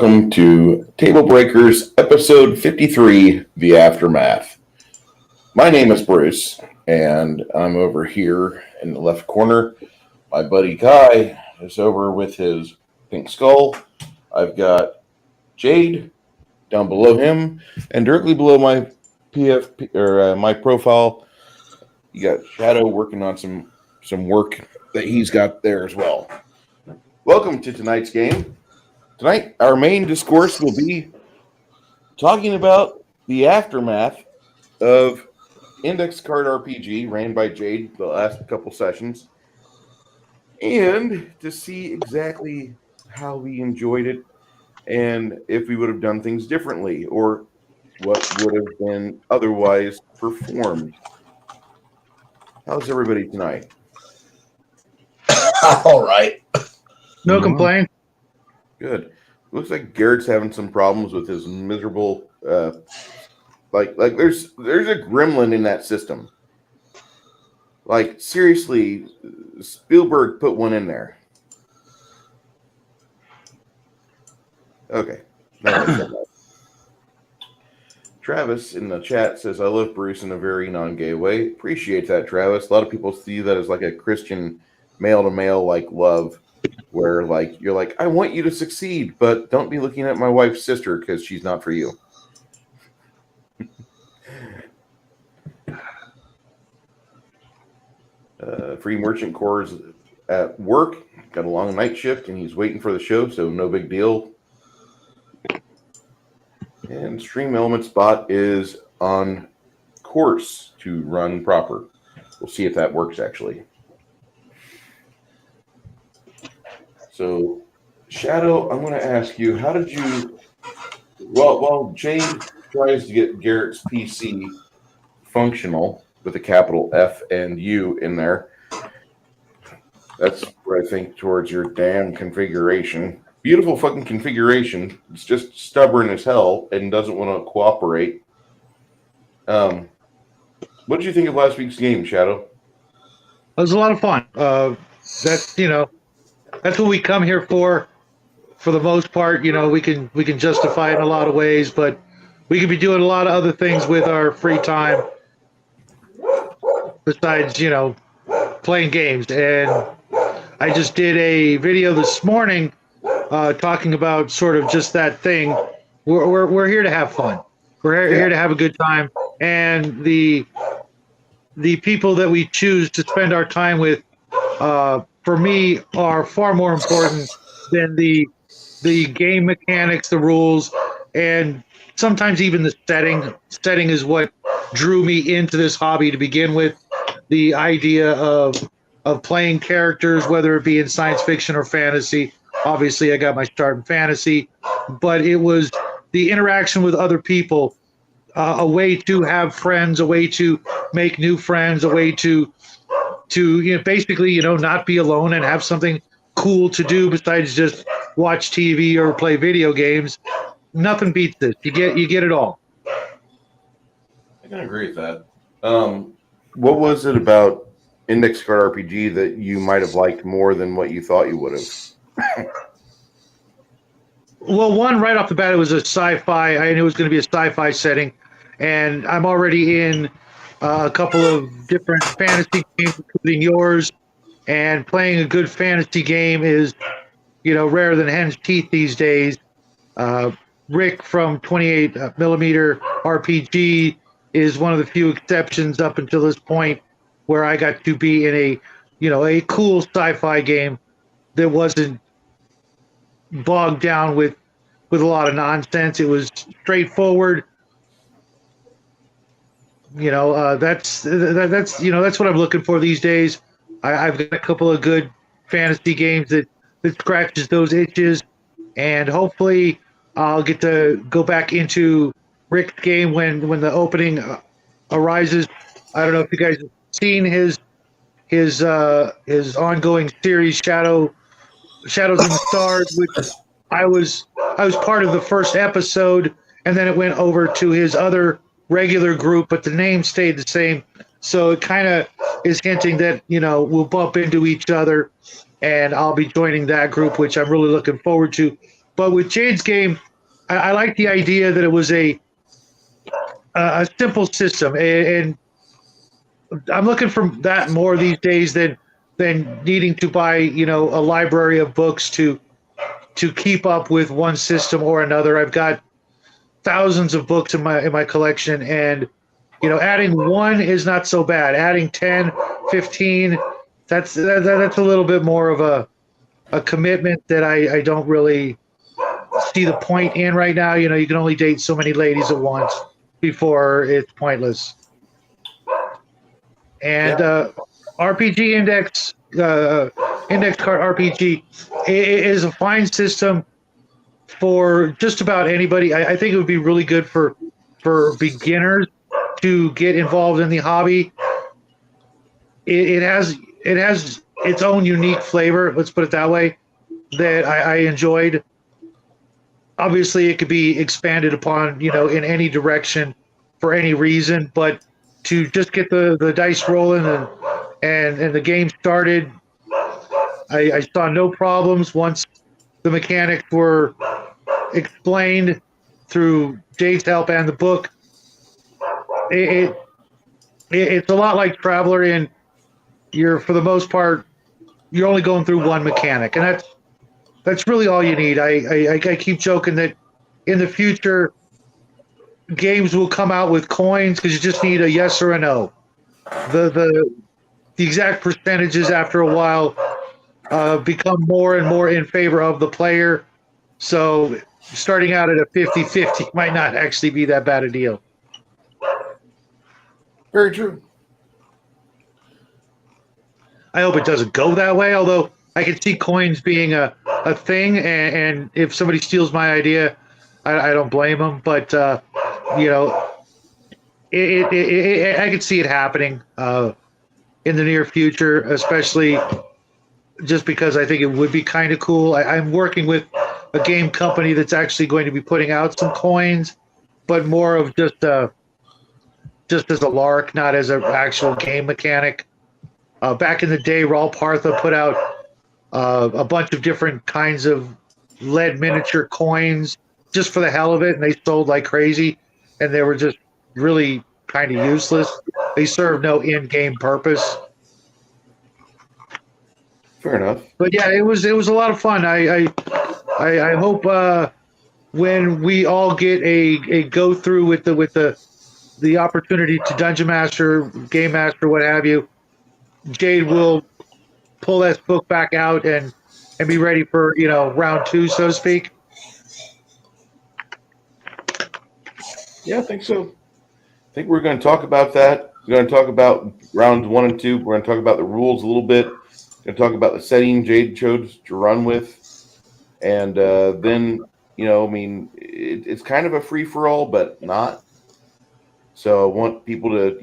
welcome to Tablebreakers, episode 53, The Aftermath. My name is Bruce, and I'm over here in the left corner. My buddy Guy is over with his pink skull. I've got Jade down below him, and directly below my my profile, you got Shadow working on some work that he's got there as well. Welcome to tonight's game. Tonight, our main discourse will be talking about the aftermath of Index Card RPG, ran by Jade the last couple sessions, and to see exactly how we enjoyed it and if we would have done things differently or what would have been otherwise performed. How's everybody tonight? All right. No complaint. Good. Looks like Garrett's having some problems with his miserable like there's a gremlin in that system. Like seriously, Spielberg put one in there. Okay. Travis in the chat says, I love Bruce in a very non-gay way. Appreciate that, Travis. A lot of people see that as like a Christian male-to-male like love, where like you're like, I want you to succeed, but don't be looking at my wife's sister because she's not for you. Free Merchant Corps is at work, got a long night shift, and he's waiting for the show, so no big deal. And Stream Elements bot is on course to run proper. We'll see if that works actually. So, Shadow, I'm going to ask you, how did you, while Jade tries to get Garrett's PC functional with a capital F and U in there, that's where I think towards your damn configuration. Beautiful fucking configuration. It's just stubborn as hell and doesn't want to cooperate. What did you think of last week's game, Shadow? It was a lot of fun. That's what we come here for the most part. We can justify it in a lot of ways, but we could be doing a lot of other things with our free time besides, playing games. And I just did a video this morning talking about sort of just that thing. We're here to have fun. We're here to have a good time. And the people that we choose to spend our time with, for me, are far more important than the game mechanics, the rules, and sometimes even the setting. Setting is what drew me into this hobby to begin with. The idea of playing characters, whether it be in science fiction or fantasy. Obviously, I got my start in fantasy, but it was the interaction with other people, a way to have friends, a way to make new friends, a way to basically, not be alone and have something cool to do besides just watch TV or play video games. Nothing beats this. You get it all. I can agree with that. What was it about Index Card RPG that you might have liked more than what you thought you would have? Well, one, right off the bat, it was a sci-fi. I knew it was going to be a sci-fi setting, and I'm already in a couple of different fantasy games, including yours, and playing a good fantasy game is, rarer than hen's teeth these days. Rick from 28 millimeter RPG is one of the few exceptions up until this point where I got to be in a cool sci-fi game that wasn't bogged down with a lot of nonsense. It was straightforward. That's what I'm looking for these days. I've got a couple of good fantasy games that scratches those itches, and hopefully I'll get to go back into Rick's game when the opening arises. I don't know if you guys have seen his ongoing series Shadows in the Stars, which I was part of the first episode, and then it went over to his other regular group, but the name stayed the same. So it kind of is hinting that, we'll bump into each other, and I'll be joining that group, which I'm really looking forward to. But with Jade's game, I like the idea that it was a simple system, and I'm looking for that more these days than needing to buy a library of books to keep up with one system or another. I've got thousands of books in my collection, and adding one is not so bad. Adding 10, 15, that's a little bit more of a commitment that I don't really see the point in right now. You can only date so many ladies at once before it's pointless. And RPG Index Index Card RPG is a fine system for just about anybody. I think it would be really good for beginners to get involved in the hobby. It has its own unique flavor. Let's put it that way. That I enjoyed. Obviously, it could be expanded upon, in any direction for any reason. But to just get the dice rolling and the game started, I saw no problems once the mechanics were explained through Jade's help and the book. It's a lot like Traveler, and for the most part, you're only going through one mechanic, and that's really all you need. I keep joking that in the future, games will come out with coins because you just need a yes or a no. The exact percentages after a while become more and more in favor of the player. So starting out at a 50-50 might not actually be that bad a deal. Very true. I hope it doesn't go that way, although I can see coins being a thing, and if somebody steals my idea, I don't blame them. But, I can see it happening in the near future, especially just because I think it would be kind of cool. I'm working with a game company that's actually going to be putting out some coins, but more of just as a lark, not as an actual game mechanic. Back in the day, Raul Partha put out a bunch of different kinds of lead miniature coins just for the hell of it, and they sold like crazy, and they were just really kind of useless. They served no in-game purpose. Fair enough. But yeah, it was a lot of fun. I hope when we all get a go through with the opportunity to Dungeon Master, Game Master, what have you, Jade will pull that book back out and be ready for round two, so to speak. Yeah, I think so. I think we're going to talk about that. We're going to talk about rounds 1 and 2. We're going to talk about the rules a little bit. We're going to talk about the setting Jade chose to run with. And then, it's kind of a free-for-all, but not. So I want people to,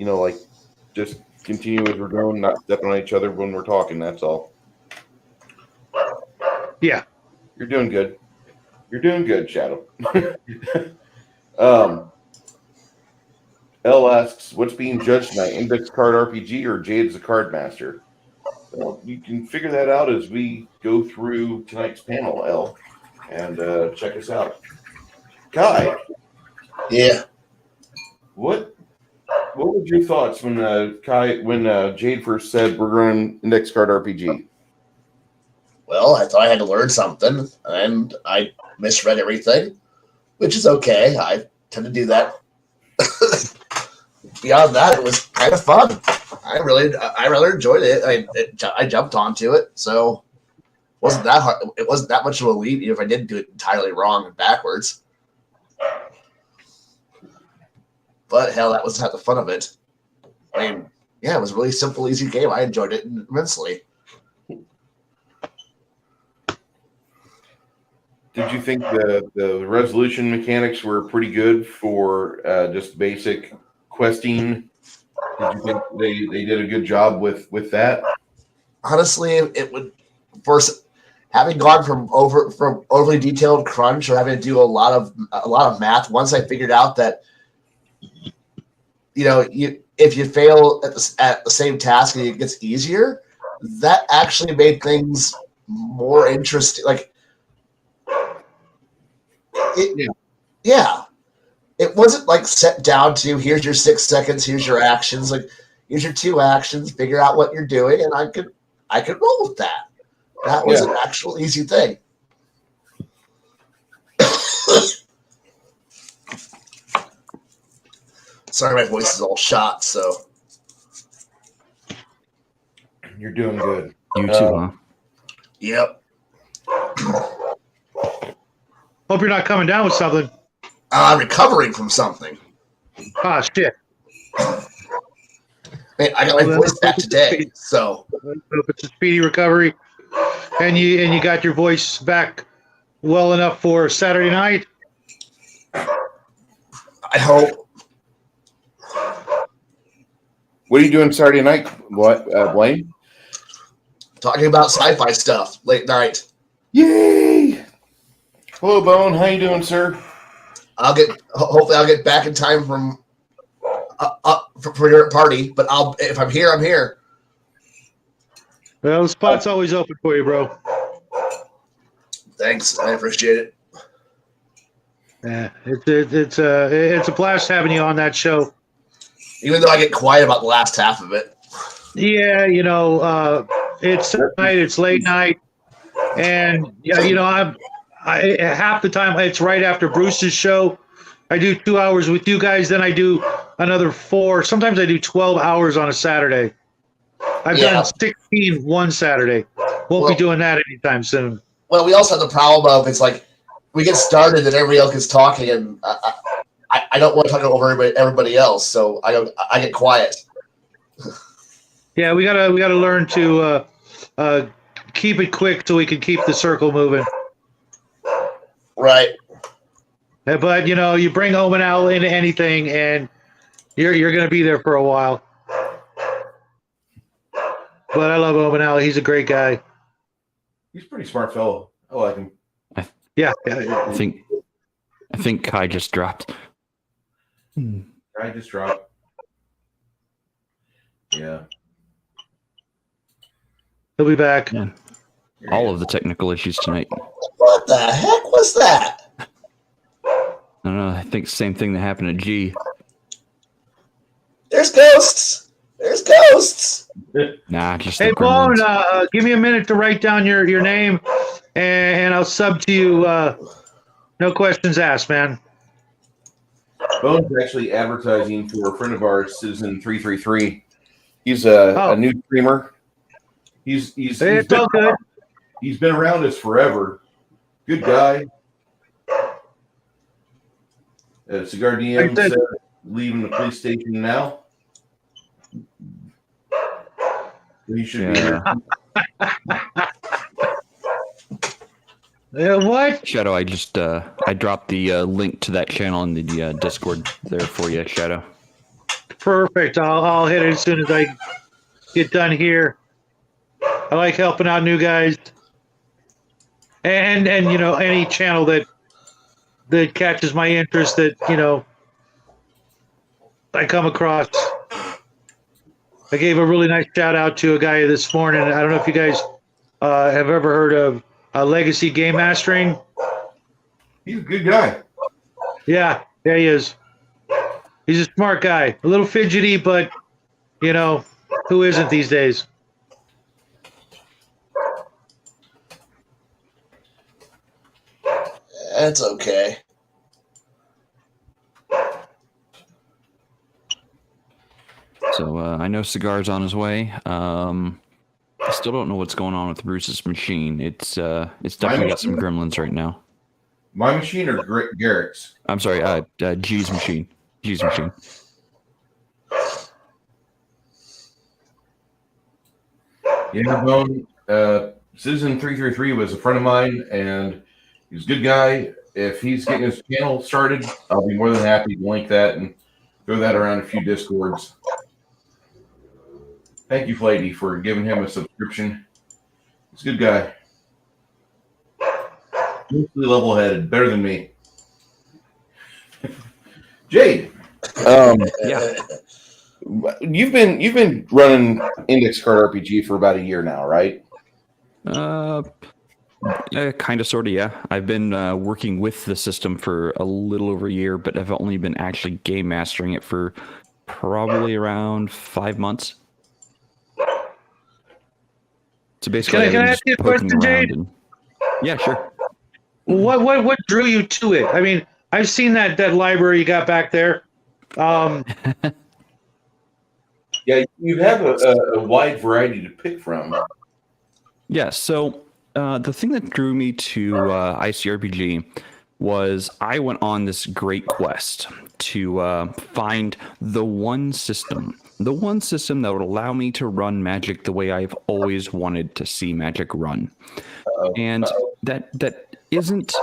just continue as we're going, not stepping on each other when we're talking. That's all. Yeah. You're doing good. You're doing good, Shadow. L asks, what's being judged tonight? Index Card RPG or Jade as a card master? Well, you can figure that out as we go through tonight's panel, L, and check us out. Kai. Yeah. What were your thoughts when Jade first said we're running Index Card RPG? Well, I thought I had to learn something, and I misread everything, which is okay. I tend to do that. Beyond that, it was kind of fun. I really enjoyed it. I jumped onto it, so it wasn't that hard. It wasn't that much of a leap, even if I did do it entirely wrong and backwards. But hell, that was half the fun of it. I mean, yeah, it was a really simple, easy game. I enjoyed it immensely. Did you think the resolution mechanics were pretty good for just basic questing? Did you think they did a good job with that? Honestly, it would first having gone from overly detailed crunch or having to do a lot of math. Once I figured out that if you fail at the same task and it gets easier, that actually made things more interesting. Like Yeah. It wasn't like set down to here's your 6 seconds, here's your actions. Like, here's your 2 actions, figure out what you're doing, and I could roll with that. That was an actual easy thing. Sorry, my voice is all shot, so. You're doing good. You too, huh? Yep. Hope you're not coming down with something. Recovering from something. Ah, shit. Man, I got my voice back today, so. Hope it's a speedy recovery, and you got your voice back well enough for Saturday night. I hope. What are you doing Saturday night? What, Blaine? Talking about sci-fi stuff late night. Yay! Hello, Bone. How you doing, sir? Hopefully I'll get back in time from for your party. But if I'm here, I'm here. Well, the spot's always open for you, bro. Thanks, I appreciate it. Yeah, it's a blast having you on that show. Even though I get quiet about the last half of it. Yeah, it's night, it's late night, and I half the time it's right after Bruce's show. I do 2 hours with you guys, then I do another 4. Sometimes I do 12 hours on a Saturday. I've done 16 one Saturday. Won't be doing that anytime soon. Well, we also have the problem of it's like we get started and everybody else is talking, and I don't want to talk over everybody else, so I get quiet. Yeah, we gotta learn to keep it quick so we can keep the circle moving. Right. But you bring Home and Owl into anything, and you're gonna be there for a while. But I love Home and Owl. He's a great guy. He's a pretty smart fellow. I like him. Yeah. I think Kai just dropped. I just dropped. Yeah. He'll be back. Yeah. All of the technical issues tonight. What the heck was that? I don't know. I think the same thing that happened to G. There's ghosts. There's ghosts. Nah, just Hey, the Bone, gremlins. give me a minute to write down your name, and I'll sub to you. No questions asked, man. Bone's actually advertising for a friend of ours, Citizen 333. He's a new streamer. He's It's all good. He's been around us forever. Good guy. Cigar DM said leaving the police station now. He should be here. What? Shadow, I just I dropped the link to that channel in the Discord there for you, Shadow. Perfect. I'll hit it as soon as I get done here. I like helping out new guys, and any channel that catches my interest that I come across. I gave a really nice shout out to a guy this morning. I don't know if you guys have ever heard of Legacy Game Mastering. He's a good guy. Yeah, he is. He's a smart guy. A little fidgety, but who isn't these days? That's okay. So I know Cigar's on his way. I still don't know what's going on with Bruce's machine. It's definitely got some gremlins right now. My machine or Garrett's? I'm sorry, G's machine. G's machine. Yeah, Bone. Citizen 333 was a friend of mine, and he's a good guy. If he's getting his channel started, I'll be more than happy to link that and throw that around a few Discords. Thank you, Flady, for giving him a subscription. He's a good guy. Mostly level-headed, better than me. Jade, Yeah. you've been running Index Card RPG for about a year now, right? Kind of, sort of, yeah. I've been working with the system for a little over a year, but I've only been actually game mastering it for probably around 5 months. So basically, Can I ask you a question, Jade? Yeah, sure. What drew you to it? I mean, I've seen that library you got back there. Yeah, you have a wide variety to pick from. Yeah, so the thing that drew me to ICRPG was I went on this great quest to find the one system that would allow me to run Magic the way I've always wanted to see Magic run. And that isn't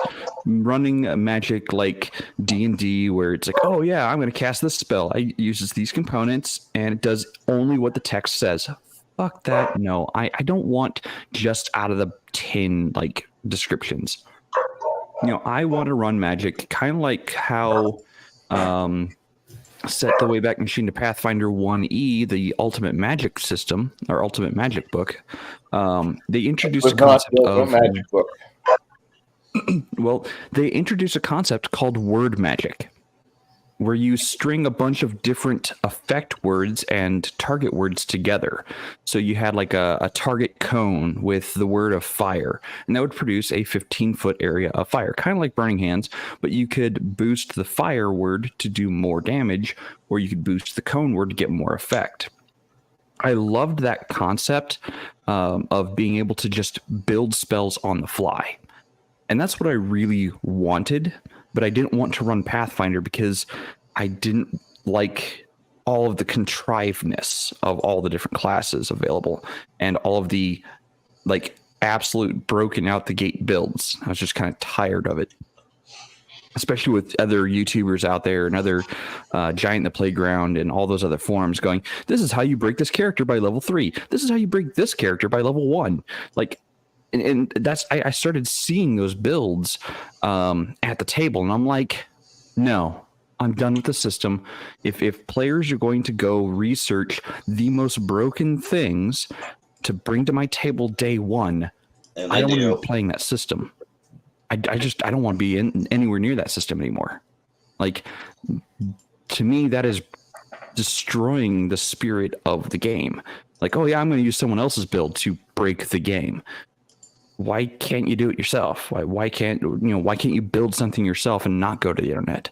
running Magic like D&D, where it's like, oh yeah, I'm going to cast this spell. It uses these components and it does only what the text says. Fuck that. No, I don't want just out of the tin like descriptions. I want to run Magic kind of like how set the Wayback Machine to Pathfinder 1E, the Ultimate Magic system or Ultimate Magic book. They introduced a concept of Magic book. Well, they introduced a concept called word magic, where you string a bunch of different effect words and target words together. So you had like a target cone with the word of fire, and that would produce a 15-foot area of fire, kind of like Burning Hands, but you could boost the fire word to do more damage, or you could boost the cone word to get more effect. I loved that concept of being able to just build spells on the fly. And that's what I really wanted, but I didn't want to run Pathfinder because I didn't like all of the contrivedness of all the different classes available and all of the like absolute broken out the gate builds. I was just kind of tired of it, especially with other YouTubers out there and other Giant in the Playground and all those other forums going, this is how you break this character by level 3. This is how you break this character by level 1. Like, and that's I started seeing those builds at the table, and I'm like, no, I'm done with the system. If players are going to go research the most broken things to bring to my table day one, I don't want to be playing that system. I don't want to be anywhere near that system anymore. Like, to me, that is destroying the spirit of the game. Like, oh yeah, I'm going to use someone else's build to break the game. Why can't you do it yourself? Why can't you build something yourself and not go to the internet?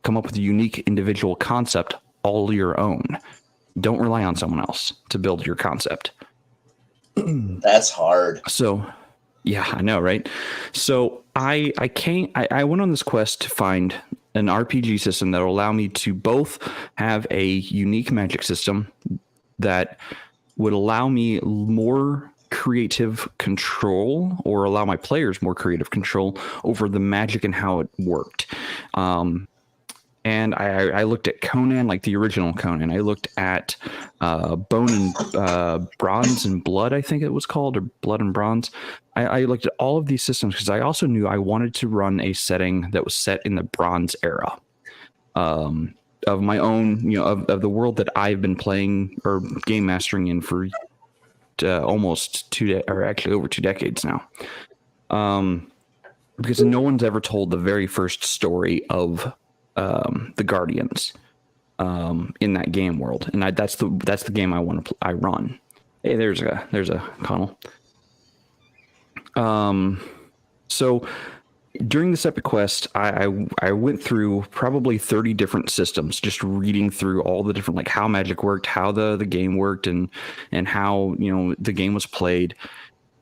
Come up with a unique individual concept all your own. Don't rely on someone else to build your concept. That's hard. So, yeah, I know, right? So I went on this quest to find an RPG system that will allow me to both have a unique Magic system that would allow me more creative control, or allow my players more creative control over the Magic and how it worked. And I looked at Conan, like the original Conan. I looked at Bone and Bronze and Blood, I think it was called, or Blood and Bronze. I looked at all of these systems because I also knew I wanted to run a setting that was set in the Bronze era of my own, of the world that I've been playing or game mastering in for almost over 2 decades now. Because no one's ever told the very first story of the Guardians in that game world, and that's the game I run. Hey, there's a Connell. So during this epic quest, I went through probably 30 different systems, just reading through all the different, like how Magic worked, how the game worked, and how the game was played,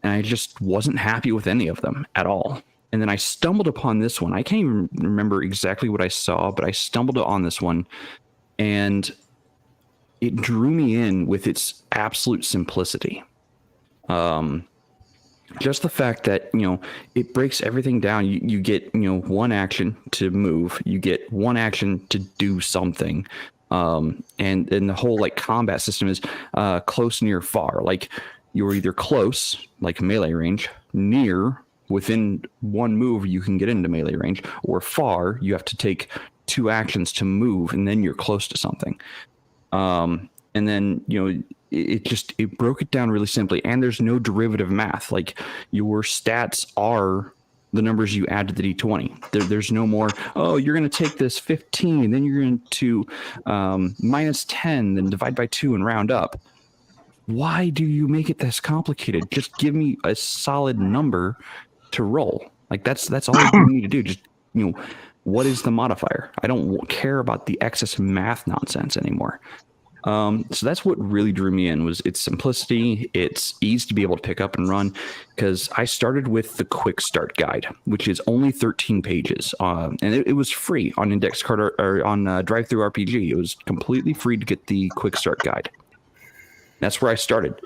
and I just wasn't happy with any of them at all. And then I stumbled upon this one. I can't even remember exactly what I saw, but I stumbled on this one, and it drew me in with its absolute simplicity. Just the fact that, it breaks everything down. You get, one action to move. You get one action to do something. And the whole, like, combat system is close, near, far. Like, you're either close, like melee range, near, within one move you can get into melee range, or far, you have to take 2 actions to move, and then you're close to something. And then, it broke it down really simply. And there's no derivative math. Like, your stats are the numbers you add to the D20. There's no more, you're going to take this 15, then you're going to minus 10, then divide by 2 and round up. Why do you make it this complicated? Just give me a solid number to roll. Like, that's all you need to do. Just, what is the modifier? I don't care about the excess math nonsense anymore. So that's what really drew me in, was its simplicity, its ease to be able to pick up and run, because I started with the quick start guide, which is only 13 pages. And it was free on Index Card or on Drive-Thru RPG. It was completely free to get the quick start guide. That's where I started.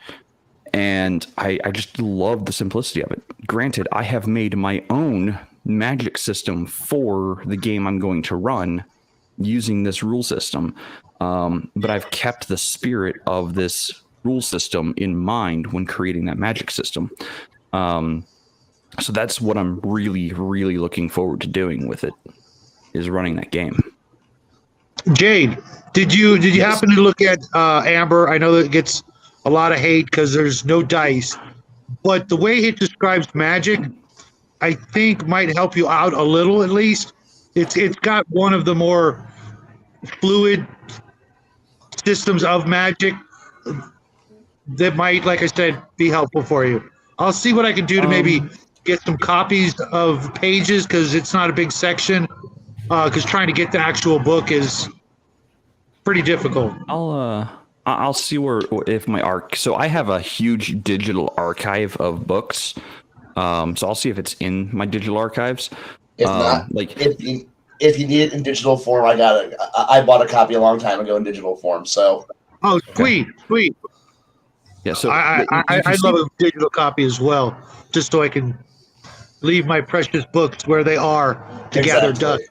And I just love the simplicity of it. Granted, I have made my own magic system for the game I'm going to run using this rule system. But I've kept the spirit of this rule system in mind when creating that magic system. So that's what I'm really, really looking forward to doing with it, is running that game. Jade, did you happen to look at Amber? I know that it gets a lot of hate because there's no dice, but the way it describes magic, I think might help you out a little at least. It's got one of the more fluid systems of magic that might, like I said, be helpful for you. I'll see what I can do to maybe get some copies of pages, because it's not a big section, because trying to get the actual book is pretty difficult. I'll see if my so I have a huge digital archive of books. So I'll see if it's in my digital archives. If not, if you need it in digital form, I got it. I bought a copy a long time ago in digital form. So. Oh, sweet. Yeah. So I'd love a digital copy as well, just so I can leave my precious books where they are to gather dust.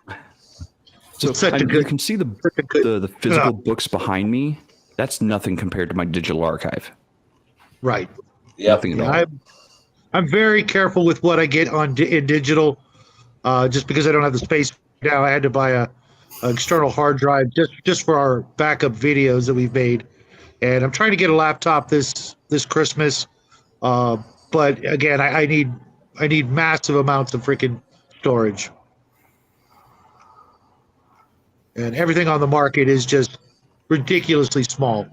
So you can see the physical books behind me. That's nothing compared to my digital archive. Right. Yeah. Nothing at all. I'm very careful with what I get in digital, just because I don't have the space now. I had to buy an external hard drive just for our backup videos that we've made, and I'm trying to get a laptop this Christmas. But again, I need massive amounts of freaking storage, and everything on the market is just ridiculously small.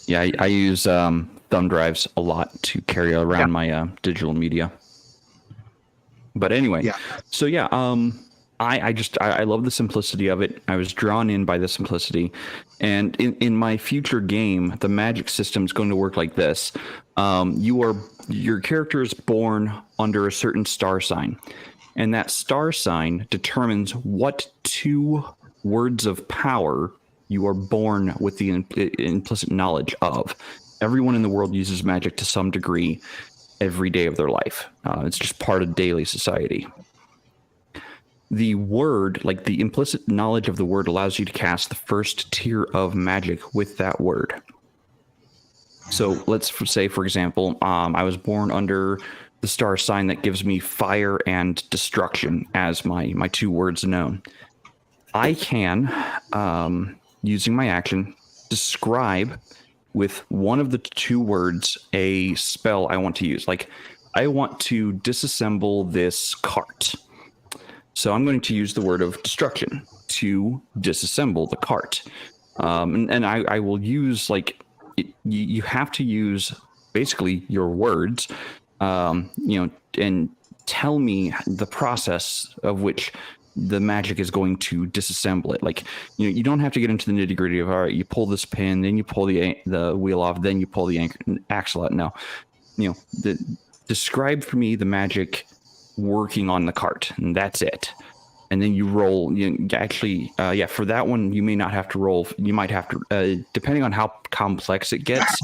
Yeah, I use thumb drives a lot to carry around my digital media. But anyway, so I love the simplicity of it. I was drawn in by the simplicity. And in my future game, the magic system is going to work like this. Your character is born under a certain star sign. And that star sign determines what 2 words of power you are born with the implicit knowledge of. Everyone in the world uses magic to some degree every day of their life. It's just part of daily society. The word, like the implicit knowledge of the word, allows you to cast the first tier of magic with that word. So let's say, for example, I was born under the star sign that gives me fire and destruction as my 2 words known. I can, using my action, describe with one of the 2 words a spell I want to use. Like, I want to disassemble this cart. So I'm going to use the word of destruction to disassemble the cart. And I will use, like, you have to use basically your words, and tell me the process of which the magic is going to disassemble it. Like, you don't have to get into the nitty gritty of, all right, you pull this pin, then you pull the wheel off, then you pull the axle out. No, describe for me the magic working on the cart, and that's it. And then you roll. For that one, you may not have to roll. You might have to, depending on how complex it gets,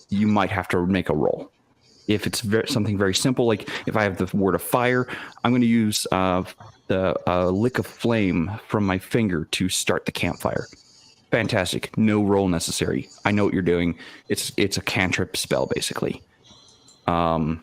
you might have to make a roll. If it's something very simple, like if I have the word of fire, I'm going to use the lick of flame from my finger to start the campfire. Fantastic. No roll necessary. I know what you're doing. It's a cantrip spell, basically. So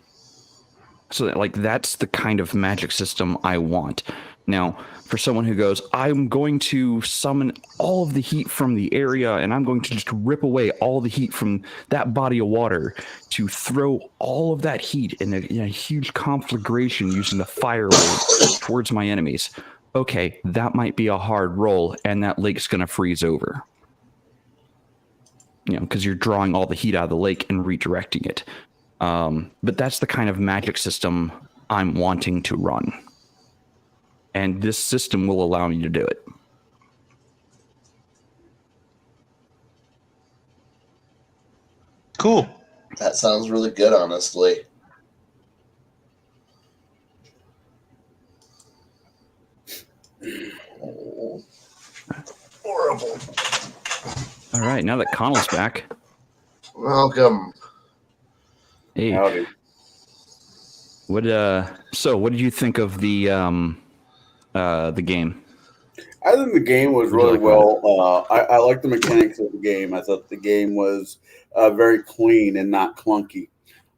that's the kind of magic system I want. Now, for someone who goes, I'm going to summon all of the heat from the area and I'm going to just rip away all the heat from that body of water to throw all of that heat in a huge conflagration using the fire wave towards my enemies. Okay, that might be a hard roll and that lake's going to freeze over. Because you're drawing all the heat out of the lake and redirecting it. But that's the kind of magic system I'm wanting to run. And this system will allow me to do it. Cool. That sounds really good, honestly. Oh, horrible. All right, now that Connell's back. Welcome. Hey. Howdy. What did you think of the game? I think the game was really well. I like the mechanics of the game. I thought the game was very clean and not clunky.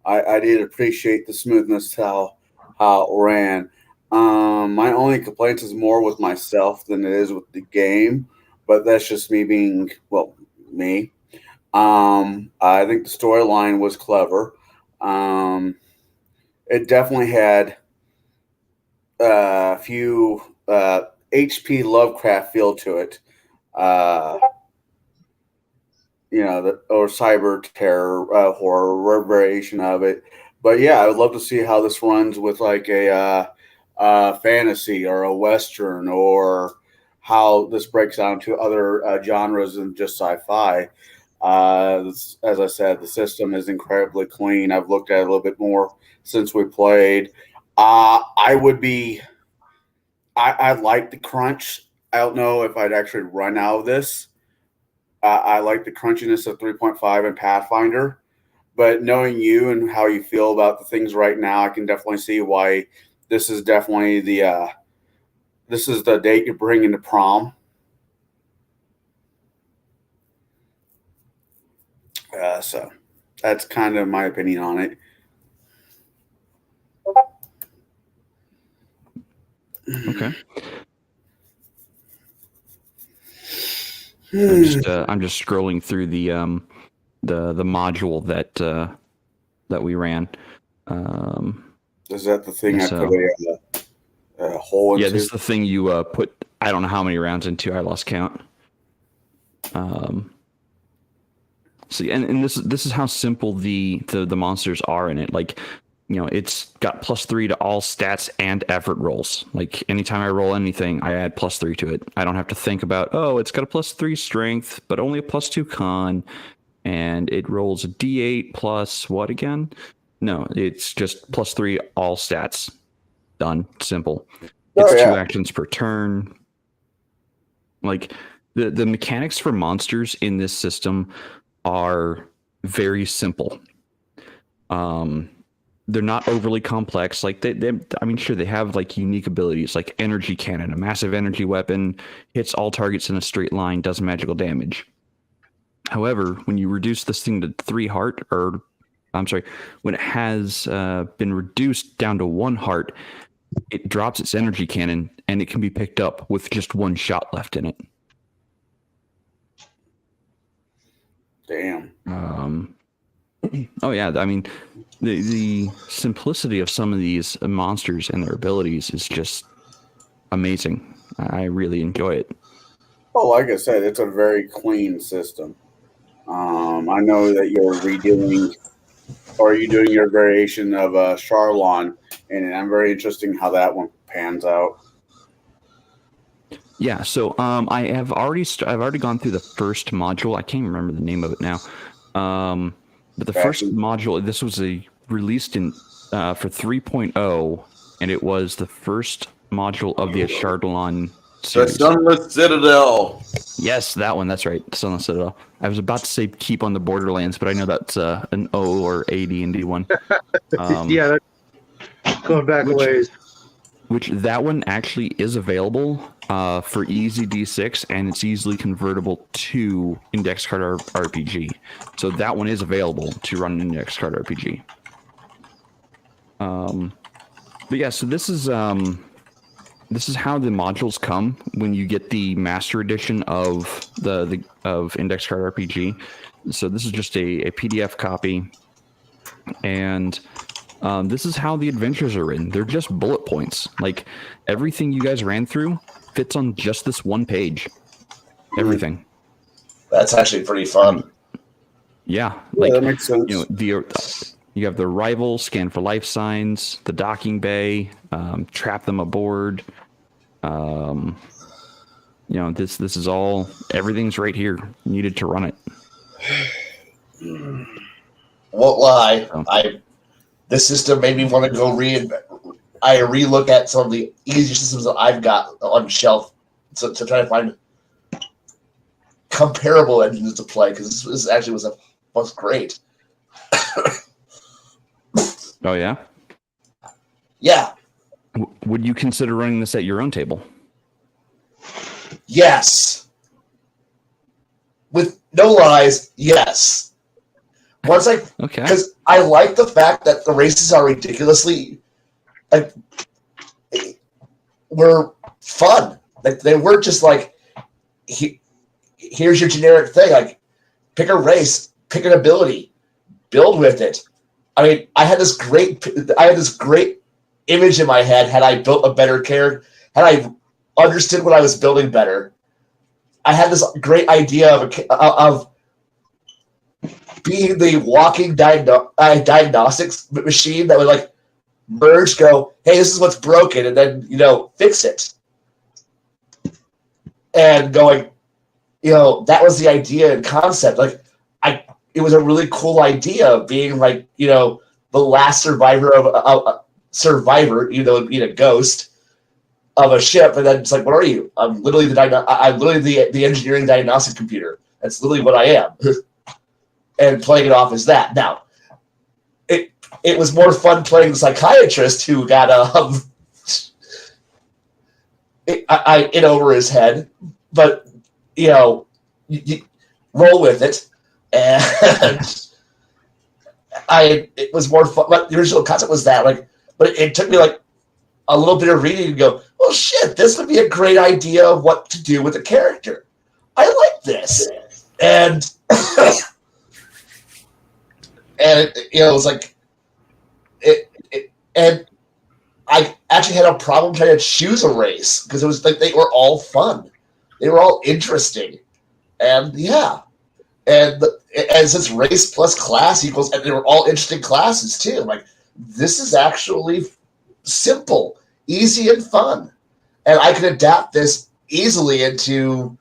I did appreciate the smoothness how it ran. My only complaint is more with myself than it is with the game, but that's just me being me. I think the storyline was clever. It definitely had a few H.P. Lovecraft feel to it, or cyber terror horror variation of it. But yeah, I would love to see how this runs with like a fantasy or a western, or how this breaks down to other genres than just sci-fi. As I said, the system is incredibly clean. I've looked at it a little bit more since we played. I like the crunch. I don't know if I'd actually run out of this. I like the crunchiness of 3.5 and Pathfinder, but knowing you and how you feel about the things right now, I can definitely see why this is definitely the date you're bringing to prom. So that's kind of my opinion on it. Okay. I'm just scrolling through the module that we ran. Is that the thing I put a hole into? Yeah, this is the thing you put. I don't know how many rounds into. I lost count. See, and this is how simple the monsters are in it. Like, it's got +3 to all stats and effort rolls. Like, anytime I roll anything, I add +3 to it. I don't have to think about, it's got a +3 strength, but only a +2 con, and it rolls a D8 plus what again? No, it's just +3 all stats. Done. Simple. It's 2 actions per turn. Like, the mechanics for monsters in this system are very simple. They're not overly complex. Like sure, they have like unique abilities, like energy cannon, a massive energy weapon, hits all targets in a straight line, does magical damage. However, when you reduce this thing to 3 heart, when it has been reduced down to 1 heart, it drops its energy cannon and it can be picked up with just 1 shot left in it. Damn. Oh yeah, I mean, the simplicity of some of these monsters and their abilities is just amazing. I really enjoy it. Well, like I said, it's a very clean system. I know that you're redoing, or you're doing your variation of Charlon, and I'm very interested in how that one pans out. Yeah, so I've already gone through the first module. I can't remember the name of it now. But the first module, this was released in for 3.0, and it was the first module of the Ashardalon series. The Sunless Citadel. Yes, that one. That's right, Sunless Citadel. I was about to say Keep on the Borderlands, but I know that's an O or a D&D one. Yeah, that's going back a ways. Which that one actually is available for easy D6, and it's easily convertible to Index Card RPG. So that one is available to run an Index Card RPG. But yeah, so this is this is how the modules come when you get the master edition of of Index Card RPG. So this is just a PDF copy, and this is how the adventures are written. They're just bullet points. Like everything you guys ran through fits on just this one page. Everything. That's actually pretty fun. Yeah, like that makes sense. You have the rival, scan for life signs, the docking bay, trap them aboard. This is all, everything's right here needed to run it. Won't lie, this system made me want to go relook at some of the easier systems that I've got on shelf to try to find comparable engines to play, because this actually was great. Oh yeah? Yeah. Would you consider running this at your own table? Yes. With no lies, yes. Okay. Because I like the fact that the races are ridiculously, were fun. Like they weren't just like, here's your generic thing. Like, pick a race, pick an ability, build with it. I mean, I had this great image in my head. Had I built a better character, had I understood what I was building better, I had this great idea of being the walking diagnostics machine that would like merge, go, hey, this is what's broken, and then fix it. And going, that was the idea and concept. Like, it was a really cool idea of being like, the last survivor of being a ghost of a ship, and then it's like, what are you? I'm literally the engineering diagnostic computer. That's literally what I am. And playing it off as that. Now, it was more fun playing the psychiatrist who got in over his head, but you roll with it. And it was more fun. But the original concept was that, but it took me a little bit of reading to go, oh shit, this would be a great idea of what to do with a character. I like this, and it was like and I actually had a problem trying to choose a race because it was like they were all fun, they were all interesting, and yeah. And since race plus class equals, and they were all interesting classes too. Like, this is actually simple, easy, and fun, and I can adapt this easily into.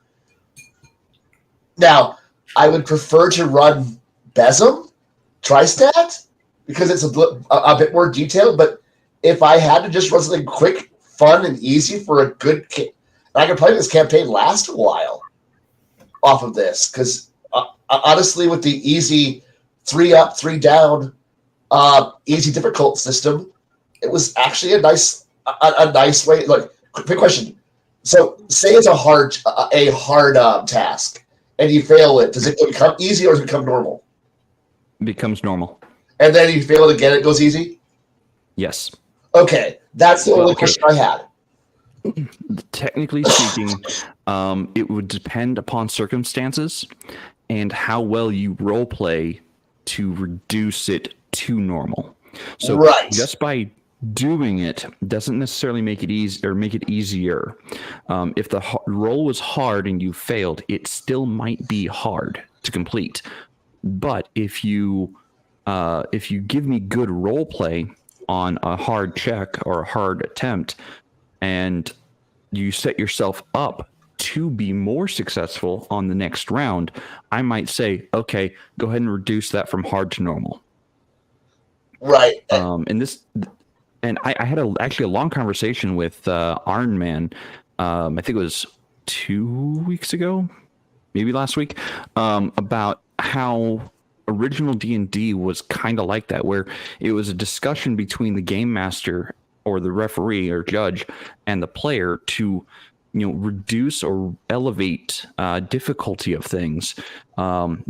Now, I would prefer to run Besem, Tristat, because it's a bit more detailed. But if I had to just run something quick, fun, and easy for a good, I could play this campaign last a while off of this, because. Honestly, with the easy 3 up, 3 down, easy difficult system, it was actually a nice way. Like, quick question: so, say it's a hard task, and you fail it. Does it become easy or does it become normal? It becomes normal. And then you fail it again, it goes easy. Yes. Okay, that's the only question I had. Technically speaking, it would depend upon circumstances and how well you role play to reduce it to normal. So just by doing it doesn't necessarily make it easy or make it easier. If the role was hard and you failed, it still might be hard to complete. But if you give me good role play on a hard check or a hard attempt, and you set yourself up to be more successful on the next round, I might say, okay, go ahead and reduce that from hard to normal. Right. And I had actually a long conversation with Iron Man. I think it was 2 weeks ago, maybe last week, about how original D&D was kind of like that, where it was a discussion between the game master or the referee or judge and the player to reduce or elevate difficulty of things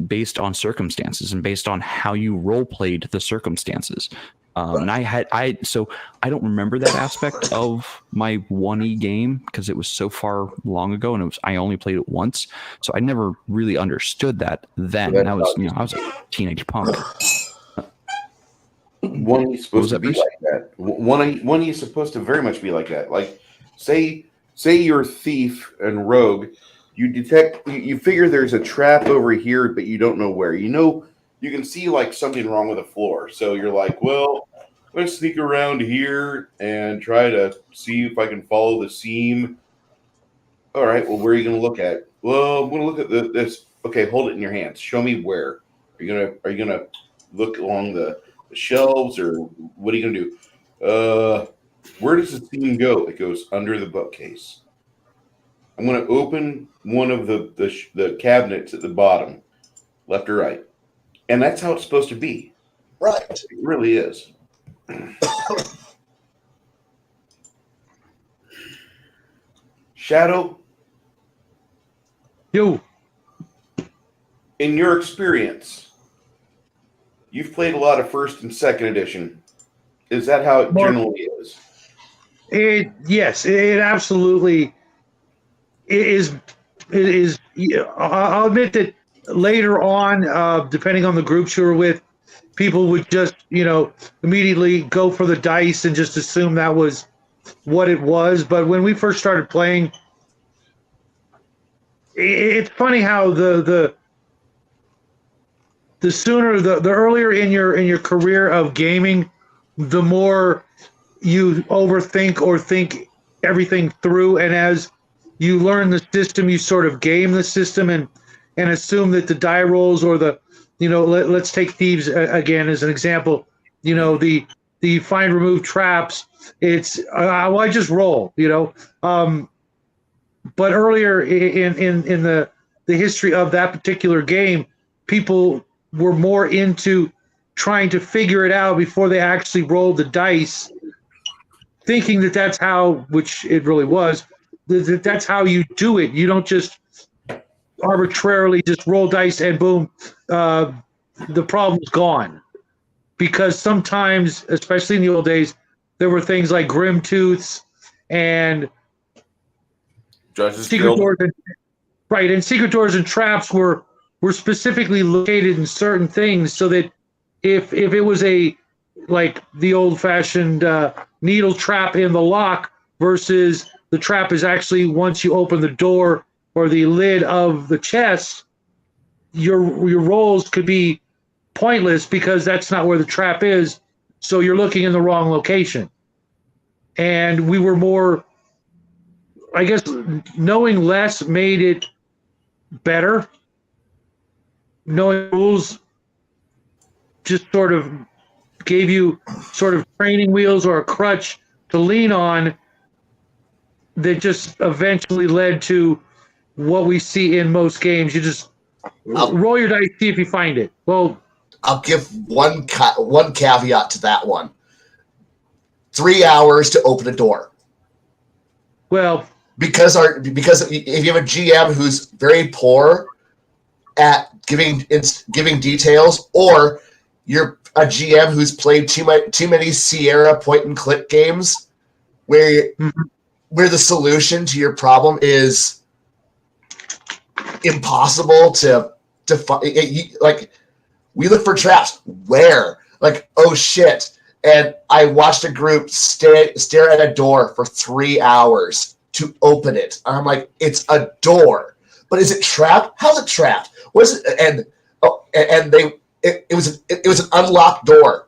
based on circumstances and based on how you role played the circumstances. And so I don't remember that aspect of my 1E game because it was so far long ago, and I only played it once, so I never really understood that then. I was a teenage punk. 1E is supposed to be like that. 1E is supposed to very much be like that. Like, say you're a thief and rogue, you figure there's a trap over here, but you don't know where. You can see like something wrong with the floor. So you're like, well, I'm going to sneak around here and try to see if I can follow the seam. All right, well, where are you going to look at? Well, I'm going to look at this. Okay, hold it in your hands. Show me where. Are you going to look along the shelves, or what are you going to do? Where does the seam go? It goes under the bookcase. I'm going to open one of the cabinets at the bottom, left or right. And that's how it's supposed to be. Right. It really is. Shadow? Yo. In your experience, you've played a lot of first and second edition. Is that how it generally is? Yes, it absolutely is. It is. I'll admit that later on, depending on the groups you were with, people would just, immediately go for the dice and just assume that was what it was. But when we first started playing, it's funny how the sooner, the earlier in your career of gaming, the more you overthink or think everything through, and as you learn the system, you sort of game the system and assume that the die rolls or the, let's take thieves again as an example, the find remove traps, it's I just roll, but earlier in the history of that particular game, people were more into trying to figure it out before they actually rolled the dice, thinking that that's how, which it really was, that's how you do it. You don't just arbitrarily just roll dice and boom, the problem's gone. Because sometimes, especially in the old days, there were things like grim tooths and secret doors, and secret doors and traps were specifically located in certain things, so that if it was like the old-fashioned needle trap in the lock versus the trap is actually once you open the door or the lid of the chest, your rolls could be pointless because that's not where the trap is, so you're looking in the wrong location. And we were more, I guess, knowing less made it better. Knowing rules just sort of gave you sort of training wheels or a crutch to lean on that just eventually led to what we see in most games. You just roll your dice, see if you find it. Well, I'll give one caveat to that one. 3 hours to open a door. Well, because if you have a GM who's very poor at giving details, or you're a GM who's played too many Sierra point and click games, where the solution to your problem is impossible to find. Like, we look for traps. Where? Like, oh shit! And I watched a group stare at a door for 3 hours to open it. And I'm like, it's a door, but is it trapped? How's it trapped? What is it? It was an unlocked door,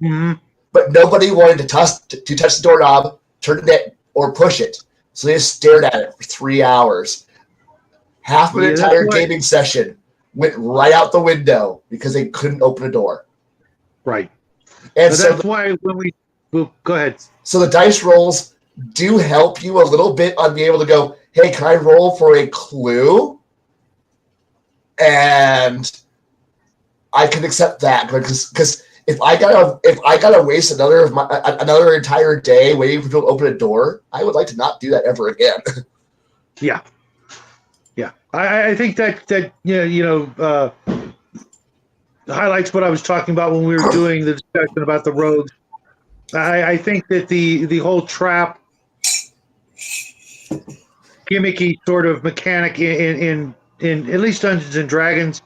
Mm-hmm. But nobody wanted to touch the doorknob, turn it, or push it. So they just stared at it for 3 hours. Half an entire gaming session went right out the window because they couldn't open a door. Right. And so that's why when we go ahead. So the dice rolls do help you a little bit on being able to go, hey, can I roll for a clue? And I can accept that because if I gotta waste another entire day waiting for people to open a door, I would like to not do that ever again. Yeah. I think that highlights what I was talking about when we were doing the discussion about the rogues. I think that the whole trap gimmicky sort of mechanic in at least Dungeons and Dragons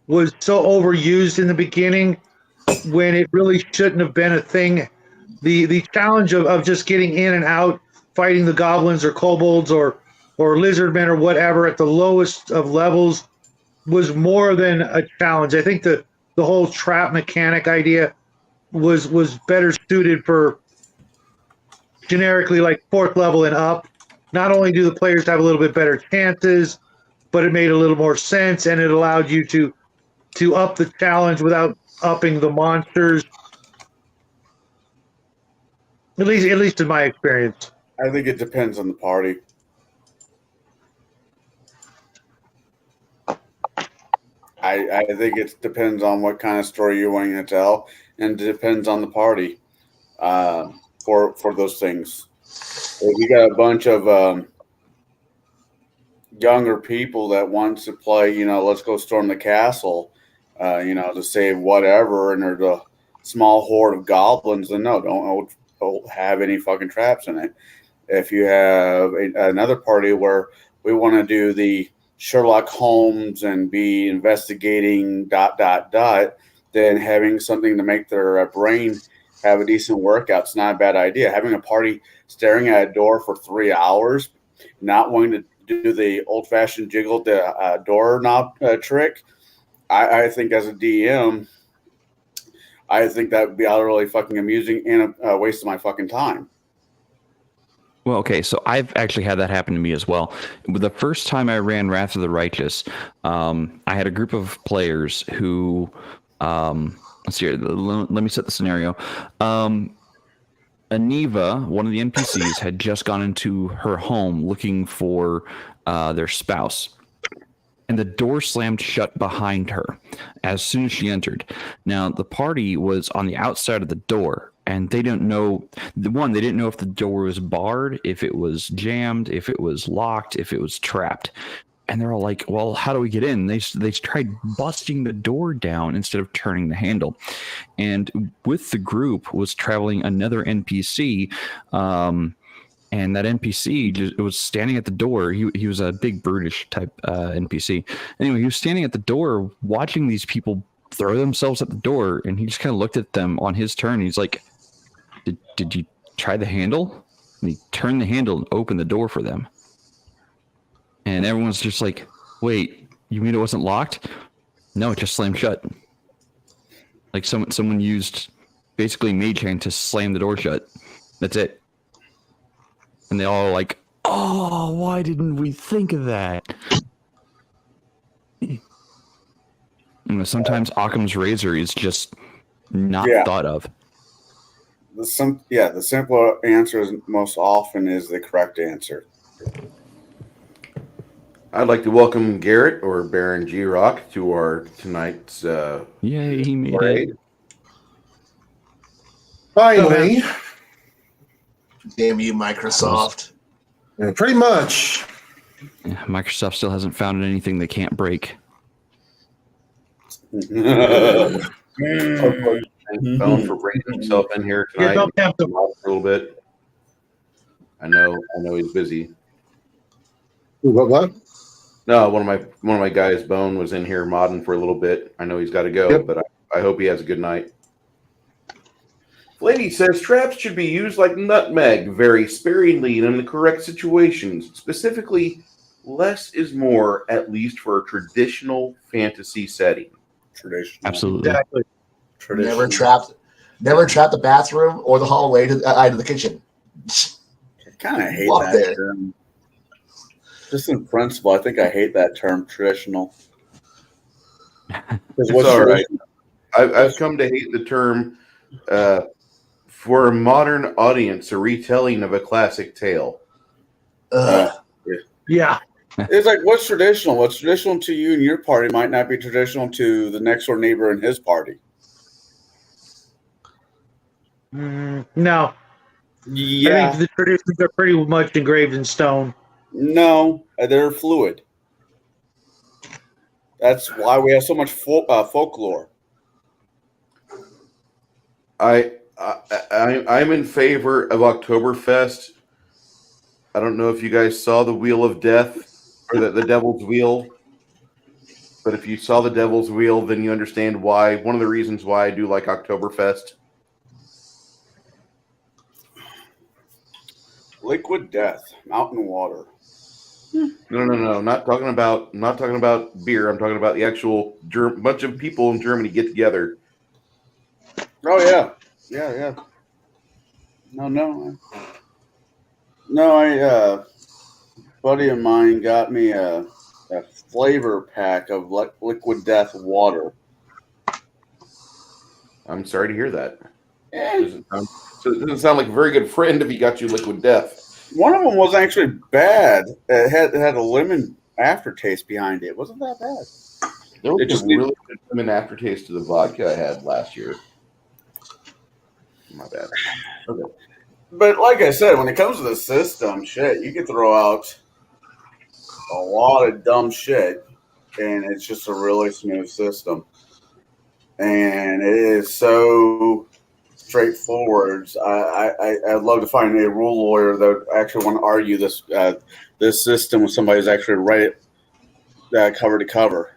was so overused in the beginning when it really shouldn't have been a thing. The challenge of just getting in and out, fighting the goblins or kobolds or lizardmen or whatever at the lowest of levels was more than a challenge. I think the whole trap mechanic idea was better suited for generically like fourth level and up. Not only do the players have a little bit better chances, but it made a little more sense and it allowed you to up the challenge without upping the monsters. At least in my experience. I think it depends on the party. I think it depends on what kind of story you're wanting to tell, and it depends on the party for those things. If you got a bunch of younger people that want to play, let's go storm the castle, to save whatever, and there's a small horde of goblins, then no, don't have any fucking traps in it. If you have another party where we want to do the Sherlock Holmes and be investigating ... then having something to make their brain have a decent workout is not a bad idea. Having a party staring at a door for 3 hours, not wanting to do the old-fashioned jiggle the doorknob trick, I think as a DM, I think that would be utterly fucking amusing and a waste of my fucking time. Well, okay, so I've actually had that happen to me as well. The first time I ran Wrath of the Righteous, I had a group of players who, let's see, let me set the scenario. Aniva, one of the NPCs, had just gone into her home looking for their spouse. And the door slammed shut behind her as soon as she entered. Now, the party was on the outside of the door, and they didn't know, they didn't know if the door was barred, if it was jammed, if it was locked, if it was trapped. And they're all like, well, how do we get in? They tried busting the door down instead of turning the handle. And with the group was traveling another NPC, and that NPC was standing at the door. He was a big brutish type NPC. Anyway, he was standing at the door watching these people throw themselves at the door, and he just kind of looked at them on his turn. He's like, did you try the handle? And he turned the handle and opened the door for them. And everyone's just like, wait, you mean it wasn't locked? No, it just slammed shut. Like someone used basically mage hand to slam the door shut. That's it. And they all like, oh, why didn't we think of that? Sometimes Occam's razor is just not thought of. The simple answer is most often is the correct answer. I'd like to welcome Garrett or Baron G Rock to our tonight's Yay, he made parade. it. Finally. Damn you, Microsoft. Yeah, pretty much. Yeah, Microsoft still hasn't found anything they can't break. Bone for bringing himself in here tonight. Don't tempt him. For a little bit. I know he's busy. What? No, one of my guys, Bone, was in here modding for a little bit. I know he's got to go, but I hope he has a good night. Lady says traps should be used like nutmeg, very sparingly and in the correct situations. Specifically, less is more, at least for a traditional fantasy setting. Traditional. Absolutely. Exactly. Never trap the bathroom or the hallway to the kitchen. I kind of hate Walk that there. term. Just in principle, I think I hate that term, traditional. It's all right. I've come to hate the term for a modern audience, a retelling of a classic tale. Yeah. It's like, what's traditional? What's traditional to you and your party might not be traditional to the next door neighbor and his party. No. Yeah. I think the traditions are pretty much engraved in stone. No, they're fluid. That's why we have so much folklore. I'm in favor of Oktoberfest. I don't know if you guys saw the Wheel of Death or the Devil's Wheel, but if you saw the Devil's Wheel, then you understand why. One of the reasons why I do like Oktoberfest. Liquid death, mountain water. No. Not talking about beer. I'm talking about the actual bunch of people in Germany get together. Oh yeah. No. Buddy of mine got me a flavor pack of liquid death water. I'm sorry to hear that. Eh, It doesn't sound like a very good friend if he got you liquid death. one of them was actually bad. It had a lemon aftertaste behind it. It wasn't that bad. There was It just a really good lemon aftertaste to the vodka I had last year. My bad. Okay. But like I said, when it comes to the system, shit, you can throw out a lot of dumb shit, and it's just a really smooth system. And it is so straightforward. I'd love to find a rule lawyer that would actually want to argue this system with somebody who's actually read it cover to cover.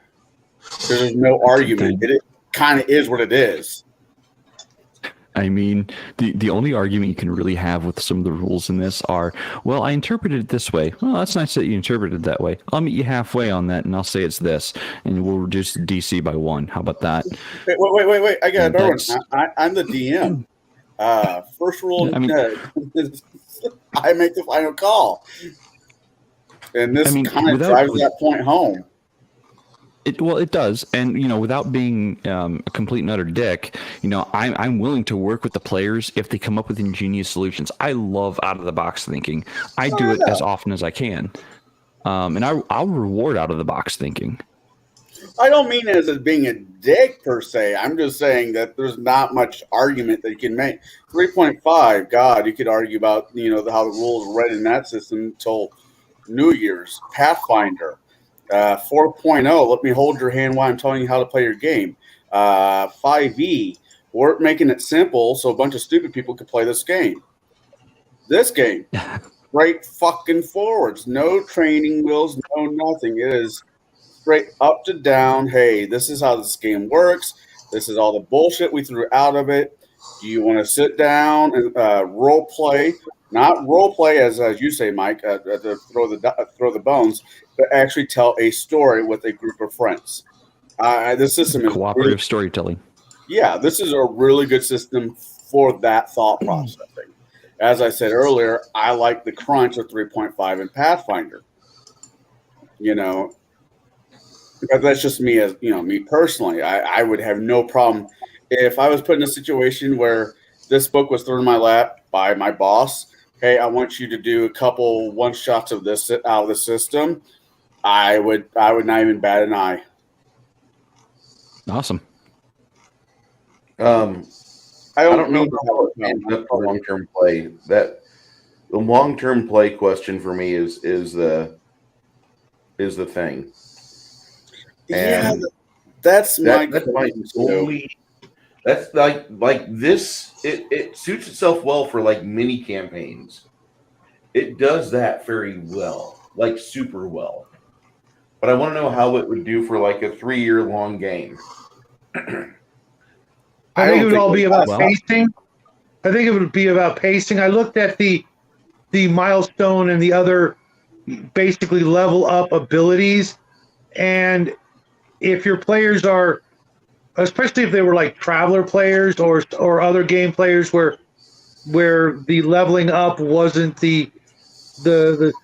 There's no argument. It kind of is what it is. I mean, the only argument you can really have with some of the rules in this are, well, I interpreted it this way. Well, that's nice that you interpreted it that way. I'll meet you halfway on that, and I'll say it's this, and we'll reduce DC by 1. How about that? Wait. I got another one. I'm the DM. First rule, I make the final call. And this kind of drives that point home. It does, and without being a complete and utter dick, I'm willing to work with the players if they come up with ingenious solutions. I love out of the box thinking. I do it as often as I can, and I'll reward out of the box thinking. I don't mean it as being a dick per se. I'm just saying that there's not much argument that you can make. 3.5, God, you could argue about how the rules read in that system until New Year's. Pathfinder. 4.0, let me hold your hand while I'm telling you how to play your game. 5e, we're making it simple so a bunch of stupid people could play this game. This game, straight fucking forwards. No training wheels, no nothing. It is straight up to down. Hey, this is how this game works. This is all the bullshit we threw out of it. Do you want to sit down and role play? Not role play as you say, Mike, to throw the bones, but actually tell a story with a group of friends. This system is cooperative storytelling. Yeah, this is a really good system for that thought processing. As I said earlier, I like the crunch of 3.5 in Pathfinder. Because that's just me as me personally. I would have no problem if I was put in a situation where this book was thrown in my lap by my boss. Hey, I want you to do a couple one shots of this out of the system. I would not even bat an eye. Awesome. I don't know how it ends up for long-term play. That the long-term play question for me is the thing. And that's my only. That's like this. It suits itself well for like mini campaigns. It does that very well, like super well. But I want to know how it would do for like a 3-year long game. I think it would all be about pacing. I think it would be about pacing. I looked at the milestone and the other basically level up abilities, and if your players are, especially if they were like traveler players or other game players where the leveling up wasn't the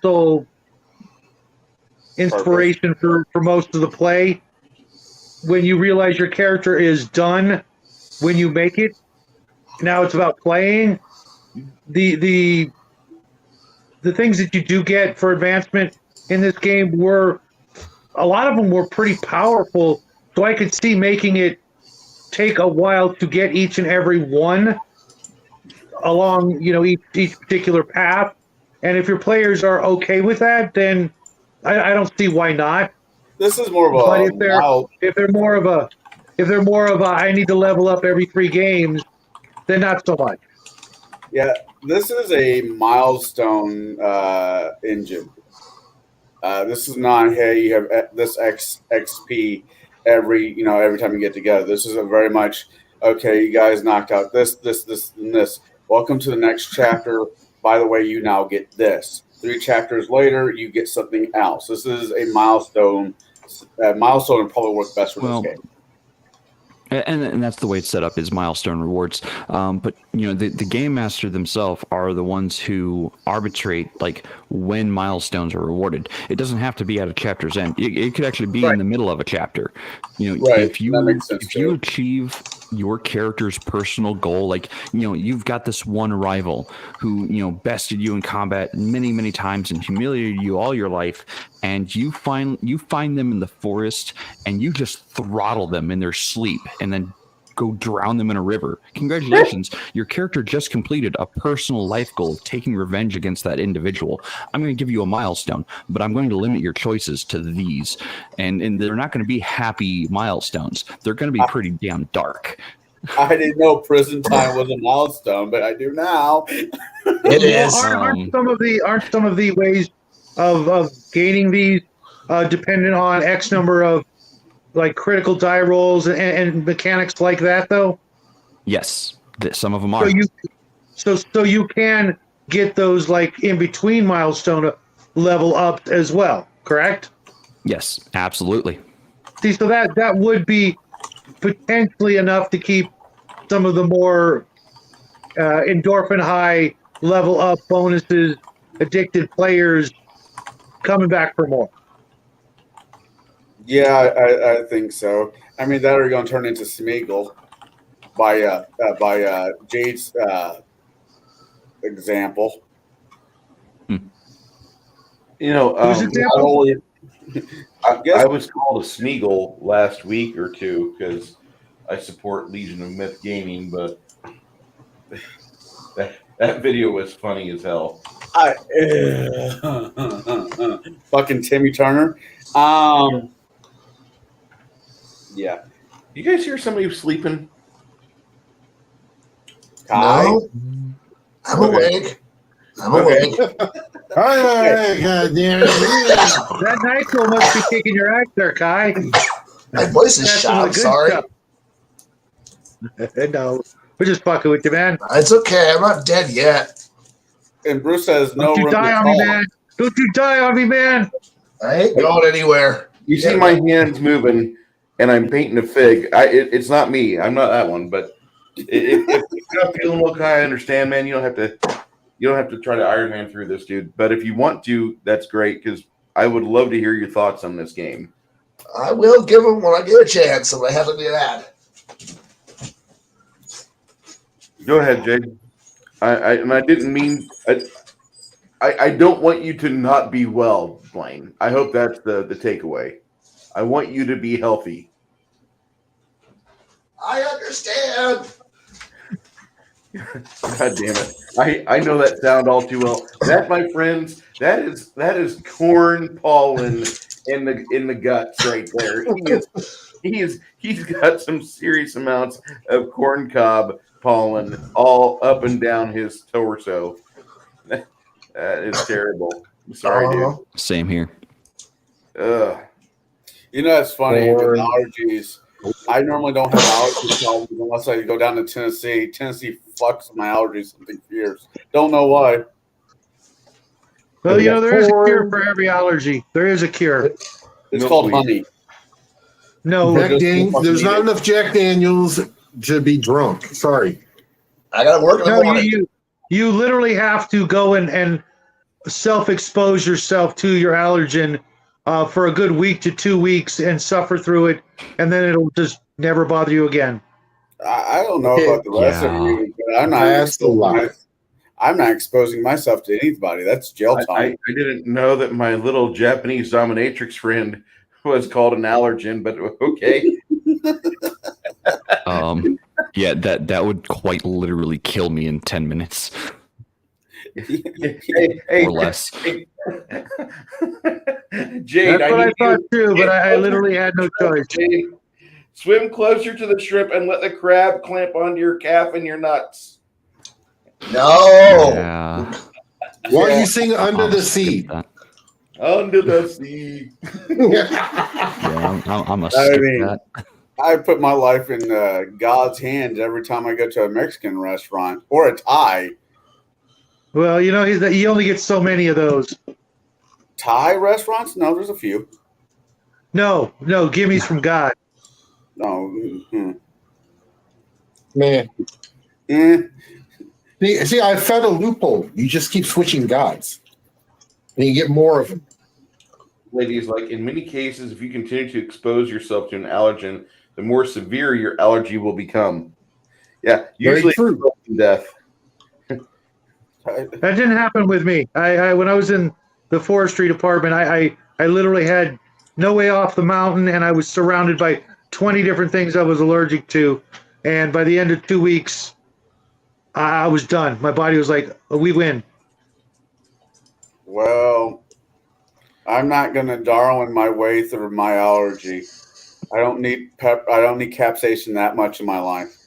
sole inspiration for most of the play, when you realize your character is done when you make it, now it's about playing. The things that you do get for advancement in this game were, a lot of them were pretty powerful, so I could see making it take a while to get each and every one along, each particular path. And if your players are okay with that, then I don't see why not. This is more of a. But if they're more of a, I need to level up every 3 games, then not so much. Yeah, this is a milestone engine. This is not, hey, you have this XP every time you get together. This is a very much, okay, you guys knocked out this, and this. Welcome to the next chapter. By the way, you now get this. 3 chapters later, you get something else. This is a milestone. Milestone would probably work best for this game. And that's the way it's set up, is milestone rewards. But the game master themselves are the ones who arbitrate like when milestones are rewarded. It doesn't have to be at a chapter's end. It could actually be in the middle of a chapter. If you achieve your character's personal goal, like you've got this one rival who bested you in combat many times and humiliated you all your life, and you find them in the forest and you just throttle them in their sleep and then go drown them in a river. Congratulations, your character just completed a personal life goal of taking revenge against that individual. I'm going to give you a milestone, but I'm going to limit your choices to these, and they're not going to be happy milestones. They're going to be pretty damn dark. I didn't know prison time was a milestone, but I do now. It is. Aren't some of the ways of gaining these dependent on X number of like critical die rolls and mechanics like that, though? Yes, some of them are. So you can get those like in between milestone level up as well, correct? Yes, absolutely. See, so that would be potentially enough to keep some of the more endorphin high level up bonuses, addicted players coming back for more. Yeah, I think so. I mean, that are going to turn into Smeagol by Jade's example. Whose example? I was called a Smeagol last week or two because I support Legion of Myth Gaming, but that video was funny as hell. Fucking Timmy Turner. Yeah. You guys hear somebody sleeping? No, I'm awake. I'm awake. God damn it. That nitro must be kicking your ass there, Kai. My voice is That's shot. some of I'm the good sorry. stuff. No, we're just fucking with you, man. It's okay. I'm not dead yet. And Bruce has no Don't you room die to on me, talk. man. Don't you die on me, man. I ain't going anywhere. You see my hands moving, and I'm painting a fig. It's not me. I'm not that one. But if you're not feeling well, Kai, I understand, man. You don't have to try to Iron Man through this, dude. But if you want to, that's great, because I would love to hear your thoughts on this game. I will give them when I get a chance, and I haven't been at. Go ahead, Jade. I didn't mean. I don't want you to not be well, Blaine. I hope that's the takeaway. I want you to be healthy. I understand. God damn it! I know that sound all too well. That, my friends, that is corn pollen in the guts right there. He's got some serious amounts of corn cob pollen all up and down his torso. That is terrible. I'm sorry, dude. Same here. Ugh. It's funny with allergies. I normally don't have allergy problems unless I go down to Tennessee. Tennessee fucks my allergies something fierce. Don't know why. Well, there is a cure for every allergy. There is a cure. It's called honey. No, There's not enough Jack Daniels to be drunk. Sorry. I got to work in the morning. You literally have to go and self-expose yourself to your allergen for a good week to 2 weeks and suffer through it, and then it'll just never bother you again. I don't know about the rest of you, but I'm not exposing myself to anybody. That's jail time. I didn't know that my little Japanese dominatrix friend was called an allergen, but okay. Yeah, that would quite literally kill me in 10 minutes. Or less. Jade, that's what I thought too, but I literally had no choice. Swim closer to the shrimp and let the crab clamp onto your calf and your nuts. No. Yeah. Why are you sing Under I'll the skip Sea? that. Under the sea. Yeah, I'm gonna I skip mean, that. I put my life in God's hands every time I go to a Mexican restaurant or a Thai. Well, you know, he only gets so many of those. Thai restaurants? No, there's a few. No, gimmies from God. No. Man. Eh. See, I found a loophole. You just keep switching gods, and you get more of them. Ladies, like in many cases, if you continue to expose yourself to an allergen, the more severe your allergy will become. Yeah, Very usually true. death. That didn't happen with me. I when I was in the forestry department, I literally had no way off the mountain, and I was surrounded by 20 different things I was allergic to. And by the end of 2 weeks, I was done. My body was like, we win. Well, I'm not going to Darwin my way through my allergy. I don't need I don't need capsaicin that much in my life.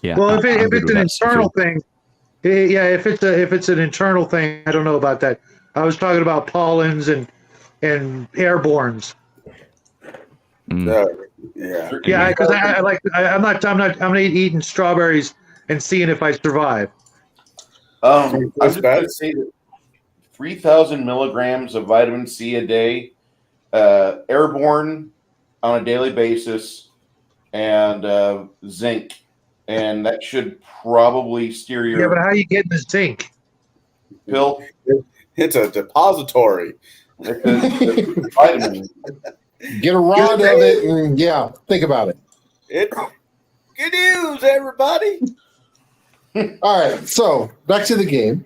Yeah. Well, I'm if good it's with an that stuff, internal too. thing, yeah, if it's an internal thing, I don't know about that. I was talking about pollens and airbornes. Yeah. Yeah, because I'm not eating strawberries and seeing if I survive. I'm just going to say that 3,000 milligrams of vitamin C a day, airborne on a daily basis, and zinc. And that should probably steer Yeah, your but how are you getting the zinc? pill. It's a depository. It's a vitamin. Get a rod of it, and yeah, think about it. It's good news, everybody. All right, so back to the game.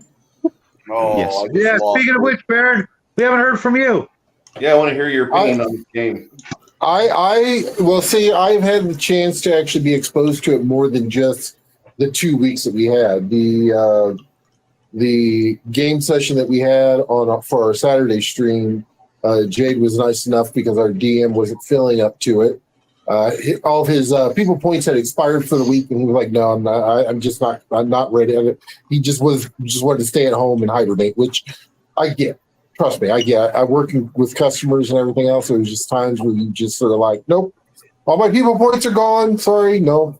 Oh, Yes. I just Yeah, lost speaking of it. which, Baron, we haven't heard from you. Yeah, I want to hear your opinion on this game. Well, see, I've had the chance to actually be exposed to it more than just the 2 weeks that we had. The game session that we had for our Saturday stream, Jade was nice enough because our DM wasn't filling up to it. All of his people points had expired for the week, and he was like, "No, I'm not. I'm not ready." He just wanted to stay at home and hibernate, which I get. Trust me, I get. I work with customers and everything else. So it was just times where you just sort of like, "Nope, all my people points are gone. Sorry, no."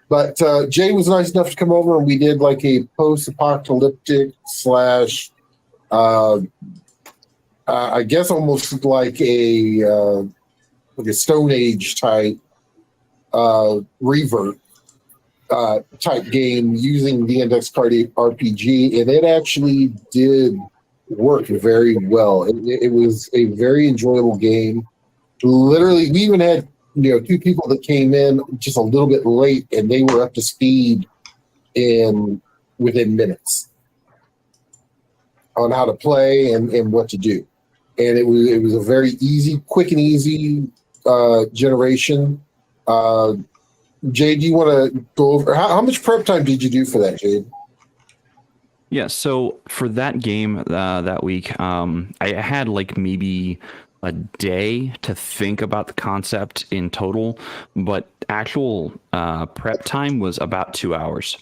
But Jay was nice enough to come over, and we did like a post-apocalyptic / I guess almost like a Stone Age type revert type game using the index card RPG, and it actually did work very well. It was a very enjoyable game. Literally, we even had 2 people that came in just a little bit late, and they were up to speed within minutes on how to play and what to do. And it was a very quick and easy generation. Jade, do you want to go over how much prep time did you do for that, Jade? Yeah, so for that game that week, I had like maybe a day to think about the concept in total, but actual prep time was about 2 hours.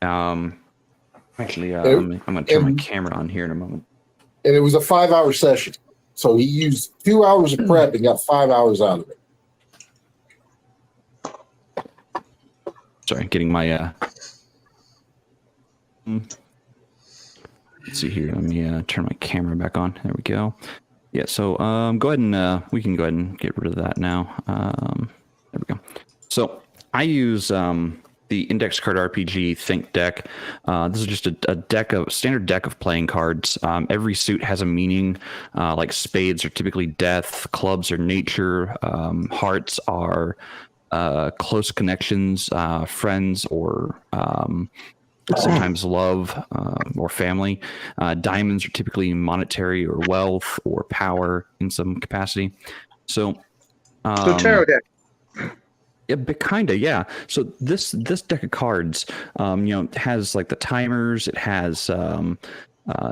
Actually, I'm going to turn my camera on here in a moment. And it was a 5-hour session. So he used 2 hours of prep and got 5 hours out of it. Sorry, getting my let's see here. Let me turn my camera back on. There we go. Yeah, so go ahead and we can go ahead and get rid of that now. There we go. So I use the Index Card RPG Think deck. This is just a standard deck of playing cards. Every suit has a meaning. Like spades are typically death, clubs are nature, hearts are close connections, friends, or sometimes love or family. Diamonds are typically monetary or wealth or power in some capacity. So tarot deck. Yeah, but kinda, yeah. So this deck of cards, it has like the timers. It has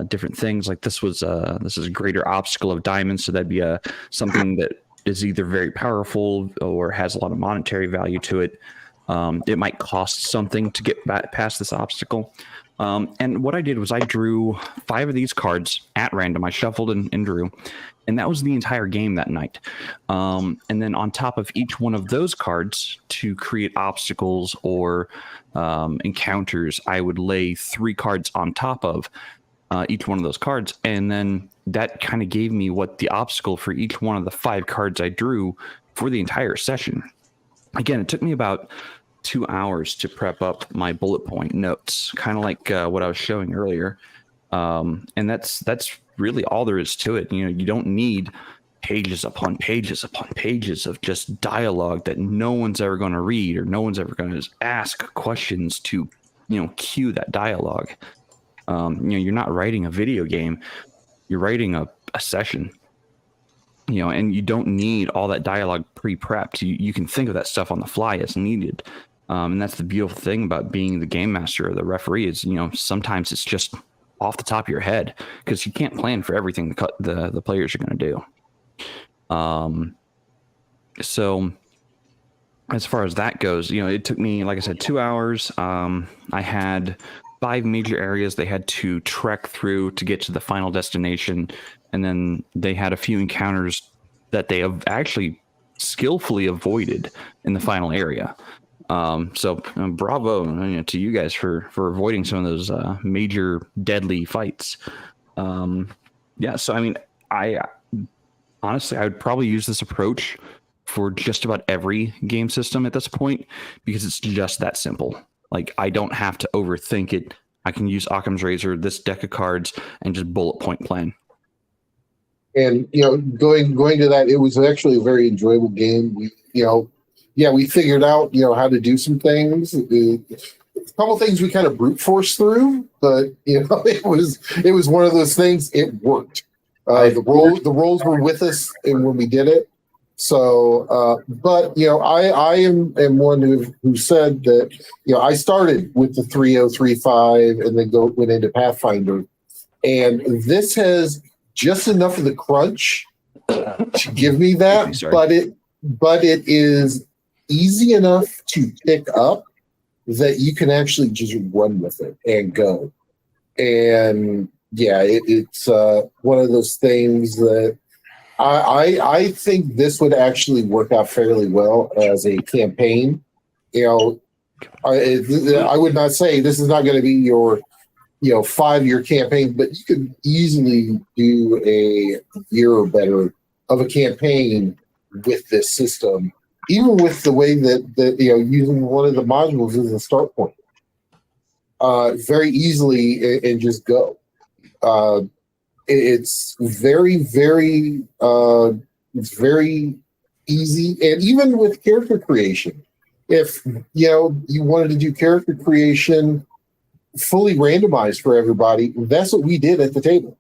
different things. Like this is a greater obstacle of diamonds. So that'd be something that is either very powerful or has a lot of monetary value to it. It might cost something to get past this obstacle. And what I did was I drew 5 of these cards at random. I shuffled and drew, and that was the entire game that night. And then on top of each one of those cards, to create obstacles or encounters, I would lay 3 cards on top of each one of those cards. And then that kind of gave me what the obstacle for each one of the 5 cards I drew for the entire session. Again, it took me about 2 hours to prep up my bullet point notes, kind of like what I was showing earlier. And that's really all there is to it. You don't need pages upon pages upon pages of just dialogue that no one's ever going to read, or no one's ever going to ask questions to, cue that dialogue. You're not writing a video game, you're writing a session. And you don't need all that dialogue pre-prepped. You can think of that stuff on the fly as needed. And that's the beautiful thing about being the game master or the referee is, sometimes it's just off the top of your head, because you can't plan for everything the players are going to do. So as far as that goes, it took me, like I said, 2 hours. I had 5 major areas they had to trek through to get to the final destination. And then they had a few encounters that they have actually skillfully avoided in the final area. So bravo to you guys for avoiding some of those major deadly fights. So I mean, I honestly, I would probably use this approach for just about every game system at this point, because it's just that simple. Like, I don't have to overthink it. I can use Occam's razor, this deck of cards, and just bullet point plan. And going to that, it was actually a very enjoyable game. We figured out how to do some things. A couple things we kind of brute force through, but it was one of those things. It worked. The roles were with us, and when we did it. So, but I am one who said that I started with the 3035 and then went into Pathfinder, and this has just enough of the crunch to give me that, but it is easy enough to pick up that you can actually just run with it and go. And it's one of those things that I think this would actually work out fairly well as a campaign. I would not say this is not going to be your 5-year campaign, but you could easily do a year or better of a campaign with this system, even with the way that using one of the modules as a start point, very easily, and just go. It's very, very, it's very easy, and even with character creation, if you wanted to do character creation fully randomized for everybody, that's what we did at the table.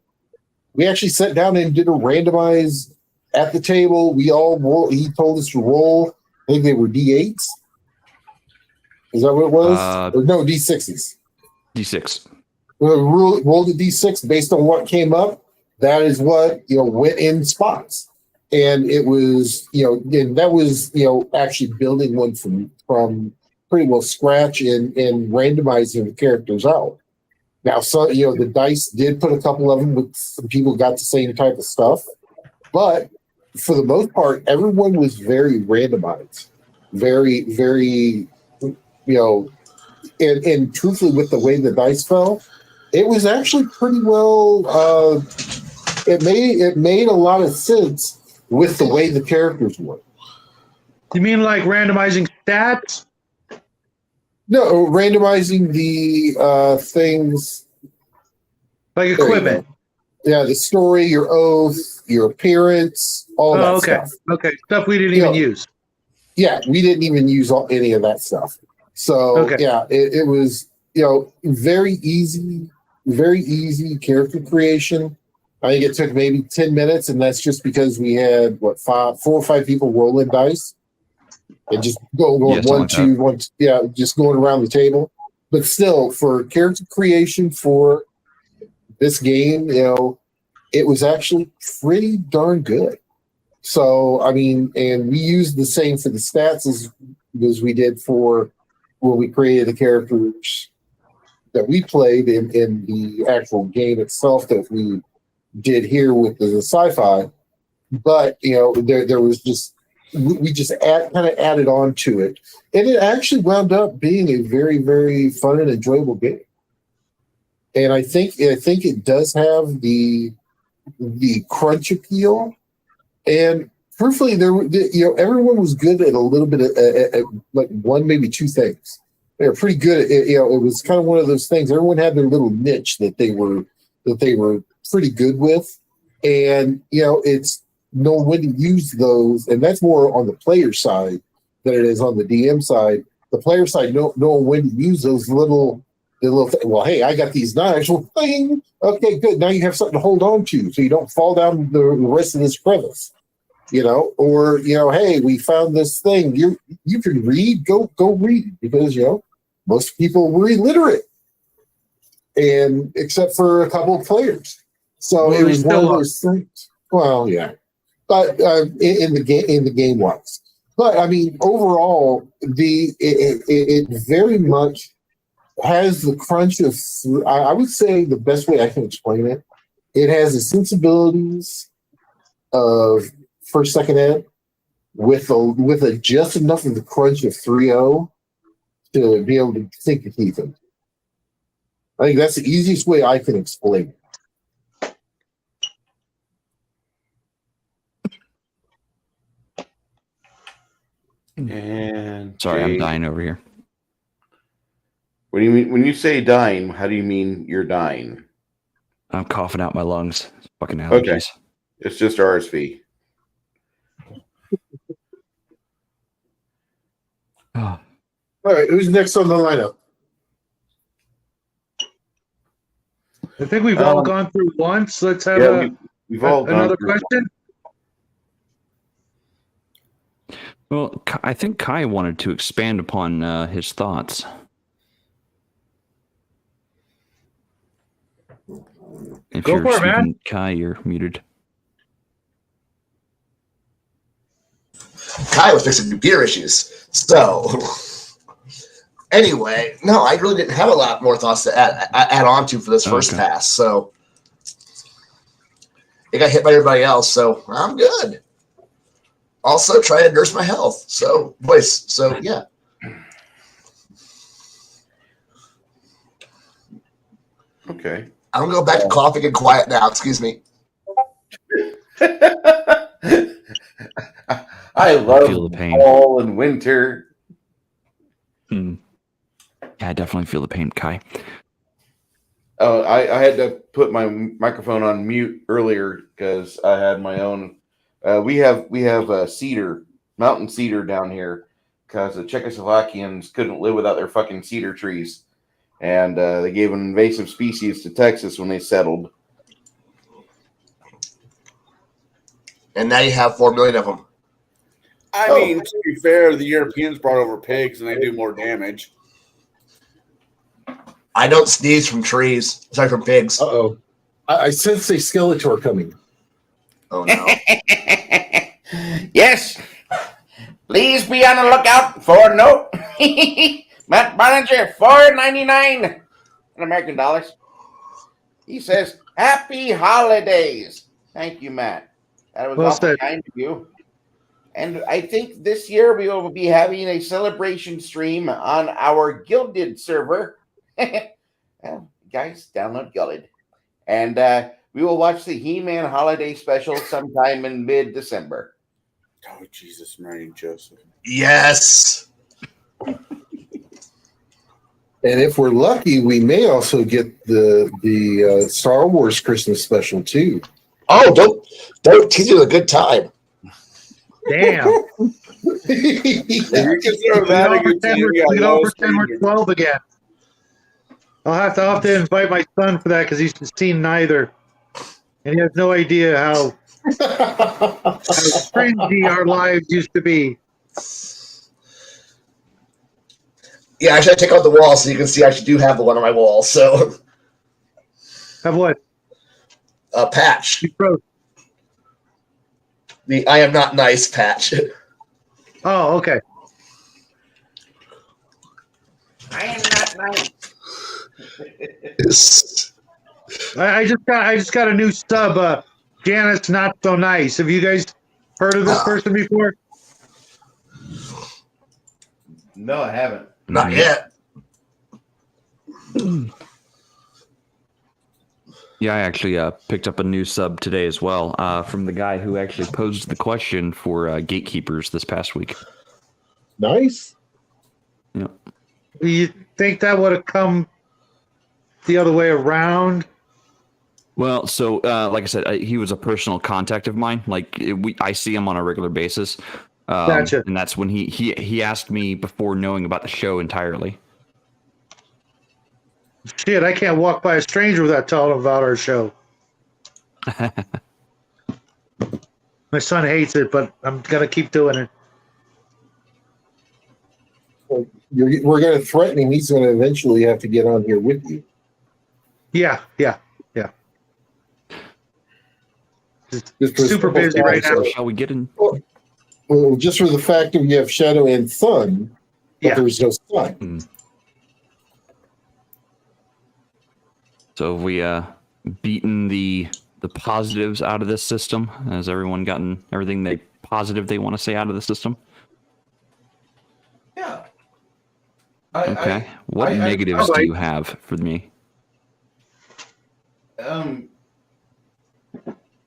We actually sat down and did a randomize at the table. We all roll. He told us to roll. I think they were D8s. Is that what it was? No, D6s. D6. We rolled a D6 based on what came up. That is what went in spots, and it was and that was actually building one from pretty well scratch and randomizing the characters out. Now, so the dice did put a couple of them with some people got the same type of stuff, but for the most part, everyone was very randomized, very, very, and truthfully, with the way the dice fell, it was actually pretty well. It made a lot of sense with the way the characters were. You mean like randomizing stats? No, randomizing the things like equipment. Yeah, the story, your oath, your appearance, all that stuff. Okay, stuff we didn't even use. Yeah, we didn't even use any of that stuff. So it was very easy character creation. I think it took maybe 10 minutes, and that's just because we had 4 or 5 people rolling dice and just going 1, 2, 1. Yeah, just going around the table. But still, for character creation for this game, it was actually pretty darn good. So, I mean, and we used the same for the stats as we did for when we created the characters that we played in the actual game itself that we did here with the sci-fi. But, there was just, we just kind of added on to it. And it actually wound up being a very, very fun and enjoyable game. And I think it does have the crunch appeal. And truthfully, everyone was good at a little bit at like one, maybe two things. They were pretty good at it. It was kind of one of those things. Everyone had their little niche that they were pretty good with. And, it's knowing when to use those. And that's more on the player side than it is on the DM side. The player side, knowing when to use those little well, hey, I got these knives. Well, thing. Okay, good. Now you have something to hold on to so you don't fall down the rest of this crevice. Or hey, we found this thing. You can read, go read, because most people were illiterate, and except for a couple of players. So it was one of those things. Well, yeah, but in the game wise, but I mean overall, it very much has the crunch of. I would say the best way I can explain it, it has the sensibilities of first, second ed with a just enough of the crunch of 3.0 to be able to sink your teeth in. I think that's the easiest way I can explain it. And Sorry, Jay, I'm dying over here. What do you mean when you say dying? How do you mean you're dying? I'm coughing out my lungs. Fucking allergies. Okay, it's just RSV. Oh. All right, who's next on the lineup? I think we've all gone through once. Let's have we've all another gone through. question. Well, I think Kai wanted to expand upon his thoughts. If Go you're for it, speaking, man. Kai, you're muted. Kai was fixing computer issues. So, anyway, no, I really didn't have a lot more thoughts to add on to for this first pass. So, it got hit by everybody else. So, I'm good. Also, trying to nurse my health. So, yeah. Okay. I'm going to go back to coughing and quiet now. Excuse me. I love feel the pain. fall and winter. Yeah, I definitely feel the pain, Kai. Oh, I had to put my microphone on mute earlier because I had my own. We have a mountain cedar down here because the Czechoslovakians couldn't live without their fucking cedar trees, and they gave an invasive species to Texas when they settled. And now you have 4 million of them. I mean, to be fair, the Europeans brought over pigs and they do more damage. I don't sneeze from trees, aside from pigs. Uh-oh. I sense a Skeletor coming. Oh, no. Yes. Please be on the lookout for note. Matt Barninger, $4.99 in American dollars. He says, "Happy holidays." Thank you, Matt. That was awfully kind of you. And I think this year we will be having a celebration stream on our Gilded server. Well, guys, download Gilded. And we will watch the He-Man holiday special sometime in mid-December. Oh, Jesus, Mary and Joseph. Yes. And if we're lucky, we may also get the Star Wars Christmas special too. Oh, don't tease you a good time. Damn. You can throw that we don't pretend we're 12 again. I'll have to invite my son for that because he's seen neither. And he has no idea how cringy our lives used to be. Yeah, I should take out the wall so you can see I actually do have the one on my wall. So Have what? A patch. You froze. The I am not nice patch. Oh, okay. I am not nice. I just got a new sub. Janet's not so nice. Have you guys heard of this person before? No, I haven't. Not yet. Yeah, I actually picked up a new sub today as well from the guy who actually posed the question for gatekeepers this past week. Nice. Yeah. Do you think that would have come the other way around? Well, so like I said, he was a personal contact of mine. Like I see him on a regular basis. Gotcha. And that's when he asked me before knowing about the show entirely. Shit, I can't walk by a stranger without telling them about our show. My son hates it, but I'm gonna keep doing it. Well, we're going to threaten him. He's going to eventually have to get on here with you. Yeah. Just for Super busy right now. So shall we get in? Well, just for the fact that you have Shadow and Sun, but Yeah. there's no Sun. So have we beaten the positives out of this system? Has everyone gotten everything they want to say out of the system? Yeah. Okay. What negatives do you have for me?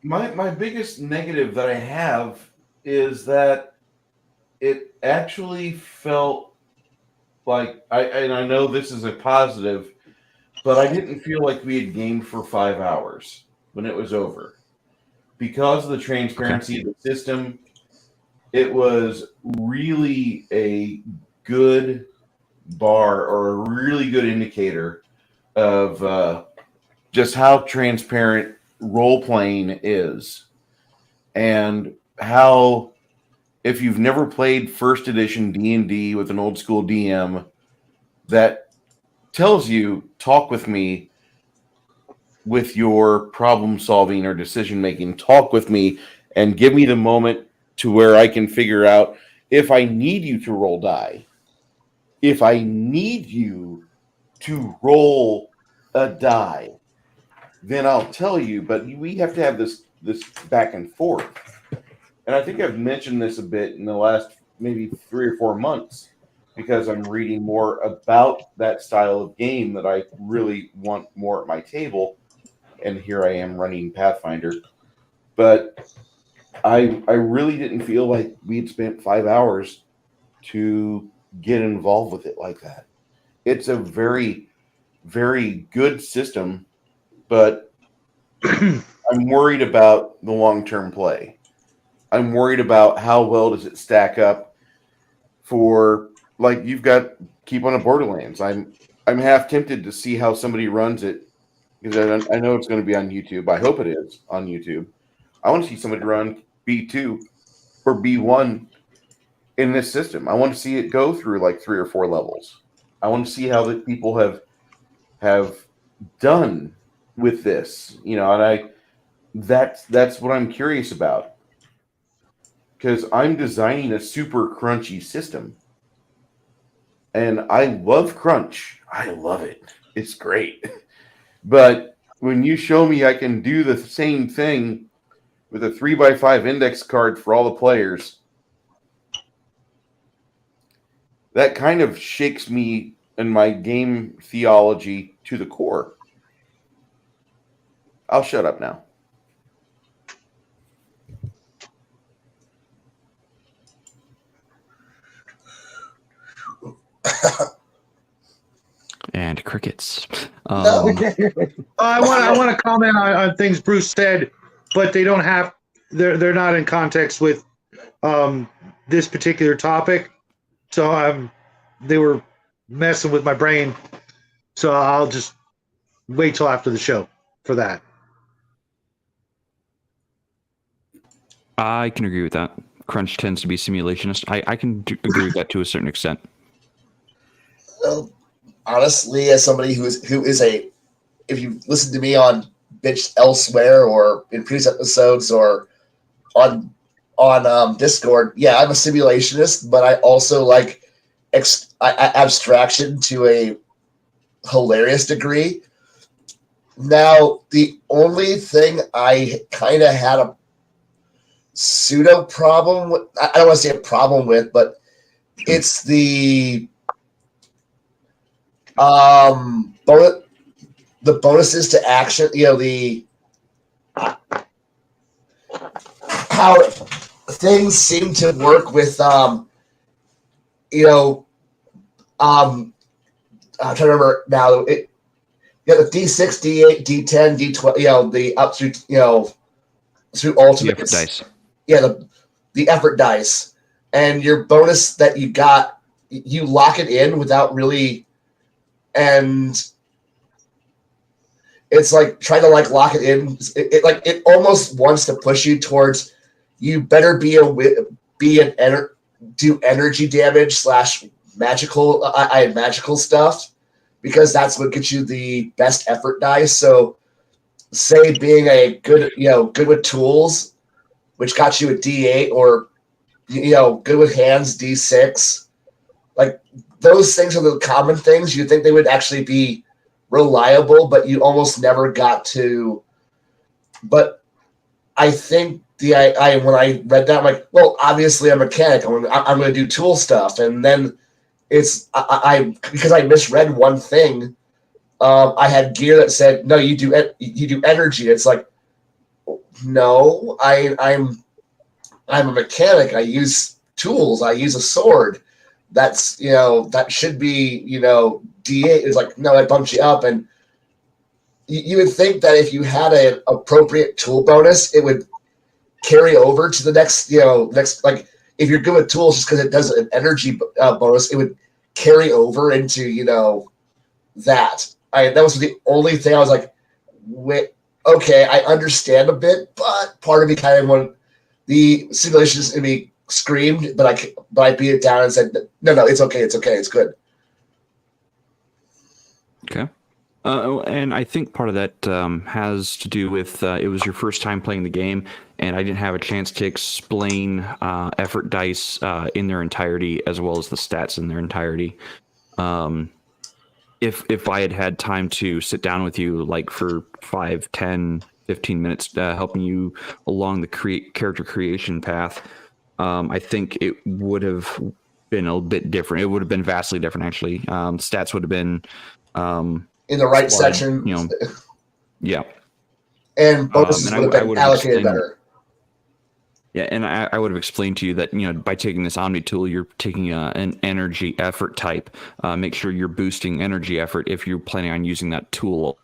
My biggest negative that I have is that it actually felt like I know this is a positive, but I didn't feel like we had gamed for 5 hours when it was over. Because of the transparency of the system, it was really a good bar or a really good indicator of just how transparent role playing is, and how if you've never played first edition D&D with an old school DM that tells you talk with me with your problem solving or decision making, talk with me and give me the moment to where I can figure out if I need you to roll die, if I need you to roll a die, then I'll tell you. But we have to have this back and forth. And I think I've mentioned this a bit in the last maybe 3 or 4 months, because I'm reading more about that style of game that I really want more at my table. And here I am running Pathfinder. But I really didn't feel like we had spent 5 hours to get involved with it like that. It's a very, very good system, but I'm worried about the long-term play. I'm worried about how well does it stack up for, like, you've got Keep on a Borderlands. I'm half tempted to see how somebody runs it, because I know it's going to be on YouTube. I hope it is on YouTube. I want to see somebody run B2 or B1 in this system. I want to see it go through like 3 or 4 levels. I want to see how the people have done with this, and that's what I'm curious about, because I'm designing a super crunchy system, and I love crunch. I love it. It's great. But when you show me I can do the same thing with a 3x5 index card for all the players, that kind of shakes me and my game theology to the core. I'll shut up now. And crickets. No. I want to comment on things Bruce said, but they don't have. They're not in context with this particular topic. So they were messing with my brain. So I'll just wait till after the show for that. I can agree with that. Crunch tends to be simulationist. I can agree with that to a certain extent. Honestly, as somebody who is a, if you listen to me on Bitch Elsewhere or in previous episodes or on on Discord. Yeah, I'm a simulationist, but I also like abstraction to a hilarious degree. Now, the only thing I kind of had a pseudo problem with, I don't want to say a problem with, but it's the bonuses to action, the how things seem to work with I'm trying to remember now. The D6, D8, D10, D12, the up through through ultimates. The effort dice. Yeah, the effort dice, and your bonus that you got, you lock it in without really, and it's like trying to lock it in. It almost wants to push you towards. You better do energy damage / magical. I had magical stuff because that's what gets you the best effort dice. So, say being a good with tools, which got you a D8, or good with hands, D6. Like those things are the common things. You'd think they would actually be reliable, but you almost never got to. But I think when I read that, I'm like, well, obviously I'm a mechanic. I'm going to do tool stuff, and then it's because I misread one thing. I had gear that said no, you do energy. It's like, no, I'm a mechanic. I use tools. I use a sword. That's that should be D8. It's like, no, it bumps you up, and you would think that if you had an appropriate tool bonus, it would carry over to the next like if you're good with tools, just because it does an energy bonus, it would carry over into that. That was the only thing I was like, wait, okay, I understand a bit, but part of me kind of wanted the simulations in me screamed, but I beat it down and said, no, it's okay, it's good. Okay. And I think part of that has to do with it was your first time playing the game, and I didn't have a chance to explain effort dice in their entirety, as well as the stats in their entirety. If I had had time to sit down with you like for 5, 10, 15 minutes helping you along the character creation path, I think it would have been a bit different. It would have been vastly different, actually. Stats would have been in the right section. Yeah. And bonuses would have been allocated better. Yeah, and I would have explained to you that by taking this Omni tool, you're taking an energy effort type. Make sure you're boosting energy effort if you're planning on using that tool.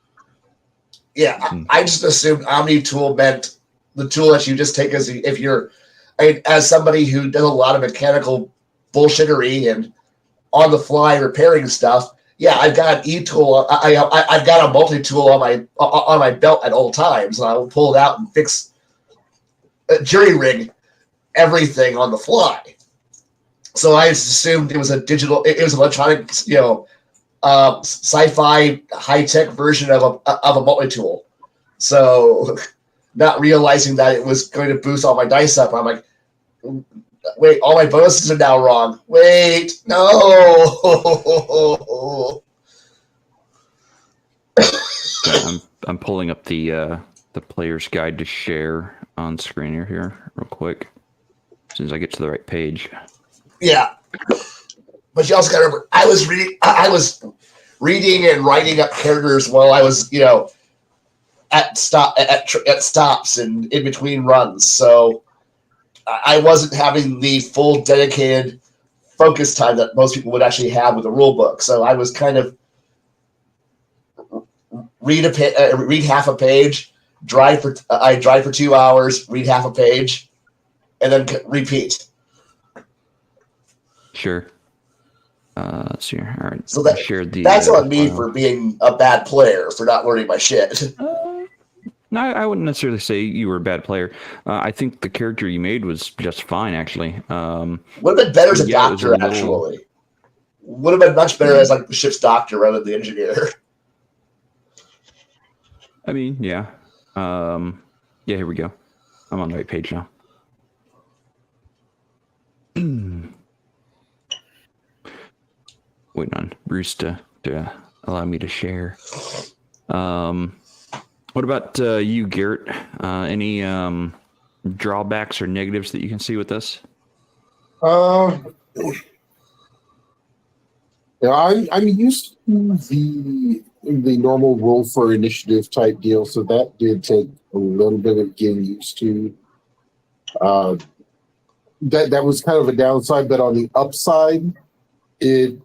Yeah, I just assumed Omni tool meant the tool that you just take as if you're, as somebody who does a lot of mechanical bullshittery and on the fly repairing stuff. Yeah, I've got an e-tool. I've got a multi-tool on my belt at all times, and I will pull it out and fix. Jury rig everything on the fly. So I assumed it was a digital, it was electronic, sci-fi high-tech version of a multi-tool. So not realizing that it was going to boost all my dice up, I'm like, wait, all my bonuses are now wrong. Wait, no. I'm pulling up the player's guide to share on screen here real quick as soon as I get to the right page. Yeah, but you also got to remember, I was reading and writing up characters while I was at stops and in between runs, so I wasn't having the full dedicated focus time that most people would actually have with a rule book. So I was kind of read half a page, drive for 2 hours, read half a page, and then repeat. Sure. Let's see here. All right. So that's on me for being a bad player, for not learning my shit. No, I wouldn't necessarily say you were a bad player. I think the character you made was just fine, actually. Would have been better as a doctor, actually. Would have been much better as like the ship's doctor rather than the engineer. I mean, yeah. Yeah, here we go. I'm on the right page now. waiting on Bruce to allow me to share. What about you, Garrett? Any drawbacks or negatives that you can see with this? I'm used to the normal roll for initiative type deal, so that did take a little bit of getting used to. That was kind of a downside, but on the upside, it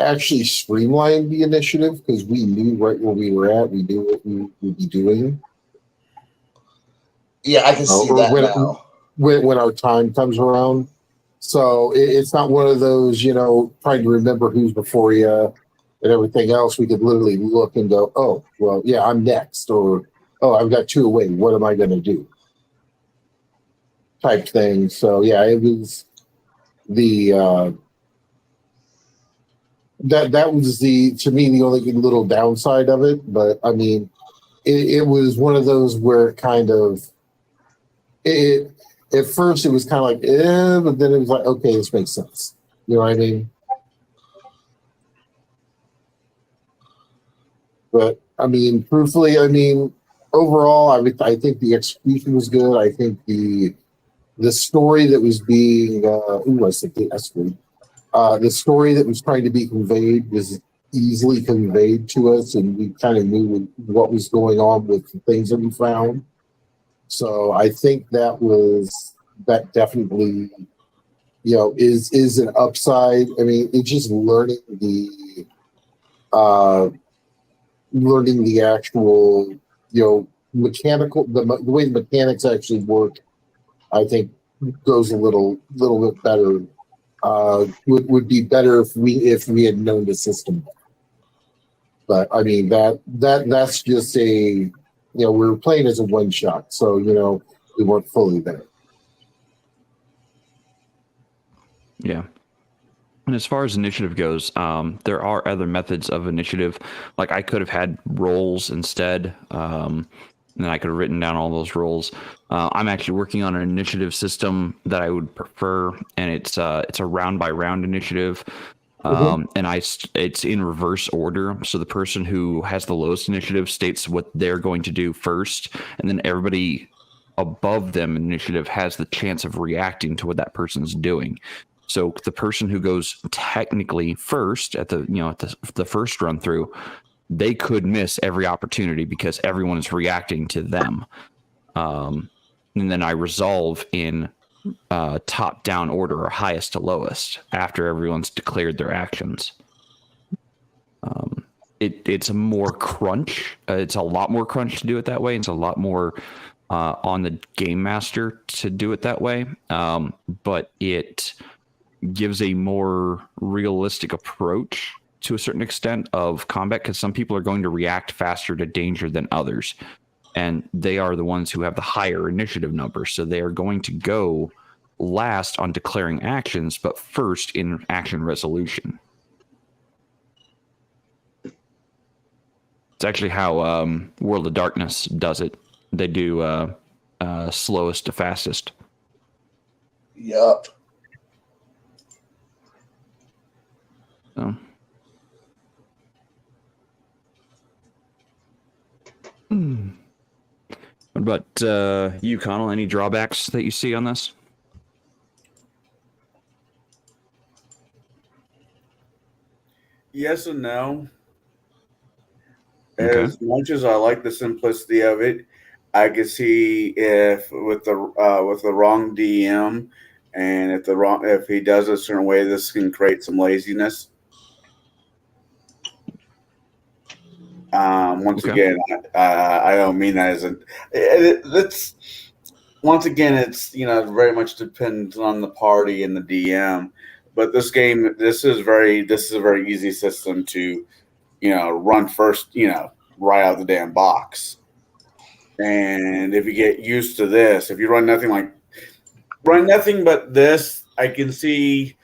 actually streamlined the initiative because we knew right where we were at. We knew what we would be doing. Yeah, I can see that now. When our time comes around. So it's not one of those, trying to remember who's before you and everything else. We could literally look and go, oh, well, yeah, I'm next. Or, oh, I've got 2 away. What am I going to do? Type thing. So, yeah, it was the... That was to me, the only little downside of it. But, I mean, it was one of those where it kind of... At first, it was kind of like, but then it was like, okay, this makes sense. You know what I mean? But, I mean, truthfully, overall, I think the execution was good. I think the story that was being, the story that was trying to be conveyed was easily conveyed to us, and we kind of knew what was going on with the things that we found. So I think that definitely, is an upside. I mean, it's just learning the actual, mechanical, the way the mechanics actually work. I think goes a little bit better. Would be better if we had known the system. But I mean that's just a. We were playing as a one shot, so we weren't fully there. Yeah. And as far as initiative goes, there are other methods of initiative. Like I could have had rolls instead, and then I could have written down all those rolls. I'm actually working on an initiative system that I would prefer, and it's a round by round initiative. And it's in reverse order. So the person who has the lowest initiative states what they're going to do first, and then everybody above them in initiative has the chance of reacting to what that person's doing. So the person who goes technically first at the first run through, they could miss every opportunity because everyone is reacting to them. And then I resolve in top down order or highest to lowest after everyone's declared their actions. It's a more crunch. It's a lot more crunch to do it that way. It's a lot more on the game master to do it that way. But it gives a more realistic approach to a certain extent of combat because some people are going to react faster to danger than others. And they are the ones who have the higher initiative number. So they are going to go last on declaring actions, but first in action resolution. It's actually how World of Darkness does it. They do slowest to fastest. Yup. So. What about you, Connell? Any drawbacks that you see on this? Yes and no. Okay. As much as I like the simplicity of it, I could see if with the wrong DM and if he does it a certain way, this can create some laziness. Once again, I don't mean that as it's once again, it's very much depends on the party and the DM. But this game, this is a very easy system to run first, right out the damn box. And if you get used to this, if you run nothing but this, I can see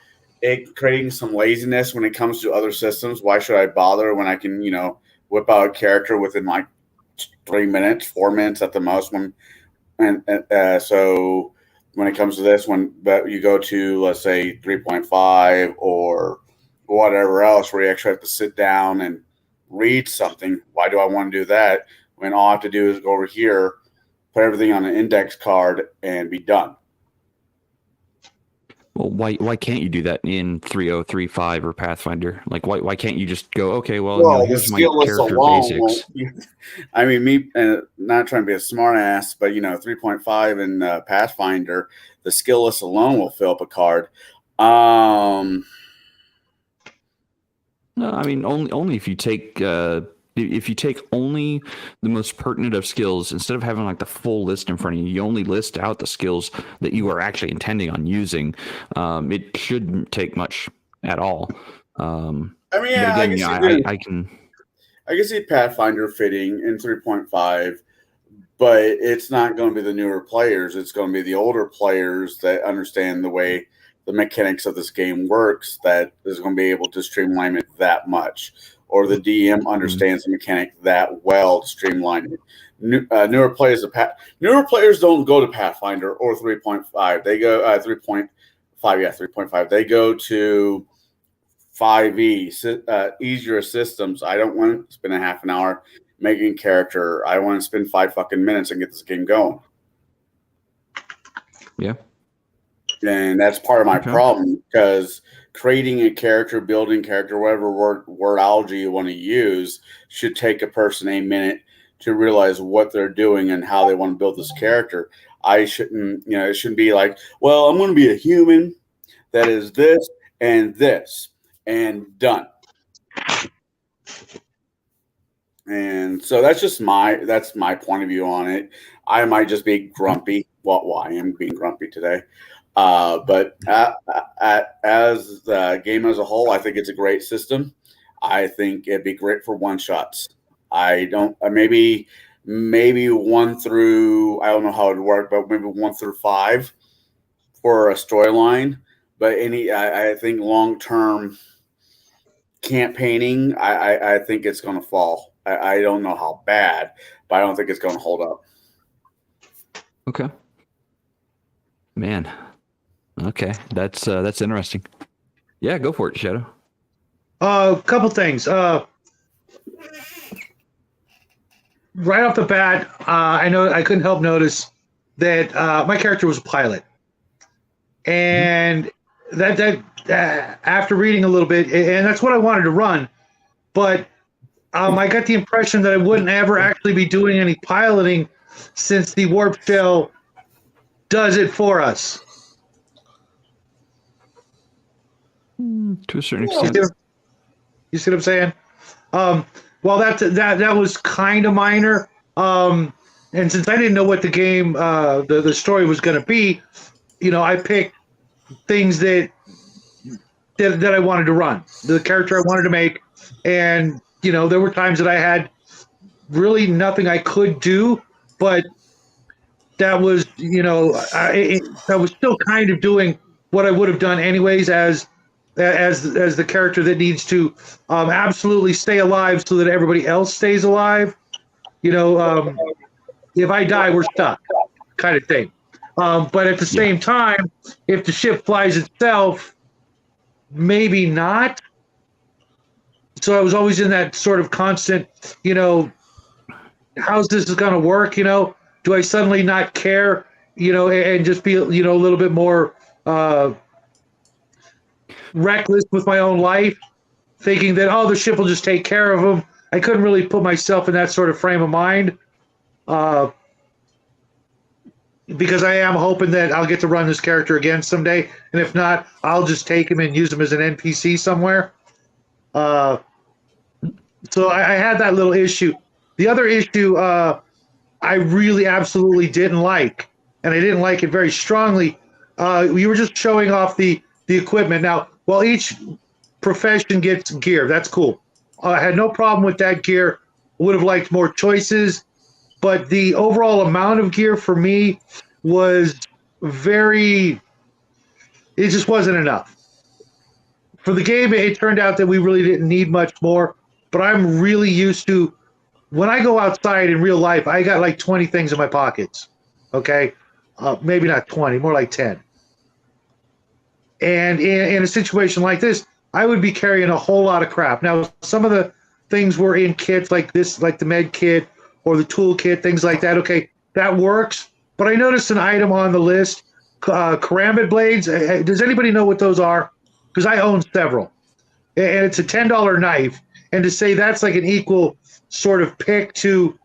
it creating some laziness when it comes to other systems. Why should I bother when I can, whip out a character within like 3 minutes, 4 minutes at the most? So when it comes to this one, but you go to, let's say 3.5 or whatever else, where you actually have to sit down and read something. Why do I want to do that when all I have to do is go over here, put everything on an index card, and be done? Well, why can't you do that in 3035 or Pathfinder? Like, why can't you just go, okay, well, Well, the here's my skill list character alone basics. won't. I mean, me not trying to be a smart ass, but 3.5 in Pathfinder, the skill list alone will fill up a card. No, I mean only if you take only the most pertinent of skills instead of having like the full list in front of you. You only list out the skills that you are actually intending on using. It shouldn't take much at all. I mean, but again, I can. I can see Pathfinder fitting in 3.5, but it's not going to be the newer players. It's going to be the older players that understand the way the mechanics of this game works that is going to be able to streamline it that much, or the DM understands the mechanic that well to streamline it. Newer players don't go to Pathfinder or 3.5. They go 3.5. Yeah, 3.5. They go to 5e, easier systems. I don't want to spend a half an hour making a character. I want to spend 5 fucking minutes and get this game going. Yeah. And that's part of my problem, because creating a character, building character, whatever wordology you want to use, should take a person a minute to realize what they're doing and how they want to build this character. I shouldn't, it shouldn't be like, well, I'm going to be a human that is this and done. And so that's my point of view on it. I might just be grumpy. Well, I am being grumpy today. But as the game as a whole, I think it's a great system. I think it'd be great for one shots. I don't maybe 1 through, I don't know how it'd work, but maybe 1 through 5 for a storyline. But I think long term campaigning, I think it's going to fall. I don't know how bad, but I don't think it's going to hold up. Okay. Man. Okay, that's interesting. Yeah, go for it, Shadow. A couple things. Right off the bat, I know I couldn't help notice that my character was a pilot, and that after reading a little bit, and that's what I wanted to run, but I got the impression that I wouldn't ever actually be doing any piloting, since the warp shell does it for us. To a certain extent. You see what I'm saying? Well, that was kind of minor. And since I didn't know what the game, the story was going to be, I picked things that I wanted to run, the character I wanted to make. And, there were times that I had really nothing I could do, but that was, I was still kind of doing what I would have done anyways as the character that needs to absolutely stay alive so that everybody else stays alive. If I die, we're stuck, kind of thing. But at the same time, if the ship flies itself, maybe not. So I was always in that sort of constant, how's this going to work? Do I suddenly not care, and just be, a little bit more reckless with my own life, thinking that, the ship will just take care of them. I couldn't really put myself in that sort of frame of mind, because I am hoping that I'll get to run this character again someday, and if not, I'll just take him and use him as an NPC somewhere. So I had that little issue. The other issue I really absolutely didn't like, and I didn't like it very strongly. You were just showing off the equipment. Now, while each profession gets gear, that's cool. I had no problem with that gear. Would have liked more choices, but the overall amount of gear for me was it just wasn't enough. For the game, it turned out that we really didn't need much more, but I'm really used to, when I go outside in real life, I got like 20 things in my pockets, okay? Maybe not 20, more like 10. And in a situation like this, I would be carrying a whole lot of crap. Now, some of the things were in kits like this, like the med kit or the tool kit, things like that. Okay, that works. But I noticed an item on the list, karambit blades. Does anybody know what those are? Because I own several. And it's a $10 knife. And to say that's like an equal sort of pick to,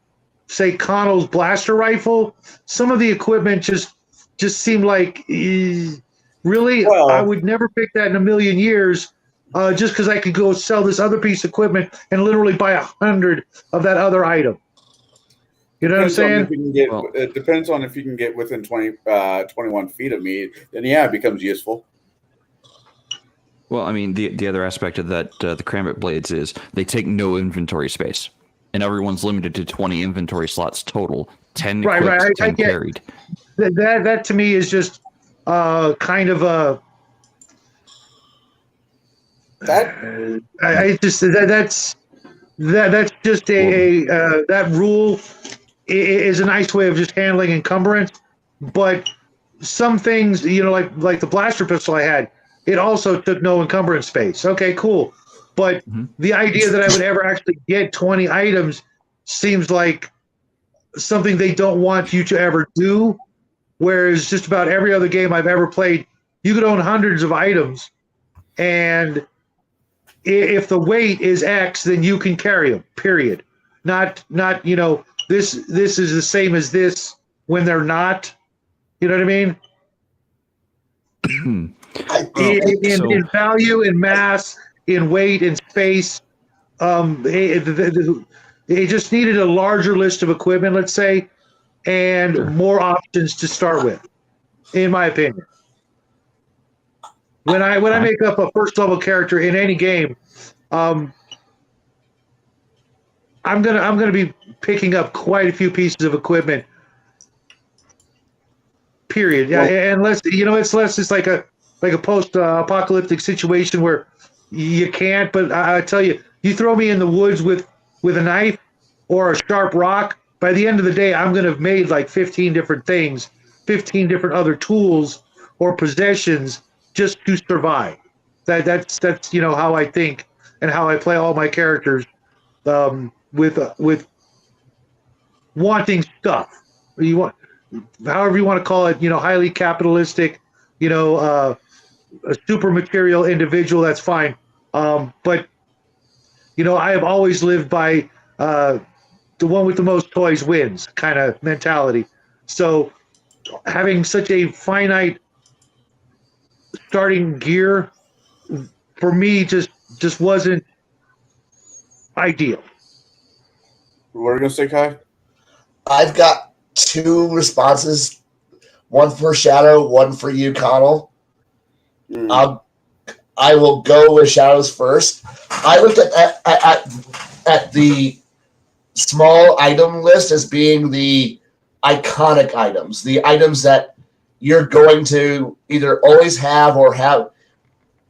say, Connell's blaster rifle, some of the equipment just seemed like, really? Well- I would never pick that in a million years. Just because I could go sell this other piece of equipment and literally buy 100 of that other item. You know what I'm saying? It depends on if you can get within 21 feet of me. Then yeah, it becomes useful. Well, I mean, the other aspect of that, the Karambit blades, is they take no inventory space, and everyone's limited to 20 inventory slots total. 10 equipped, Right. 10 carried. That to me is just kind of a. That's just that rule is a nice way of just handling encumbrance, but some things, like the blaster pistol I had, it also took no encumbrance space. Okay, cool, but the idea that I would ever actually get 20 items seems like something they don't want you to ever do. Whereas just about every other game I've ever played, you could own hundreds of items, and if the weight is X, then you can carry them. Period. Not this is the same as this when they're not. You know what I mean? In value, in mass, in weight, in space, it just needed a larger list of equipment, let's say, and more options to start with, in my opinion. When I make up a first level character in any game, I'm gonna be picking up quite a few pieces of equipment. Period. Yeah, unless it's less just like a post apocalyptic situation where you can't. But I tell you, you throw me in the woods with a knife or a sharp rock. By the end of the day, I'm gonna have made like 15 different things, 15 different other tools or possessions just to survive. That's how I think and how I play all my characters, with wanting stuff. However you want to call it, highly capitalistic, a super material individual. That's fine. But I have always lived by the one with the most toys wins kind of mentality. So having such a finite starting gear for me just wasn't ideal. What are you gonna say, Kai? I've got two responses, one for Shadow, one for you, Connell. I will go with Shadows first. I looked at the small item list as being the iconic items, the items that you're going to either always have or have.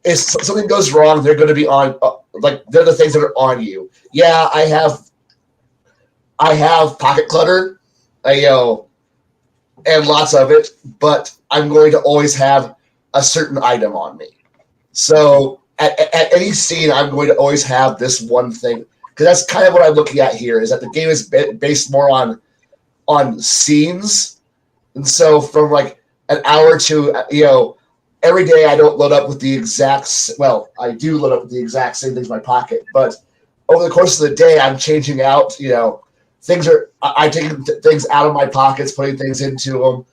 If something goes wrong, they're going to be on. They're the things that are on you. Yeah, I have pocket clutter, and lots of it, but I'm going to always have a certain item on me. So at any scene, I'm going to always have this one thing, because that's kind of what I'm looking at here. Is that the game is based more on scenes, and so from like an hour to every day I don't load up with the exact. Well, I do load up with the exact same things in my pocket, but over the course of the day, I'm changing out. I'm taking things out of my pockets, putting things into them,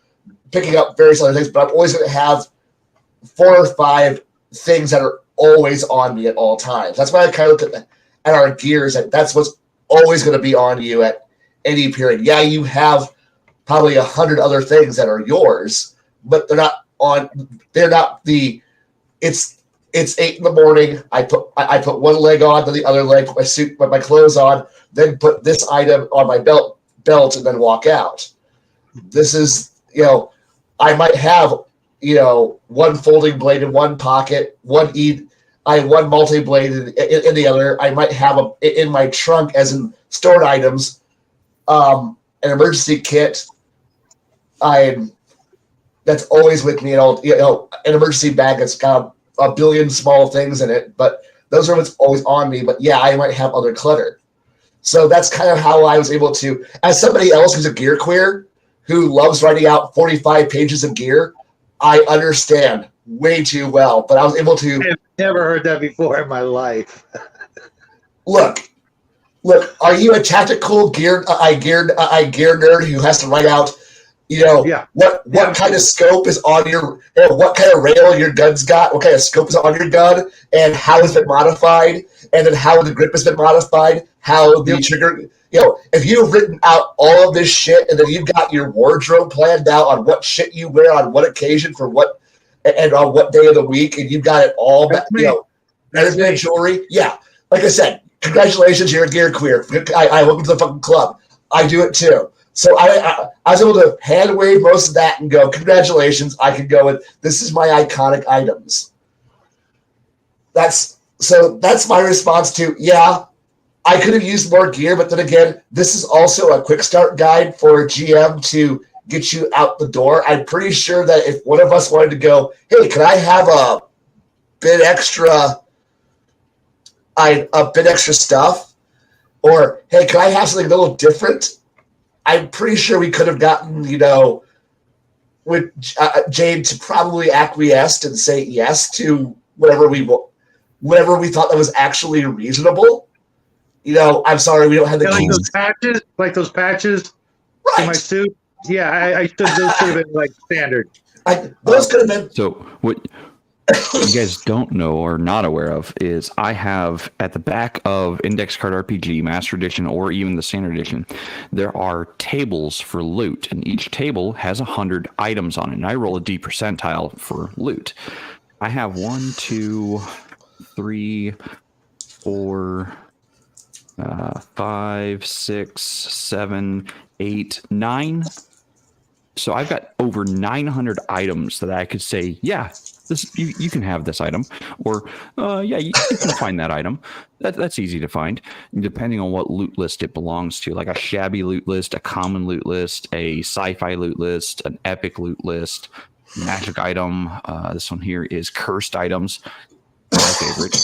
picking up various other things, but I'm always going to have 4 or 5 things that are always on me at all times. That's why I kind of look at our gears. That's what's always going to be on you at any period. Yeah, you have probably 100 other things that are yours, but they're not on. They're not the. It's 8 in the morning. I put one leg on, then the other leg, put my suit, put my clothes on, then put this item on my belt, and then walk out. This is I might have one folding blade in one pocket, I have one multi-blade in the other. I might have in my trunk as in stored items, an emergency kit. That's always with me. An emergency bag that's got a billion small things in it, but those are what's always on me. But yeah, I might have other clutter. So that's kind of how I was able to, as somebody else who's a gear queer, who loves writing out 45 pages of gear, I understand way too well. But I was able to. I've never heard that before in my life. Look, are you a tactical gear nerd who has to write out, what kind of scope is on your, what kind of rail your gun's got, what kind of scope is on your gun, and how has it modified, and then how the grip has been modified, how the trigger, if you've written out all of this shit, and then you've got your wardrobe planned out on what shit you wear on what occasion for what, and on what day of the week, and you've got it all, management jewelry, like I said, congratulations, you're a gear queer. I welcome to the fucking club. I do it too. So I was able to hand wave most of that and go, congratulations. I could go with, this is my iconic items. That's my response to, I could have used more gear, but then again, this is also a quick start guide for a GM to get you out the door. I'm pretty sure that if one of us wanted to go, hey, can I have a bit extra stuff, or hey, can I have something a little different? I'm pretty sure we could have gotten, with Jade to probably acquiesce and say yes to whatever we thought that was actually reasonable. I'm sorry, we don't have the keys. Like those patches right. in my suit. Yeah, those should have been like standard. Those could have been. So what you guys don't know or not aware of is I have at the back of Index Card RPG, Master Edition, or even the Standard Edition, there are tables for loot, and each table has 100 items on it, and I roll a D percentile for loot. I have 1, 2, 3, 4, 5, 6, 7, 8, 9. So I've got over 900 items that I could say, you can have this item, or you can find that item. That's easy to find, depending on what loot list it belongs to, like a shabby loot list, a common loot list, a sci-fi loot list, an epic loot list, magic item. This one here is cursed items, my favorite.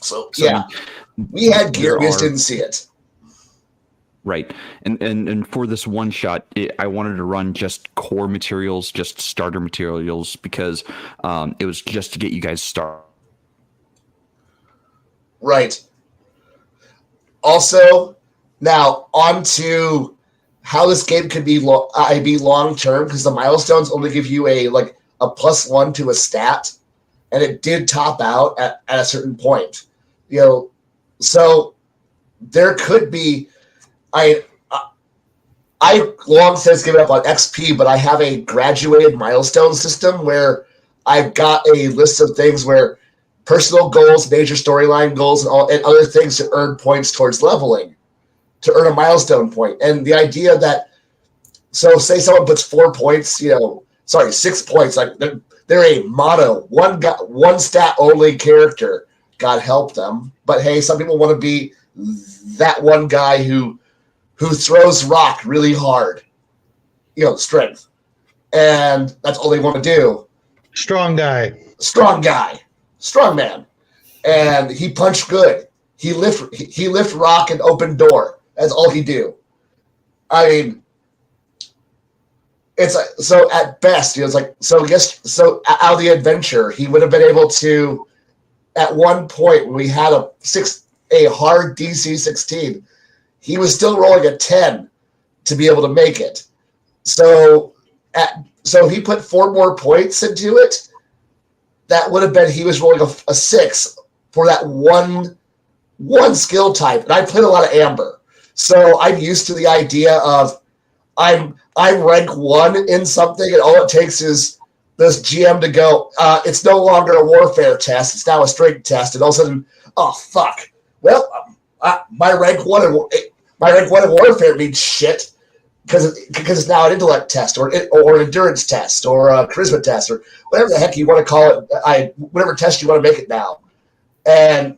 So we had gear, we just didn't see it. Right. And for this one shot, I wanted to run just core materials, just starter materials, because it was just to get you guys started. Right. Also, now on to how this game could be long term, because the milestones only give you a +1 to a stat, and it did top out at a certain point. So there could be. I long since given up on XP, but I have a graduated milestone system where I've got a list of things where personal goals, major storyline goals, and other things to earn points towards leveling, to earn a milestone point. And the idea that, so say someone puts 4 points, 6 points, like they're a mono, one stat only character. God help them. But hey, some people want to be that one guy who throws rock really hard, strength. And that's all they want to do. Strong guy. Strong man. And he punched good. He lift rock and open door. That's all he do. I mean, it's like, so at best, it's like, so out of the adventure, he would have been able to, at one point when we had a hard DC 16, he was still rolling a 10 to be able to make it. So he put 4 more points into it. That would have been, he was rolling a 6 for that one skill type. And I played a lot of Amber. So I'm used to the idea of I'm rank 1 in something, and all it takes is this GM to go, it's no longer a warfare test, it's now a strength test. And all of a sudden, oh fuck. Well, my rank 1 in warfare means shit because it's now an intellect test or an endurance test or a charisma test or whatever the heck you want to call it. Whatever test you want to make it now. And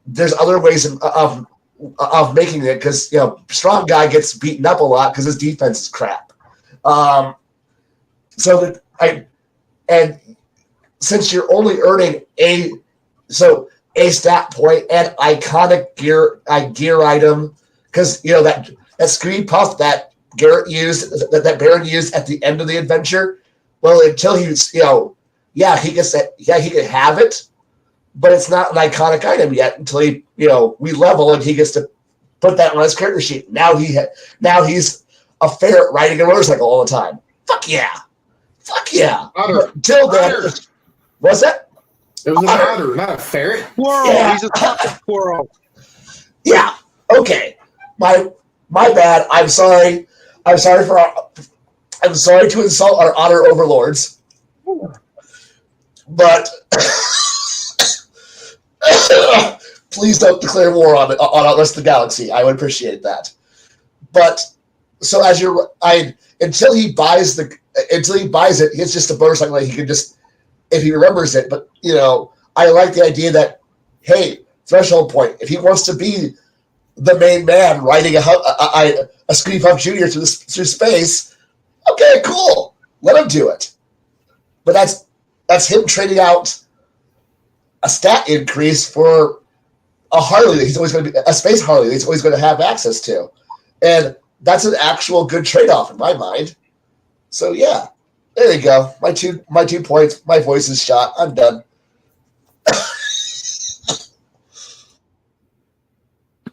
there's other ways of making it because strong guy gets beaten up a lot because his defense is crap. And since you're only earning a stat point and iconic gear item, because that screen puff that Garrett used, that Baron used at the end of the adventure. Well, until he's he gets that, he can have it, but it's not an iconic item yet until we level and he gets to put that on his character sheet. Now he's a ferret riding a motorcycle all the time. Fuck yeah. Until then, what's that? It was an otter, not a ferret. Squirrel. Yeah. He's a fucking squirrel. Yeah. Okay. My bad. I'm sorry. I'm sorry to insult our otter overlords. But please don't declare war on the rest of the galaxy. I would appreciate that. But so until he buys it, it's just a motorcycle that he can just, if he remembers it. But I like the idea that, hey, threshold point. If he wants to be the main man riding a Scream Puff Junior through space, okay, cool. Let him do it. But that's him trading out a stat increase for a Harley that he's always going to be, a space Harley that he's always going to have access to, and that's an actual good trade-off in my mind. So yeah, there you go. My two points. My voice is shot. I'm done.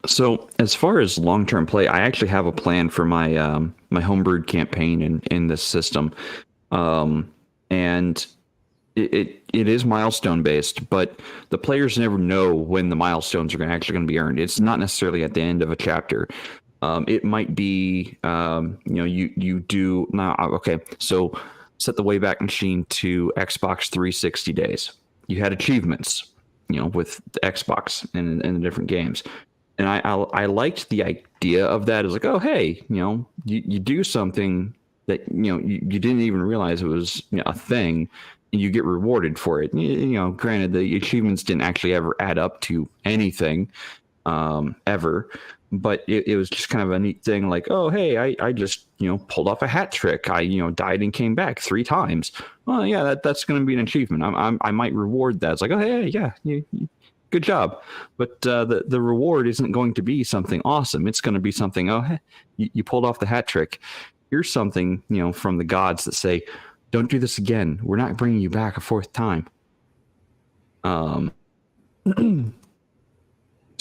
So as far as long-term play, I actually have a plan for my my homebrewed campaign in this system, and it is milestone based, but the players never know when the milestones are actually going to be earned. It's not necessarily at the end of a chapter. It might be you do now. Okay, so set the Wayback Machine to Xbox 360 days. You had achievements, with the Xbox and the different games. And I liked the idea of that. It's like, oh, hey, you do something that, you didn't even realize it was a thing, and you get rewarded for it. Granted, the achievements didn't actually ever add up to anything ever, but it was just kind of a neat thing. Like, oh, hey, I just, pulled off a hat trick. I, died and came back 3 times. Well, yeah, that's going to be an achievement. I might reward that. It's like, oh, hey, yeah, good job. But the reward isn't going to be something awesome. It's going to be something, oh, hey, you pulled off the hat trick. Here's something, from the gods that say, don't do this again. We're not bringing you back a 4th time. So,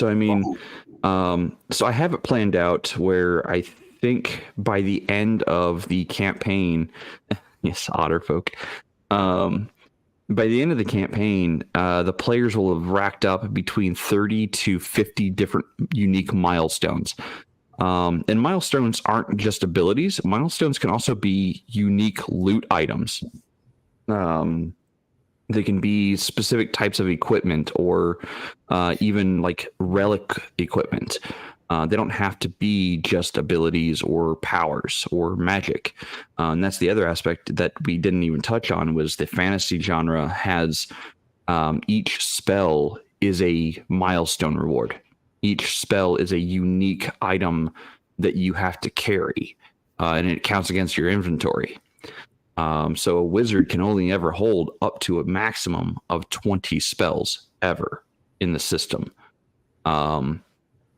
I mean, so I have it planned out where I think by the end of the campaign, yes, otter folk, by the end of the campaign, the players will have racked up between 30 to 50 different unique milestones. And milestones aren't just abilities. Milestones can also be unique loot items. They can be specific types of equipment or even like relic equipment. They don't have to be just abilities or powers or magic. And that's the other aspect that we didn't even touch on was the fantasy genre has each spell is a milestone reward. Each spell is a unique item that you have to carry, and it counts against your inventory. So a wizard can only ever hold up to a maximum of 20 spells ever in the system.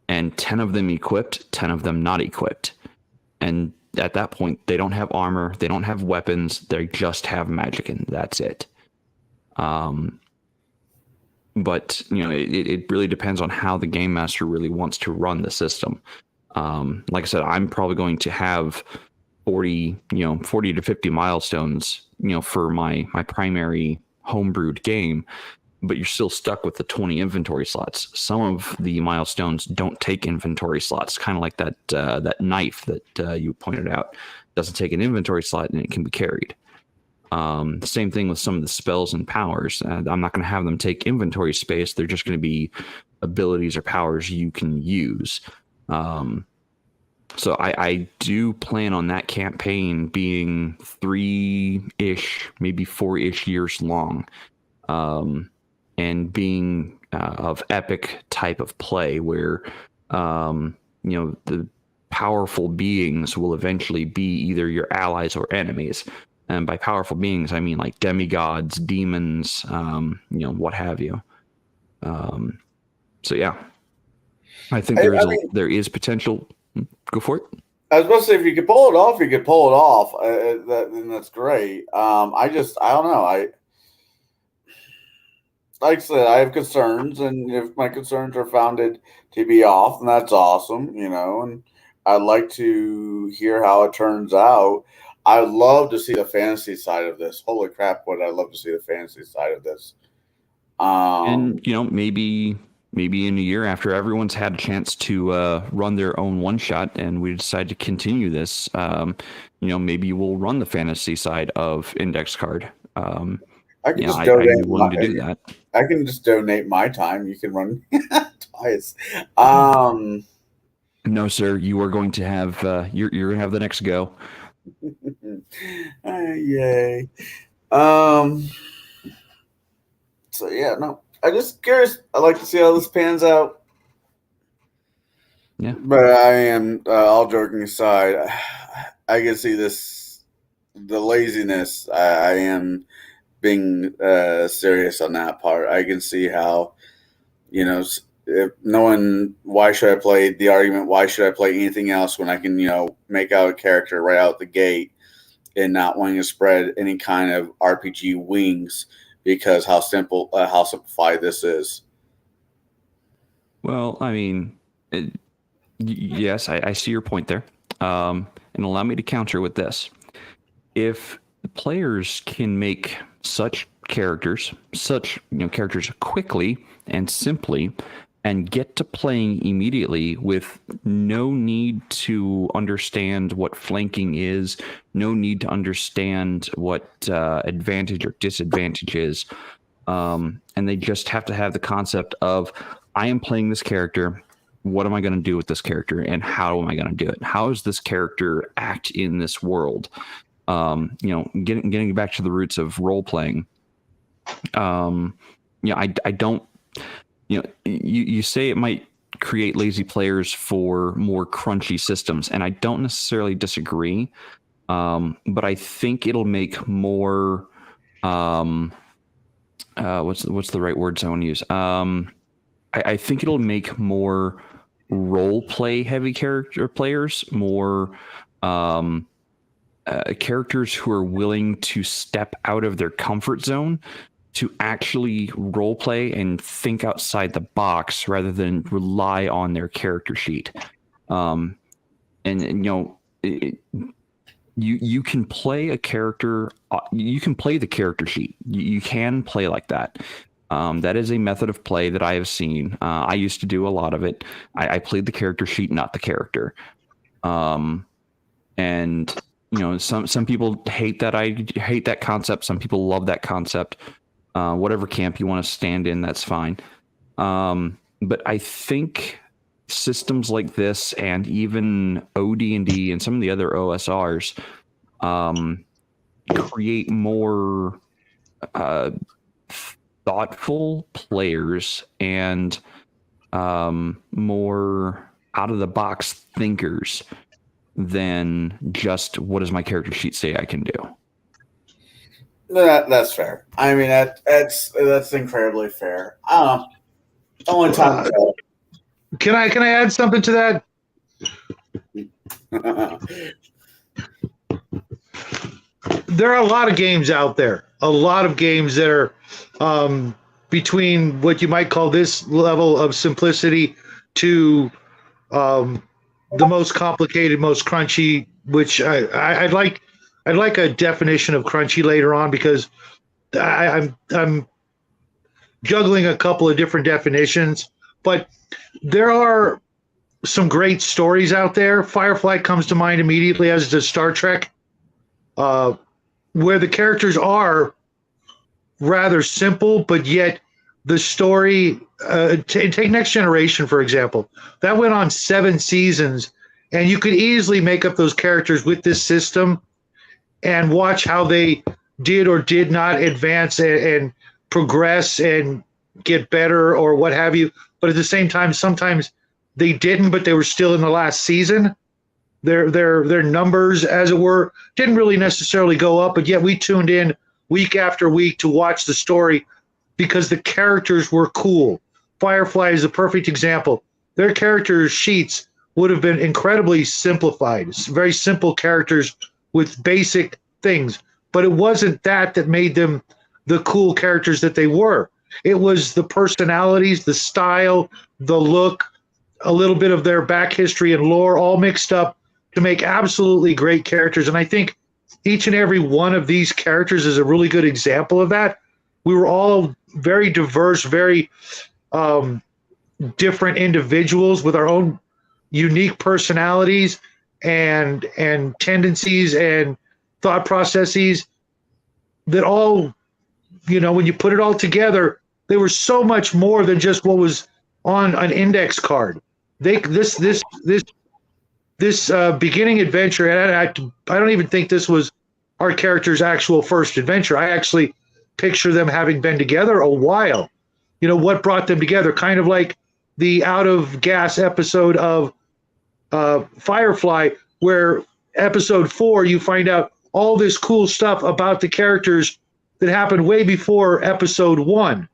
And 10 of them equipped, 10 of them not equipped. And at that point, they don't have armor, they don't have weapons, they just have magic, and that's it. But, it really depends on how the game master really wants to run the system. Like I said, I'm probably going to have 40 to 50 milestones, for my primary homebrewed game, but you're still stuck with the 20 inventory slots. Some of the milestones don't take inventory slots, kind of like that knife that you pointed out. It doesn't take an inventory slot and it can be carried. Same thing with some of the spells and powers. I'm not going to have them take inventory space. They're just going to be abilities or powers you can use. So I do plan on that campaign being 3-ish, maybe 4-ish years long, and being of epic type of play where, the powerful beings will eventually be either your allies or enemies. And by powerful beings, I mean like demigods, demons, what have you. So yeah, I think there is potential. Go for it. I was supposed to say, if you could pull it off, you could pull it off. Then that's great. I don't know. Like I said, I have concerns, and if my concerns are founded to be off, then that's awesome, and I'd like to hear how it turns out. I'd love to see the fantasy side of this. Holy crap, would I love to see the fantasy side of this. And, maybe in a year after everyone's had a chance to run their own one-shot and we decide to continue this, maybe we'll run the fantasy side of Index Card. I can just donate. I'd be willing to do that. I can just donate my time. You can run twice. No, sir. You are going to have. You're going to have the next go. Yay! So yeah, no. I'm just curious. I like to see how this pans out. Yeah. But I am all joking aside. I can see this. The laziness. I am being serious on that part. I can see how, if knowing why should I play the argument, why should I play anything else when I can, make out a character right out the gate and not wanting to spread any kind of RPG wings because how simplified this is. Well, I mean, yes, I see your point there. And allow me to counter with this. If players can make such characters quickly and simply and get to playing immediately with no need to understand what flanking is, no need to understand what advantage or disadvantage is, and they just have to have the concept of, I am playing this character, what am I going to do with this character, and how am I going to do it? How does this character act in this world? Getting back to the roots of role playing. I don't. You say it might create lazy players for more crunchy systems, and I don't necessarily disagree. But I think it'll make more. What's the right words I want to use? I think it'll make more role play heavy character players more. Characters who are willing to step out of their comfort zone to actually role play and think outside the box rather than rely on their character sheet. You can play a character. You can play the character sheet. You can play like that. That is a method of play that I have seen. I used to do a lot of it. I played the character sheet, not the character. And some people hate that. I hate that concept. Some people love that concept. Whatever camp you want to stand in, that's fine. But I think systems like this and even OD&D and some of the other OSRs create more thoughtful players and more out-of-the-box thinkers than just what does my character sheet say I can do. That's fair. I mean, that's incredibly fair. Only time to tell. Can I add something to that? There are a lot of games out there. A lot of games that are between what you might call this level of simplicity to the most complicated, most crunchy, which I'd like a definition of crunchy later on, because I'm juggling a couple of different definitions, but there are some great stories out there. Firefly comes to mind immediately, as does Star Trek, where the characters are rather simple, but yet the story, take Next Generation, for example. That went on 7 seasons, and you could easily make up those characters with this system and watch how they did or did not advance and progress and get better or what have you. But at the same time, sometimes they didn't, but they were still in the last season. their numbers, as it were, didn't really necessarily go up, but yet we tuned in week after week to watch the story because the characters were cool. Firefly is a perfect example. Their character sheets would have been incredibly simplified, very simple characters with basic things, but it wasn't that made them the cool characters that they were. It was the personalities, the style, the look, a little bit of their back history and lore all mixed up to make absolutely great characters. And I think each and every one of these characters is a really good example of that. We were all very diverse, very different individuals with our own unique personalities and tendencies and thought processes that all, when you put it all together, they were so much more than just what was on an index card. This beginning adventure, and I don't even think this was our character's actual first adventure. I actually picture them having been together a while. What brought them together? Kind of like the Out of Gas episode of Firefly, where episode 4, you find out all this cool stuff about the characters that happened way before episode 1.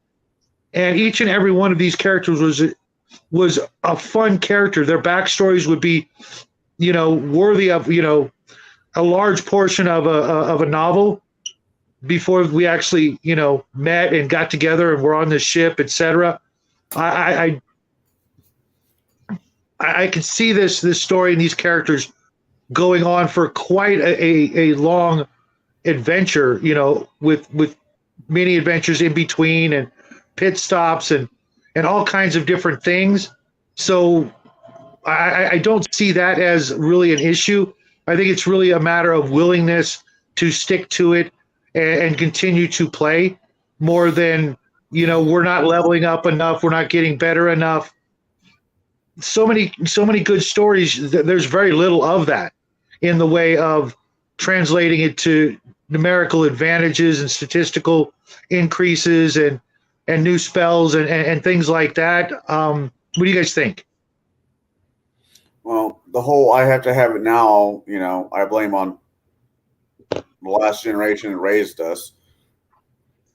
And each and every one of these characters was a fun character. Their backstories would be, worthy of, a large portion of a novel before we actually, met and got together and were on the ship, etc. I can see this story and these characters going on for quite a long adventure, with many adventures in between and pit stops and all kinds of different things. So I don't see that as really an issue. I think it's really a matter of willingness to stick to it and continue to play more than, we're not leveling up enough. We're not getting better enough. So many good stories. There's very little of that in the way of translating it to numerical advantages and statistical increases and new spells and things like that. What do you guys think? Well, the whole I have to have it now, I blame on the last generation that raised us.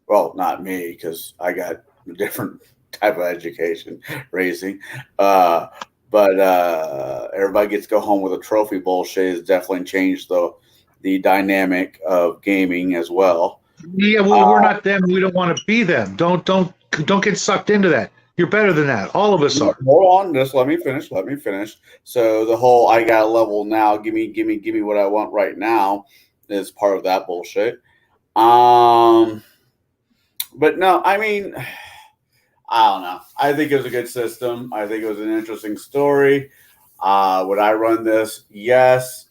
Well, not me, because I got a different type of education raising. But everybody gets to go home with a trophy bullshit has definitely changed the dynamic of gaming as well. Yeah, well, we're not them. We don't want to be them. Don't get sucked into that. You're better than that. All of us are. Hold on, just let me finish. So the whole I got a level now, give me what I want right now is part of that bullshit. But no, I mean, I don't know. I think it was a good system. I think it was an interesting story. Would I run this? Yes.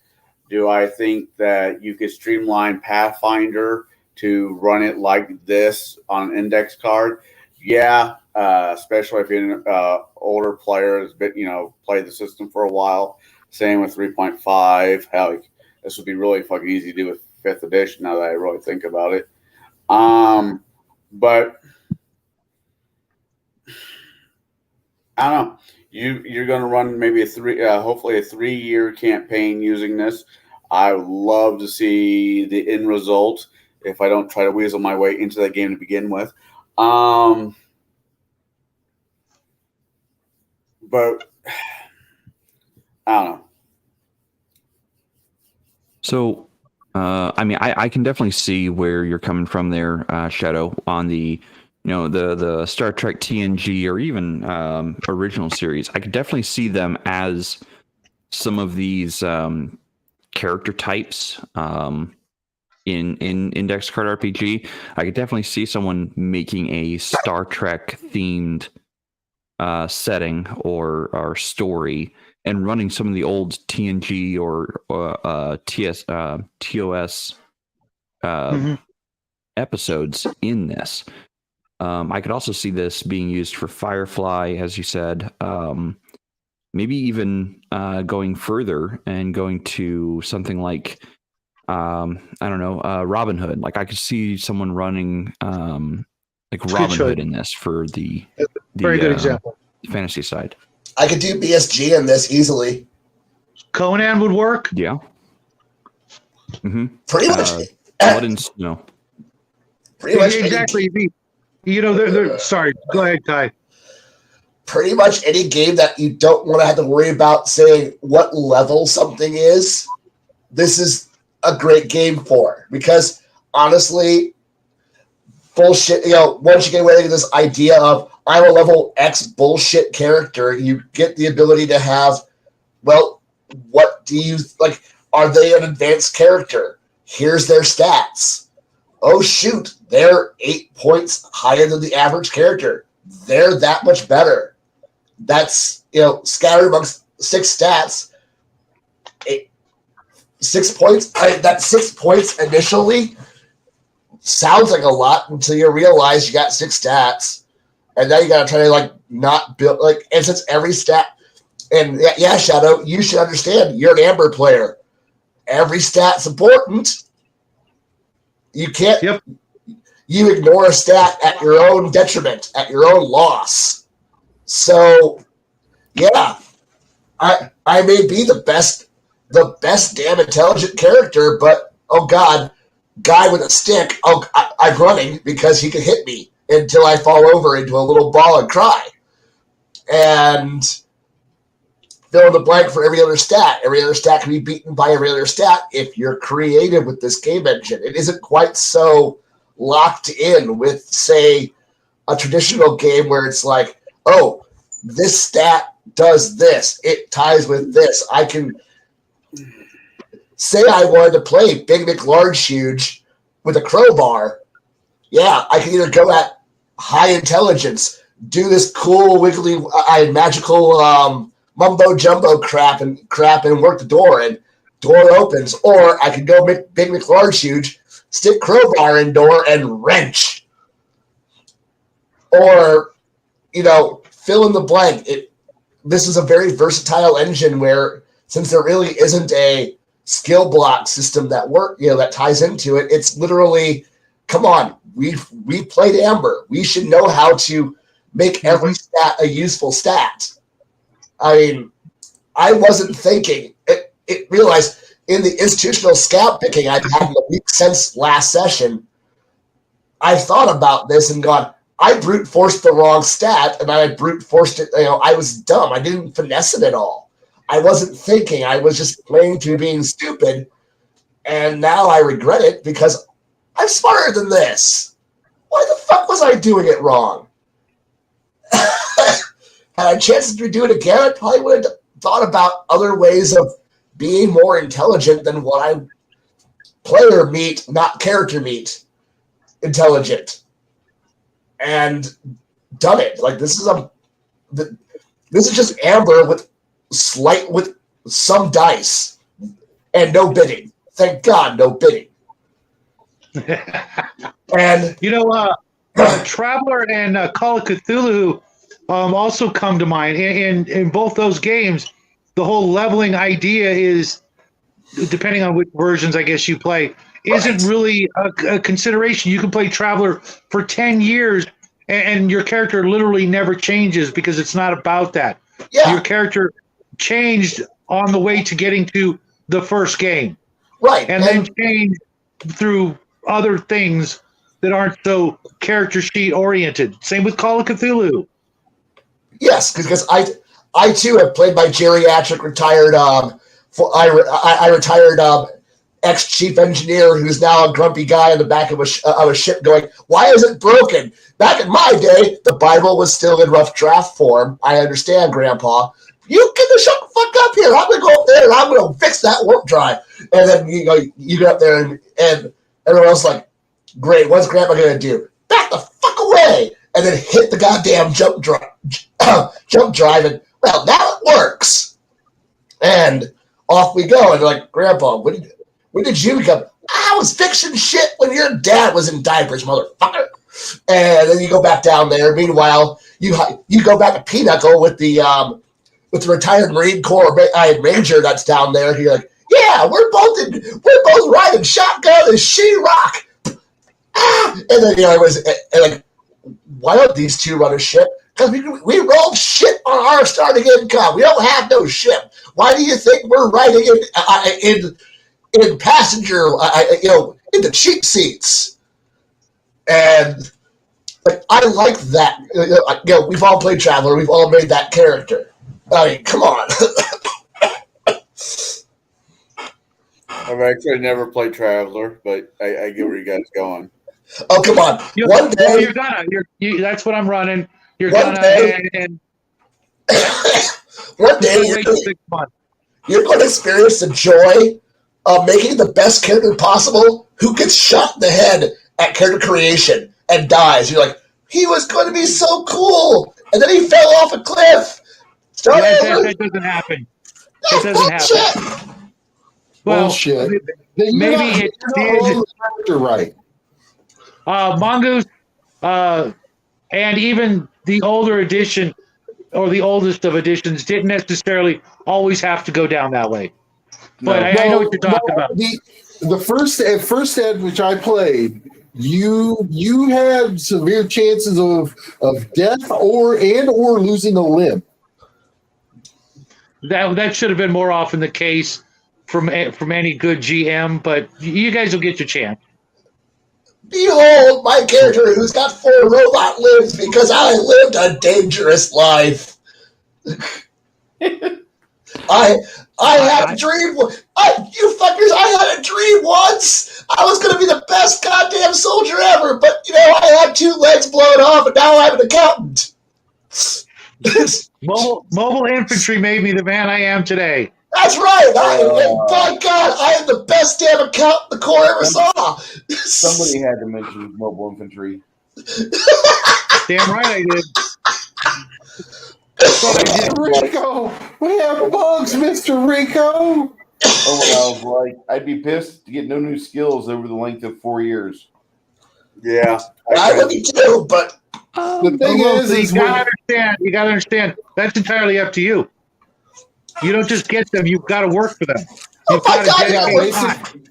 Do I think that you could streamline Pathfinder to run it like this on an index card? Yeah. Especially if you're an older player has been, played the system for a while. Same with 3.5. Hell, this would be really fucking easy to do with 5th edition now that I really think about it. But I don't know. You're going to run maybe hopefully a 3-year campaign using this. I would love to see the end result if I don't try to weasel my way into that game to begin with. But I don't know. So, I can definitely see where you're coming from there, Shadow, on the, the Star Trek TNG or even original series. I could definitely see them as some of these character types in Index Card RPG. I could definitely see someone making a Star Trek themed setting or story and running some of the old TNG or TOS episodes in this. I could also see this being used for Firefly, as you said. Maybe even going further and going to something like, Robin Hood. Like I could see someone running like Robin Hood in this for the very good example fantasy side. I could do BSG in this easily. Conan would work. Yeah. Mm-hmm. Pretty much. Blood and Snow. Pretty much Exactly. They're sorry. Go ahead, Kai. Pretty much any game that you don't want to have to worry about saying what level something is, this is a great game for. Because honestly, bullshit, once you get away with this idea of I'm a level X bullshit character, you get the ability to have, well, what do you, like, are they an advanced character? Here's their stats. Oh, shoot, they're 8 points higher than the average character. They're that much better. That's, scattered amongst 6 stats. 6 points. That 6 points initially sounds like a lot until you realize you got 6 stats. And now you got to try to, not build, and since every stat, and yeah, Shadow, you should understand, you're an Amber player. Every stat's important. You can't, you ignore a stat at your own detriment, at your own loss. So, yeah, I may be the best damn intelligent character, but oh god, guy with a stick, I'm running because he can hit me until I fall over into a little ball and cry. And fill in the blank for every other stat. Every other stat can be beaten by every other stat if you're creative with this game engine. It isn't quite so locked in with, say, a traditional game where it's like, oh, this stat does this. It ties with this. I can say I wanted to play Big McLarge Huge with a crowbar. Yeah, I can either go at high intelligence, do this cool, wiggly, magical mumbo jumbo crap and work the door, and door opens, or I could go Big McLarge Huge, stick crowbar in door and wrench. Or, fill in the blank. This is a very versatile engine where, since there really isn't a skill block system that ties into it, it's literally, come on, we played Amber. We should know how to make every stat a useful stat. I mean, I wasn't thinking. It realized in the institutional scout picking I've had in the week since last session, I thought about this and gone, I brute forced the wrong stat, and I brute forced it. I was dumb. I didn't finesse it at all. I wasn't thinking. I was just playing to being stupid, and now I regret it because I'm smarter than this. Why the fuck was I doing it wrong? Had I a chance to do it again, I probably would have thought about other ways of being more intelligent than what I player meet, not character meet, intelligent. And done it. This is just Amber with some dice and no bidding. Thank God, no bidding. And Traveler and Call of Cthulhu also come to mind. In both those games, the whole leveling idea is, depending on which versions I guess you play, isn't really a consideration. You can play Traveler for 10 years and your character literally never changes because it's not about that. Yeah. Your character changed on the way to getting to the first game. Right. And then changed through other things that aren't so character sheet oriented. Same with Call of Cthulhu. Yes, because I too have played my geriatric retired I retired ex-chief engineer who's now a grumpy guy in the back of a ship going, why is it broken? Back in my day, the Bible was still in rough draft form. I understand, Grandpa. You get the shut the fuck up here. I'm going to go up there and I'm going to fix that warp drive. And then you get up there and everyone else is like, great, what's Grandpa going to do? Back the fuck away. And then hit the goddamn jump drive and, well, now it works. And off we go. And they're like, Grandpa, when did you become? I was fixing shit when your dad was in diapers, motherfucker. And then you go back down there. Meanwhile, you go back to Pinochle with the retired Marine Corps ranger that's down there. You're like, yeah, we're both riding shotgun and she-rock. And then like, why don't these two run a ship? Because we rolled shit on our starting income. We don't have no ship. Why do you think we're riding in passenger, in the cheap seats? And I like that. We've all played Traveler. We've all made that character. I mean, come on. I've actually never played Traveler, but I get where you guys are going. Oh, come on. One day. You're gonna. That's what I'm running. You're One gonna. day- And One day wait 6 months. you're going to experience the joy of making the best character possible who gets shot in the head at character creation and dies. You're like, he was going to be so cool, and then he fell off a cliff. Start over. That doesn't happen. That's It doesn't happen. bullshit. Well, Bullshit. maybe it did. the character right. Mongoose, and even the older edition or the oldest of editions didn't necessarily always have to go down that way. But I know what you're talking about. The first ed which I played, you had severe chances of death or losing a limb. That should have been more often the case from any good GM, but you guys will get your chance. Behold my character who's got 4 robot limbs because I lived a dangerous life. I had a dream. You fuckers, I had a dream once. I was going to be the best goddamn soldier ever, but, I had 2 legs blown off, and now I'm an accountant. Mobile infantry made me the man I am today. That's right. By God, I am the best damn accountant the Corps ever saw. Somebody had to mention mobile infantry. Damn right I did. Rico, we have bugs, Mr. Rico. Oh, well, I'd be pissed to get no new skills over the length of 4 years. Yeah. I would be too, but The thing is you gotta understand. That's entirely up to you. You don't just get them; you've got to work for them. You've got to dedicate time.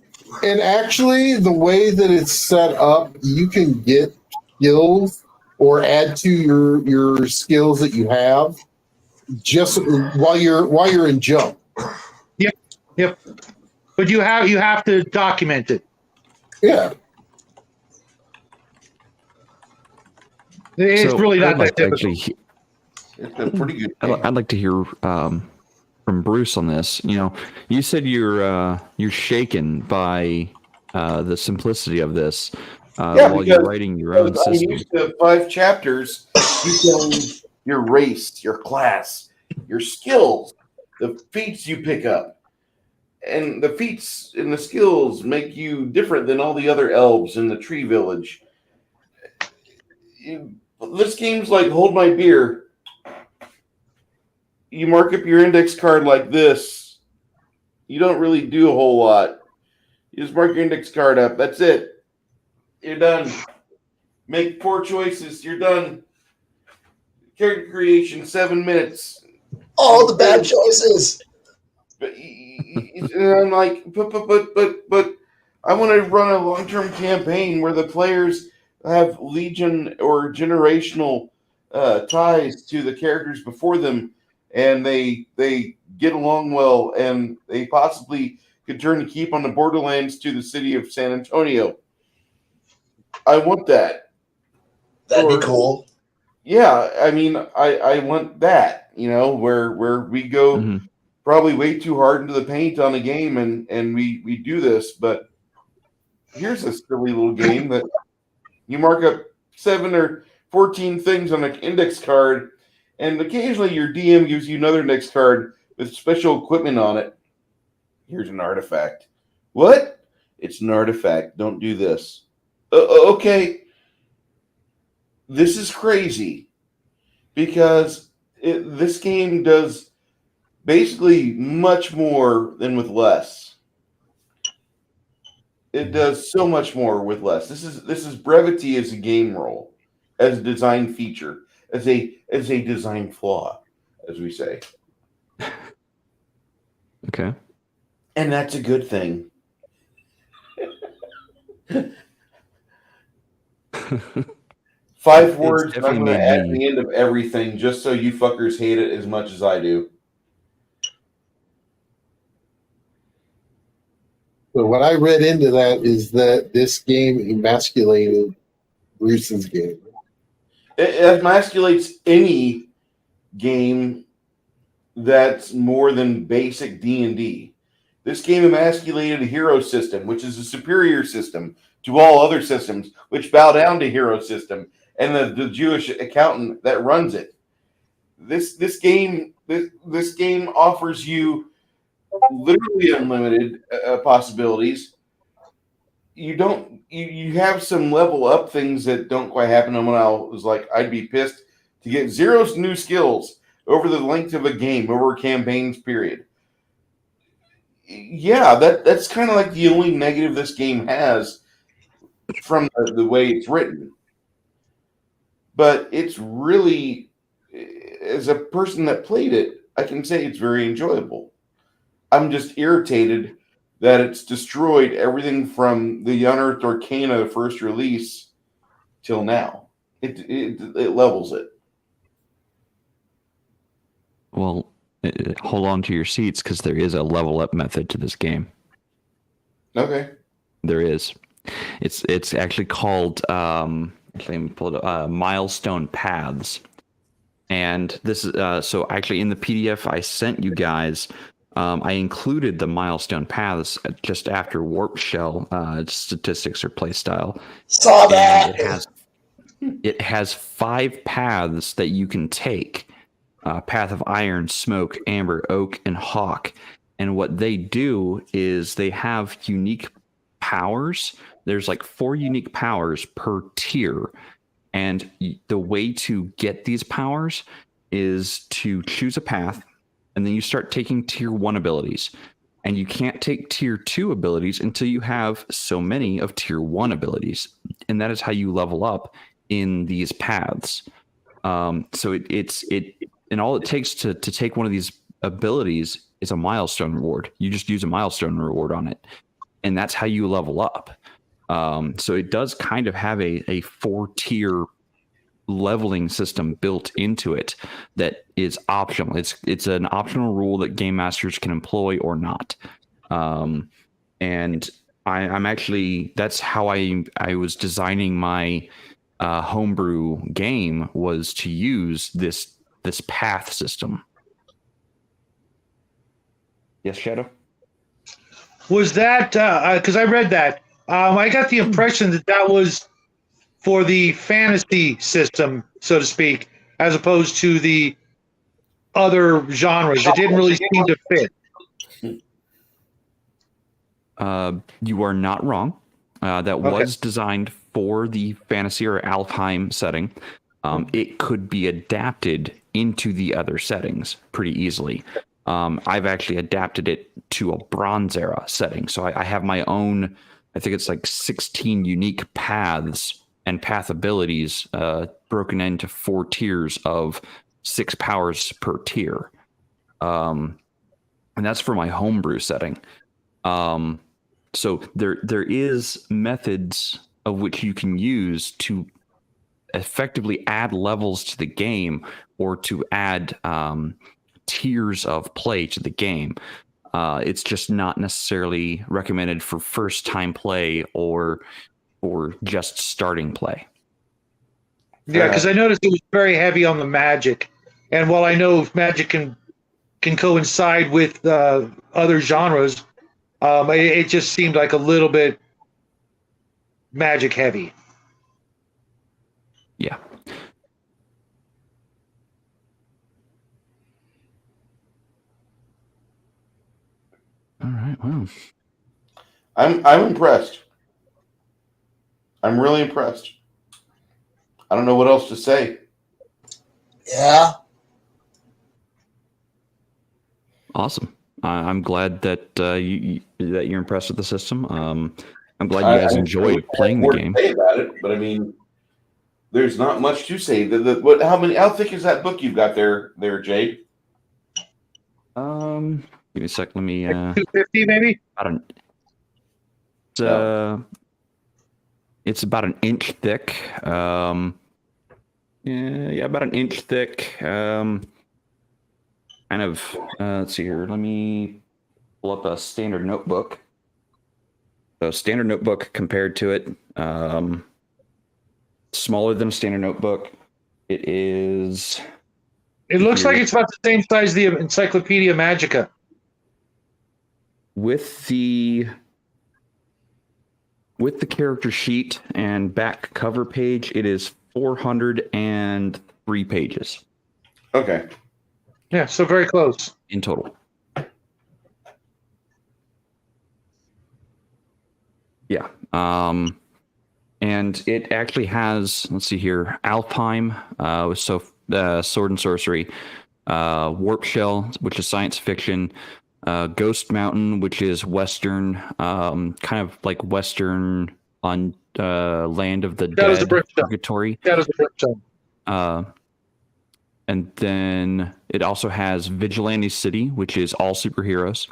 and actually, the way that it's set up, you can get skills or add to your skills that you have just while you're in jump. Yep. But you have to document it. Yeah. It's really not that difficult. It's a pretty good game. I'd like to hear from Bruce on this. You said you're shaken by the simplicity of this while you're writing your own system. Used to 5 chapters, you tell your race, your class, your skills, the feats you pick up. And the feats and the skills make you different than all the other elves in the tree village. This game's like Hold My Beer. You mark up your index card like this. You don't really do a whole lot. You just mark your index card up. That's it. You're done. Make 4 choices. You're done. Character creation, 7 minutes. all the bad choices. And I'm like, but I want to run a long-term campaign where the players have legion or generational ties to the characters before them, and they get along well, and they possibly could turn the keep on the Borderlands to the city of San Antonio. I want that. That'd be cool. Yeah, I mean, I want that, where we go probably way too hard into the paint on a game and we do this, but here's a silly little game that you mark up 7 or 14 things on an index card, and occasionally your DM gives you another index card with special equipment on it. Here's an artifact. What? It's an artifact. Don't do this. Okay. This is crazy because this game does basically much more than with less. It does so much more with less. This is brevity as a game role, as a design feature, as a design flaw, as we say. Okay. And that's a good thing. 5 words, and I'm definitely going to made add me- the end of everything just so you fuckers hate it as much as I do. But what I read into that is that this game emasculated Bruce's game. It emasculates any game that's more than basic D&D. This game emasculated a hero system, which is a superior system to all other systems, which bow down to hero system and the Jewish accountant that runs it. This game offers you literally unlimited possibilities. You have some level up things that don't quite happen. And when I was like, I'd be pissed to get 0 new skills over the length of a game, over a campaign's period. Yeah, that's kind of like the only negative this game has from the way it's written. But it's really, as a person that played it, I can say it's very enjoyable. I'm just irritated that it's destroyed everything from the Unearthed Arcana first release till now. It levels it. Well, hold on to your seats because there is a level up method to this game. Okay. There is. It's actually called actually, let me pull it up, milestone paths. And this is so actually in the PDF I sent you guys, I included the milestone paths just after Warp Shell statistics or playstyle. Saw that. And it has 5 paths that you can take. Path of Iron, Smoke, Amber, Oak, and Hawk. And what they do is they have unique powers. There's like 4 unique powers per tier. And the way to get these powers is to choose a path, and then you start taking tier 1 abilities. And you can't take tier 2 abilities until you have so many of tier 1 abilities. And that is how you level up in these paths. So it's and all it takes to take one of these abilities is a milestone reward. You just use a milestone reward on it, and that's how you level up. So it does kind of have a 4-tier leveling system built into it that is optional. It's an optional rule that game masters can employ or not. And I'm actually, that's how I was designing my homebrew game, was to use this path system. Yes, Shadow? Was that because I read that? I got the impression that was for the fantasy system, so to speak, as opposed to the other genres. It didn't really seem to fit. You are not wrong. That was designed for the fantasy or Alfheim setting. It could be adapted into the other settings pretty easily. I've actually adapted it to a Bronze Era setting. So I have my own, I think it's like 16 unique paths and path abilities broken into 4 tiers of 6 powers per tier. And that's for my homebrew setting. So there is methods of which you can use to effectively add levels to the game or to add tiers of play to the game. It's just not necessarily recommended for first time play or just starting play. Yeah, because I noticed it was very heavy on the magic, and while I know magic can coincide with other genres, it just seemed like a little bit magic heavy. Yeah. All right. Well, I'm impressed. I'm really impressed. I don't know what else to say. Yeah. awesome. I'm glad that that you're impressed with the system. I'm glad you guys enjoyed playing the game. Say about it, but I mean, there's not much to say. How thick is that book you've got there, Jade? Give me a sec. Let me. 250 maybe. I don't. It's about an inch thick. Yeah, about an inch thick. Kind of. Let's see here. Let me pull up a standard notebook. So standard notebook compared to it, smaller than a standard notebook. It is. It looks like it's about the same size as the Encyclopedia Magica. With the character sheet and back cover page, it is 403 pages. Okay. Yeah, so very close. In total. Yeah. And it actually has, let's see here, Alfheim, Sword and Sorcery, Warp Shell, which is science fiction, Ghost Mountain, which is Western, kind of like Western on Land of the Shadows Dead, of Brimstone. Purgatory. Shadows of Brimstone. And then it also has Vigilante City, which is all superheroes.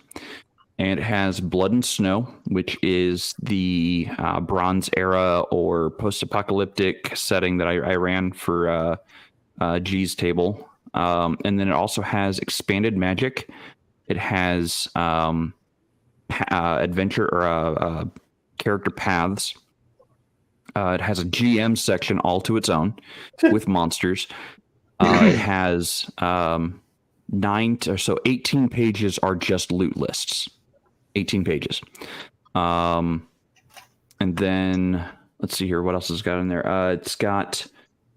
And it has Blood and Snow, which is the Bronze Era or post-apocalyptic setting that I ran for G's table. And then it also has Expanded Magic. It has adventure or character paths. It has a GM section all to its own with monsters. It has 18 pages are just loot lists. 18 pages. And then let's see here. What else has got in there? It's got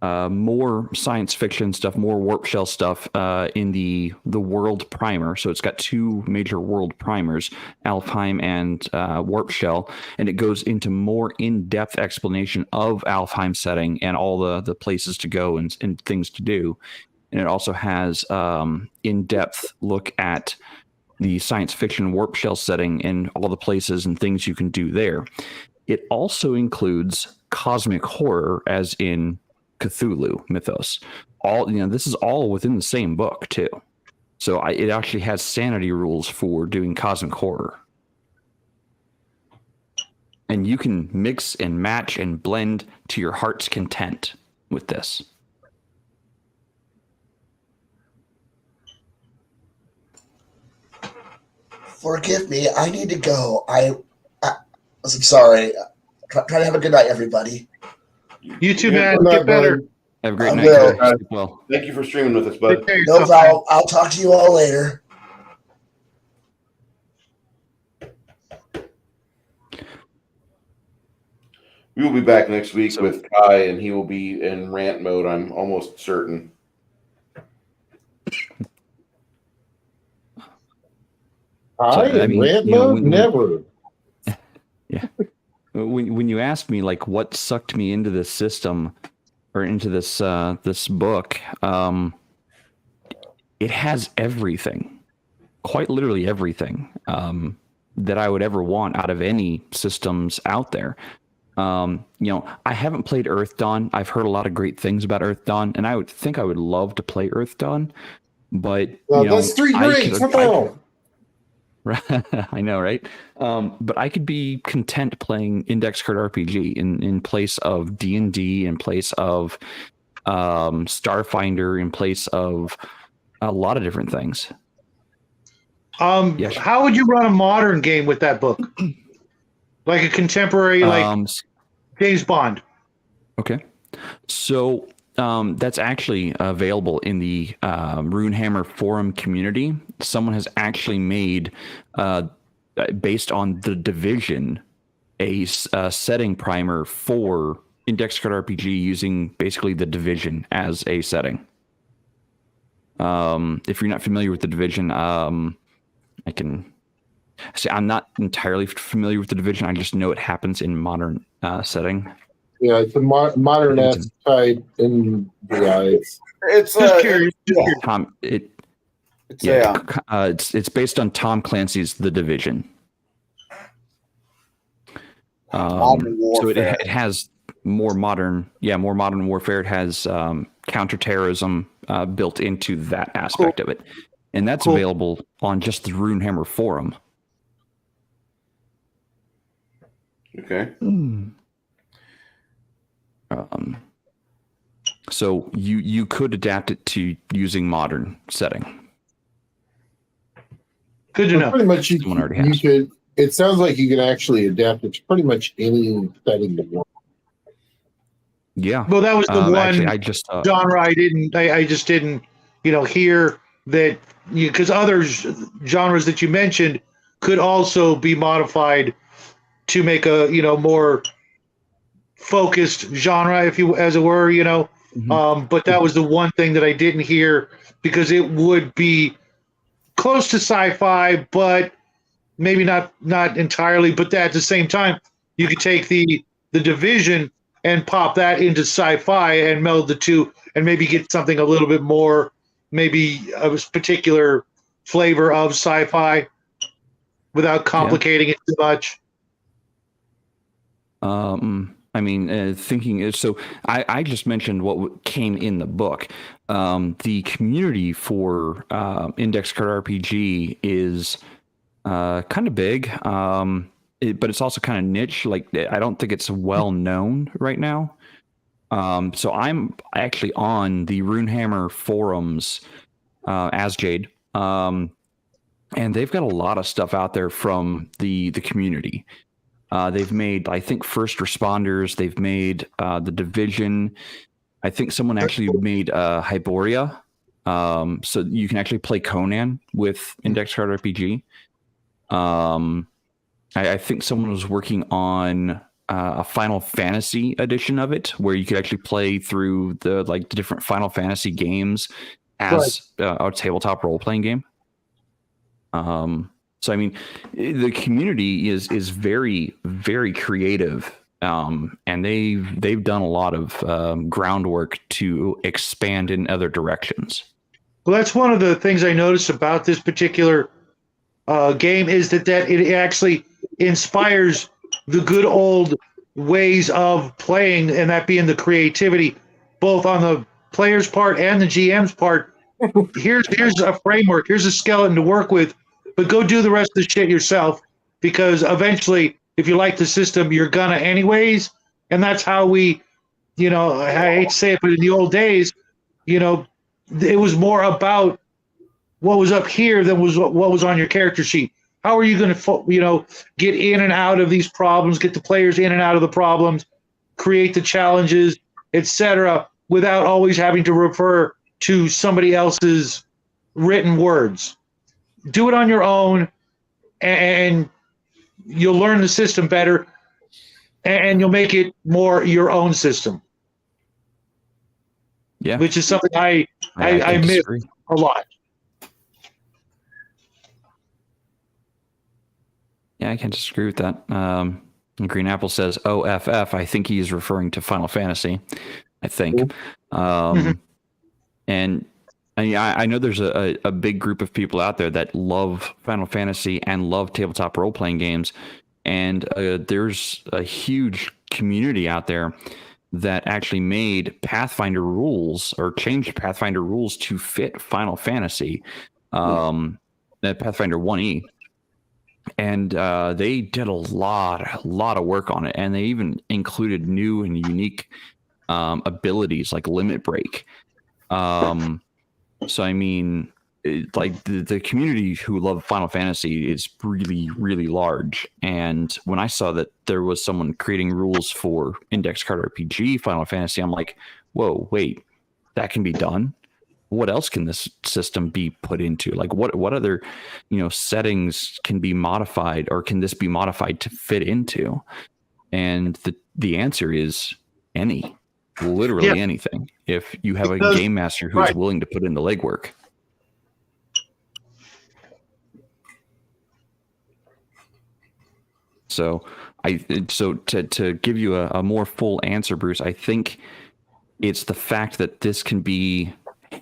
more science fiction stuff, more Warp Shell stuff in the world primer. So it's got two major world primers, Alfheim and Warp Shell, and it goes into more in-depth explanation of Alfheim setting and all the places to go and things to do. And it also has in-depth look at the science fiction Warp Shell setting and all the places and things you can do there. It also includes cosmic horror, as in Cthulhu mythos. This is all within the same book too. So it actually has sanity rules for doing cosmic horror. And you can mix and match and blend to your heart's content with this. Forgive me, I need to go. I'm sorry. Try to have a good night, everybody. You too, Yeah, man. Get better. Have a great I night. will. Guys. Well, Thank you for streaming with us, bud. Take care of No yourself, man. problem. I'll talk to you all later. We will be back next week with Kai, and he will be in rant mode, I'm almost certain. Rant mode? Never. Yeah. When you ask me like what sucked me into this system or into this this book, it has everything, quite literally everything that I would ever want out of any systems out there. I haven't played Earth Dawn. I've heard a lot of great things about Earth Dawn, and I would love to play Earth Dawn, but that's 3 grades. Come on. I know, right? But I could be content playing Index Card RPG in place of D&D, in place of Starfinder, in place of a lot of different things. Yes. How would you run a modern game with that book? Like a contemporary, like James Bond. Okay. So that's actually available in the Runehammer forum community. Someone has actually made, based on the Division, a setting primer for Index Card RPG using basically the Division as a setting. If you're not familiar with the Division, I can say I'm not entirely familiar with the Division. I just know it happens in modern setting. Yeah, it's a modern type in the eyes. It's Just curious. Tom, it's based on Tom Clancy's The Division. So it has more modern warfare. It has counterterrorism built into that aspect of it, and that's available on just the Runehammer forum. So you could adapt it to using modern setting. Good to know. Pretty much, Someone already you has. could. It sounds like you can actually adapt it to pretty much any setting you want. Yeah. Well, that was the one Actually, I just genre I just didn't, hear that, because other genres that you mentioned could also be modified to make a, more focused genre, if you, as it were, but that was the one thing that I didn't hear, because it would be close to sci-fi, but maybe not entirely. But at the same time, you could take the Division and pop that into sci-fi and meld the two, and maybe get something a little bit more, maybe a particular flavor of sci-fi, without complicating it too much. I mean, thinking so, I just mentioned what came in the book. The community for Index Card RPG is kind of big, but it's also kind of niche. Like, I don't think it's well known right now. So I'm actually on the Runehammer forums as Jade, and they've got a lot of stuff out there from the community. They've made, I think, First Responders. They've made the Division. I think someone actually made Hyboria. So you can actually play Conan with Index Card RPG. I think someone was working on a Final Fantasy edition of it, where you could actually play through the different Final Fantasy games as a tabletop role playing game. So I mean, the community is very, very creative, and they've done a lot of groundwork to expand in other directions. Well, that's one of the things I noticed about this particular game, is that it actually inspires the good old ways of playing, and that being the creativity, both on the player's part and the GM's part. Here's a framework, here's a skeleton to work with, but go do the rest of the shit yourself, because eventually, if you like the system, you're gonna anyways. And that's how we, I hate to say it, but in the old days, it was more about what was up here than what was on your character sheet. How are you going to, get in and out of these problems, get the players in and out of the problems, create the challenges, etc., without always having to refer to somebody else's written words. Do it on your own, and you'll learn the system better, and you'll make it more your own system. Yeah, which is something I miss a lot. Yeah, I can't disagree with that. Green Apple says OFF. I think he's referring to Final Fantasy. I think. And I know there's a big group of people out there that love Final Fantasy and love tabletop role-playing games. And there's a huge community out there that actually made Pathfinder rules, or changed Pathfinder rules to fit Final Fantasy, Pathfinder 1E. And they did a lot of work on it, and they even included new and unique abilities like Limit Break. So I mean, the community who love Final Fantasy is really, really large. And when I saw that there was someone creating rules for Index Card RPG Final Fantasy, I'm like, whoa, wait, that can be done? What else can this system be put into? Like, what other, settings can be modified, or can this be modified to fit into? And the answer is literally anything. If you have a game master who's willing to put in the legwork. So to give you a more full answer, Bruce, I think it's the fact that this can be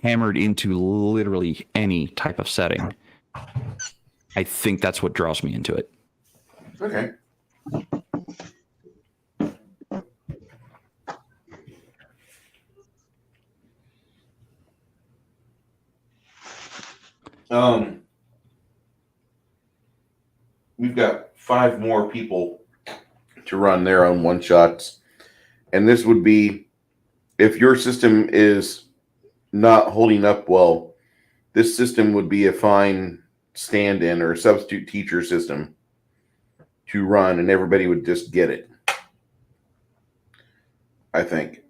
hammered into literally any type of setting. I think that's what draws me into it. Okay. We've got 5 more people to run their own one shots, and this would be if your system is not holding up well, this system would be a fine stand-in or substitute teacher system to run, and everybody would just get it. I think.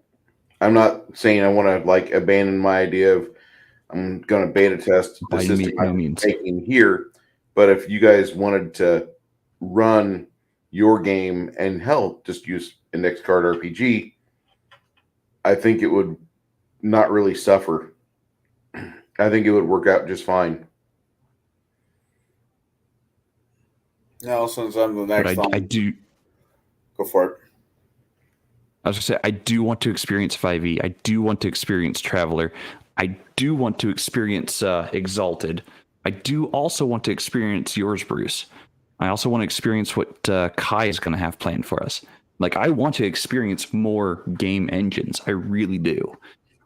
I'm not saying I want to like abandon my idea of I'm going to beta test the By system no I'm means. making here, but if you guys wanted to run your game and hell, just use Index Card RPG, I think it would not really suffer. I think it would work out just fine. No, since I'm the But next I one, do. go for it. I was going to say, I do want to experience 5e. I do want to experience Traveler. I do want to experience Exalted. I do also want to experience yours, Bruce. I also want to experience what Kai is going to have planned for us. Like, I want to experience more game engines. I really do.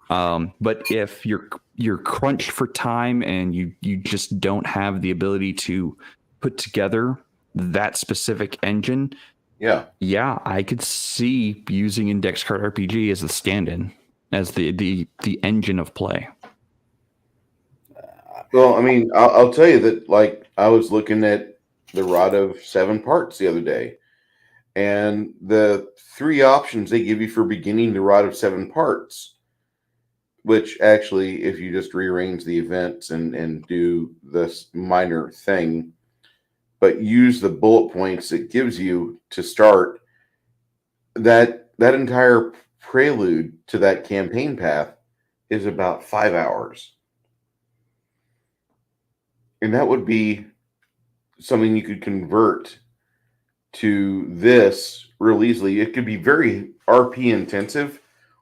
But if you're crunched for time and you just don't have the ability to put together that specific engine, yeah, I could see using Index Card RPG as the stand-in, as the engine of play. Well, I mean, I'll tell you that, like, I was looking at the Rod of 7 parts the other day, and the 3 options they give you for beginning the Rod of 7 parts, which actually, if you just rearrange the events and do this minor thing, but use the bullet points it gives you to start, that entire prelude to that campaign path is about 5 hours. And that would be something you could convert to this real easily. It could be very RP intensive,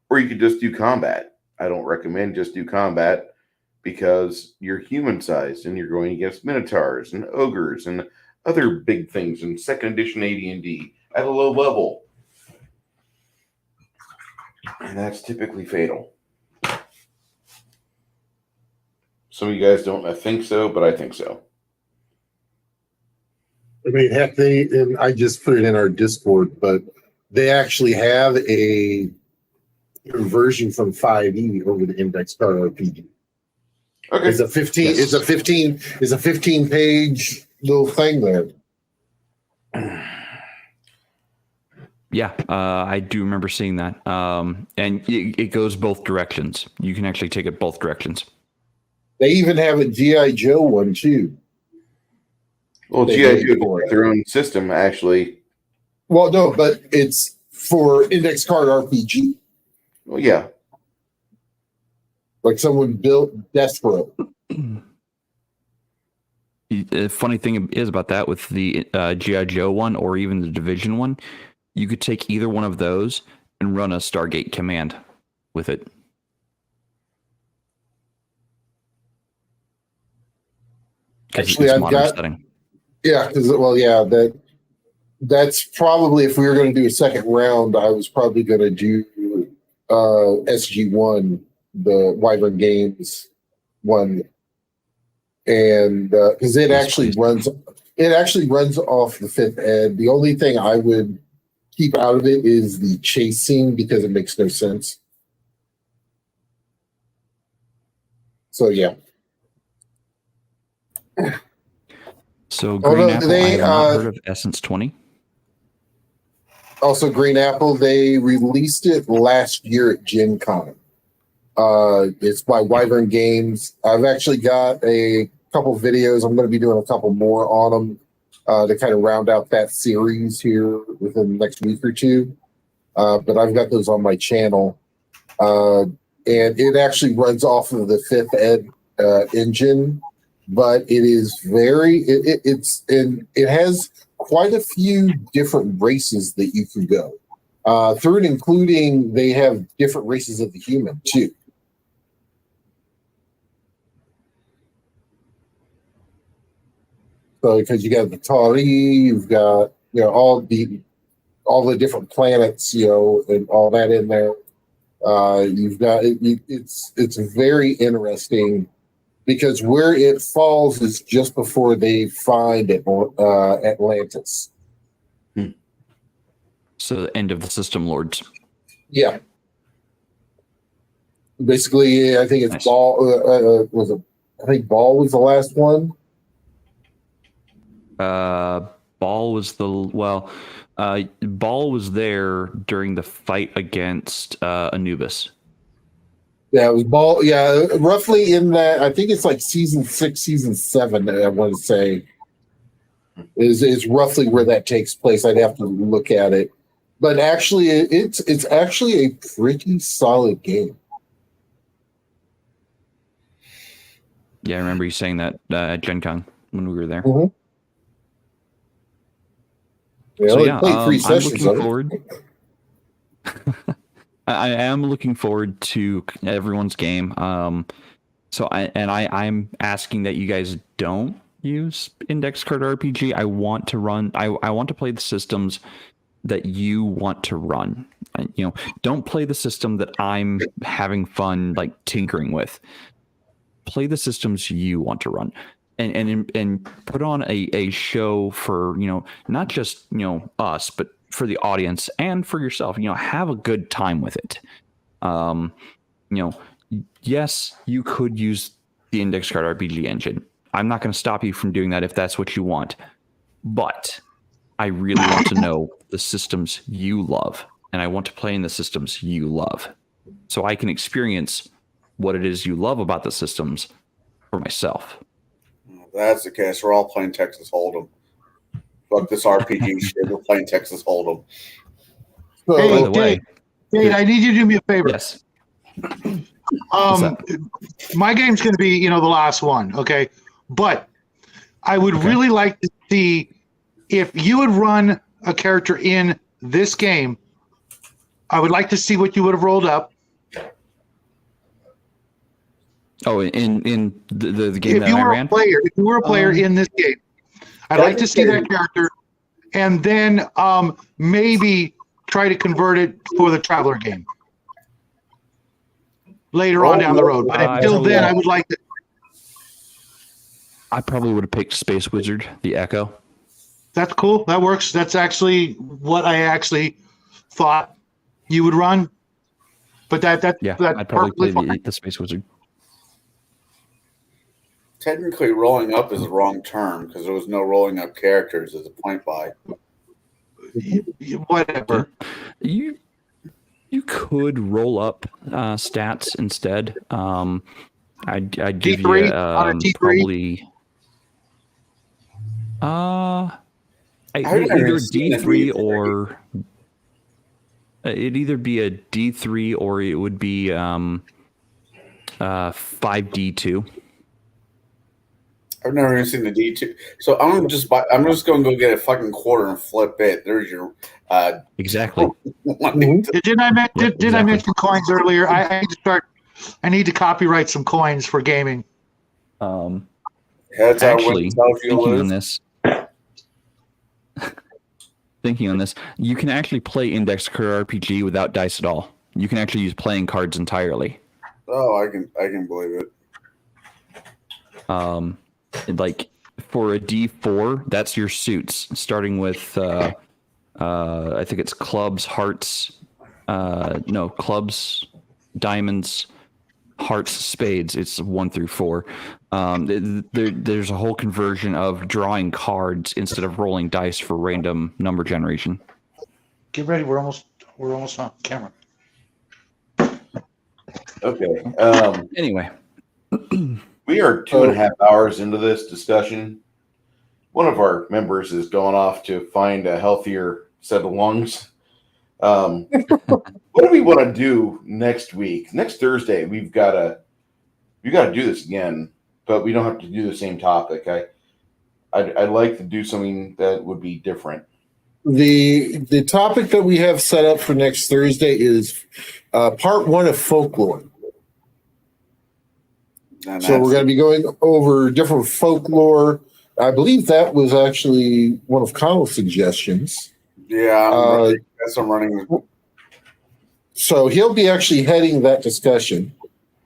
or you could just do combat. I don't recommend just do combat because you're human sized and you're going against minotaurs and ogres and other big things in second edition AD&D at a low level. And that's typically fatal. Some of you guys don't think so, but I think so. I mean, heck, and I just put it in our Discord, but they actually have a conversion from 5e over the Index Card RPG. Okay. It's a 15 page little thing there. Yeah, I do remember seeing that. And it goes both directions. You can actually take it both directions. They even have a G.I. Joe one too. Well, G.I. Joe got their own system, actually. Well, no, but it's for Index Card RPG. Well, yeah. Like someone built Despero. The funny thing is about that with the G.I. Joe one or even the Division one, you could take either one of those and run a Stargate command with it. Actually, I've got setting. Yeah, because that's probably, if we were going to do a second round, I was probably going to do SG1, the Wyvern Games one, and because it actually runs off the 5th ed. The only thing I would keep out of it is the chase scene because it makes no sense. So yeah. So Green Apple, I have not heard of Essence 20. Also, Green Apple, they released it last year at Gen Con. It's by Wyvern Games. I've actually got a couple videos. I'm going to be doing a couple more on them to kind of round out that series here within the next week or two. But I've got those on my channel. And it actually runs off of the 5th ed engine. But it is it has quite a few different races that you can go through it, including they have different races of the human too. So because you got the Tari, you've got all the different planets, and all that in there. You've got it's very interesting. Because where it falls is just before they find Atlantis. So the end of the System Lords. Yeah. Basically, I think it's Nice. ball. Was it? I think ball was the last one. Ball was Ball was there during the fight against Anubis. Yeah, it was ball. Yeah, roughly in that. I think it's like season 6, season 7. I want to say is roughly where that takes place. I'd have to look at it, but actually, it's actually a pretty solid game. Yeah, I remember you saying that at Gen Con when we were there. Mm-hmm. So only yeah, played 3 I'm sessions looking of it. forward. I am looking forward to everyone's game. I'm asking that you guys don't use index card RPG. I want to run. I want to play the systems that you want to run. Don't play the system that I'm having fun like tinkering with. Play the systems you want to run. And put on a show for not just us, but for the audience and for yourself. Have a good time with it. Yes, you could use the index card RPG engine. I'm not going to stop you from doing that if that's what you want. But I really want to know the systems you love, and I want to play in the systems you love, so I can experience what it is you love about the systems for myself. That's the case. We're all playing Texas Hold'em. Fuck this RPG shit. We're playing Texas Hold'em. So, Hey, By the way, Dave, I need you to do me a favor. yes. My game's going to be, the last one, okay? But I would really like to see if you would run a character in this game. I would like to see what you would have rolled up. Oh, in the game If that you I were ran? if you were a player in this game, I'd like to see that character, and then maybe try to convert it for the Traveler game later on down the road. But until then, I would like to. I probably would have picked Space Wizard, the Echo. That's cool. That works. That's actually what I actually thought you would run. But that's I'd probably play fine. the Space Wizard. Technically, rolling up is the wrong term because there was no rolling up characters as a point buy. Whatever. You could roll up stats instead. I'd give D3 you on a D3? probably either D3 or it'd either be a D3 or it would be 5D2. I've never even seen the D2. So I'm just going to go get a fucking quarter and flip it. There's your Exactly. Didn't I mention coins earlier? I need to start. I need to copyright some coins for gaming. Actually, thinking on this, you can actually play Index Card RPG without dice at all. You can actually use playing cards entirely. Oh, I can believe it. Like for a D4, that's your suits, starting with I think it's clubs, hearts, clubs, diamonds, hearts, spades. It's 1 through 4. There's a whole conversion of drawing cards instead of rolling dice for random number generation. Get ready. We're almost on camera. Okay. Anyway. We are 2.5 hours into this discussion. One of our members is going off to find a healthier set of lungs. What do we want to do next week? Next Thursday, we got to do this again, but we don't have to do the same topic. I'd like to do something that would be different. The topic that we have set up for next Thursday is part 1 of folklore. So we're going to be going over different folklore. I believe that was actually one of Connell's suggestions. Yeah, I'm running. So he'll be actually heading that discussion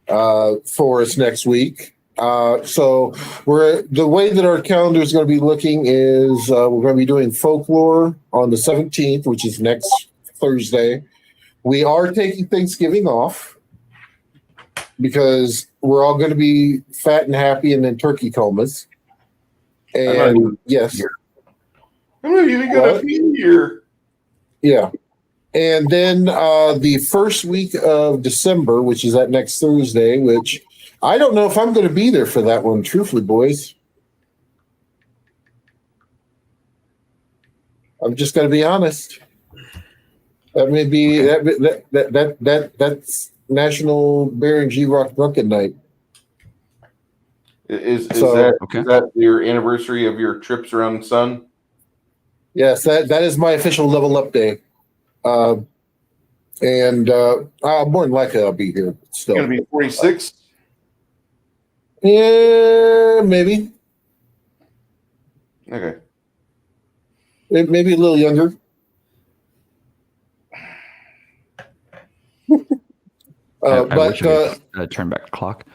for us next week. So the way that our calendar is going to be looking is we're going to be doing folklore on the 17th, which is next Thursday. We are taking Thanksgiving off. because we're all going to be fat and happy and in turkey comas. I'm not And even yes, here. I'm not even going to What? be here. yeah. And then the first week of December, which is that next Thursday, which I don't know if I'm going to be there for that one, truthfully, boys. I'm just going to be honest. That may be that's National Bear and G Rock Drunken Night. Is So, that okay. is that your anniversary of your trips around the sun? Yes, that is my official level up day. And more than likely I'll be here It's still. going to be 46. Yeah, maybe. Okay. Maybe a little younger. I But wish I could turn back the clock.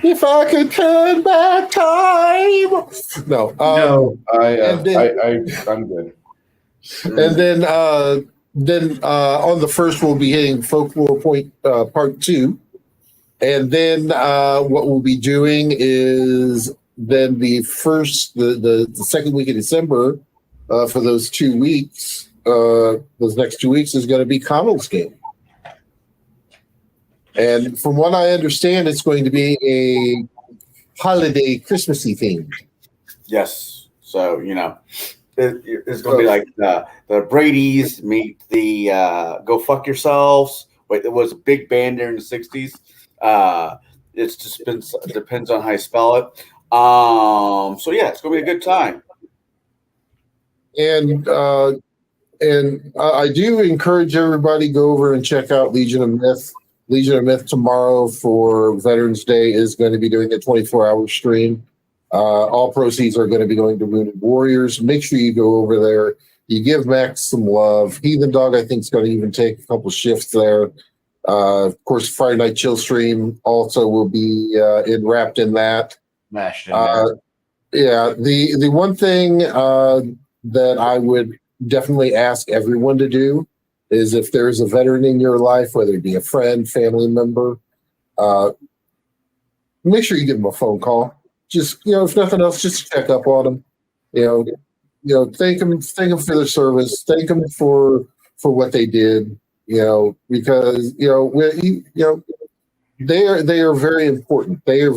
if I could turn back time, no. No. I'm good. And then on the first we'll be hitting Folklore Point Part 2, and then what we'll be doing is then the second week of December for those 2 weeks. Those next 2 weeks is going to be Connell's game. And from what I understand, it's going to be a holiday Christmassy theme. Yes. So, it's going to be like the Brady's meet the Go Fuck Yourselves. Wait, it was a big band there in the 60s. It's just depends on how you spell it. So, yeah, it's going to be a good time. And I do encourage everybody go over and check out Legion of Myth. Legion of Myth tomorrow for Veterans Day is going to be doing a 24-hour stream. All proceeds are going to be going to Wounded Warriors. Make sure you go over there. You give Max some love. Heathen Dog, I think, is going to even take a couple shifts there. Of course, Friday Night Chill stream also will be wrapped in that. Mashed in there. Yeah, the one thing that I would definitely ask everyone to do is if there's a veteran in your life, whether it be a friend, family member, make sure you give them a phone call. Just, if nothing else, just check up on them. Thank them for their service. Thank them for what they did. Because they are very important. They are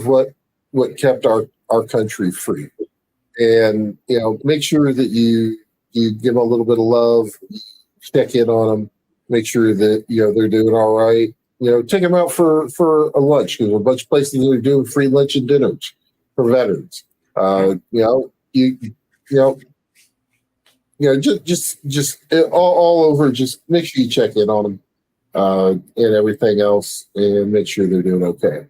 what kept our country free. And make sure that you give them a little bit of love, check in on them, make sure that they're doing all right. Take them out for a lunch, because a bunch of places are doing free lunch and dinners for veterans. Just all over. Just make sure you check in on them and everything else, and make sure they're doing okay.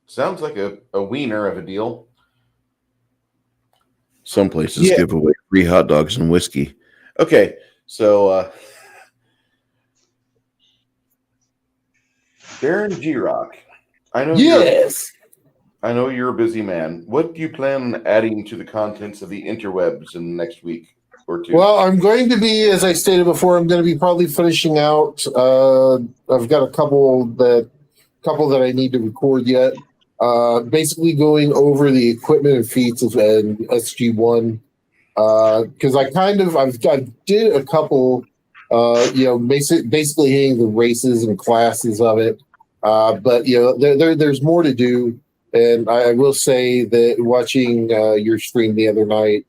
Sounds like a wiener of a deal. Some places give away free hot dogs and whiskey. Okay, so Darren G-Rock, I know you're a busy man. What do you plan on adding to the contents of the interwebs in the next week or two? Well, I'm going to be, as I stated before, I'm going to be probably finishing out. I've got a couple that I need to record yet. Basically going over the equipment and feats of SG1, because I did a couple, basically hitting the races and classes of it. But there's more to do, and I will say that watching your stream the other night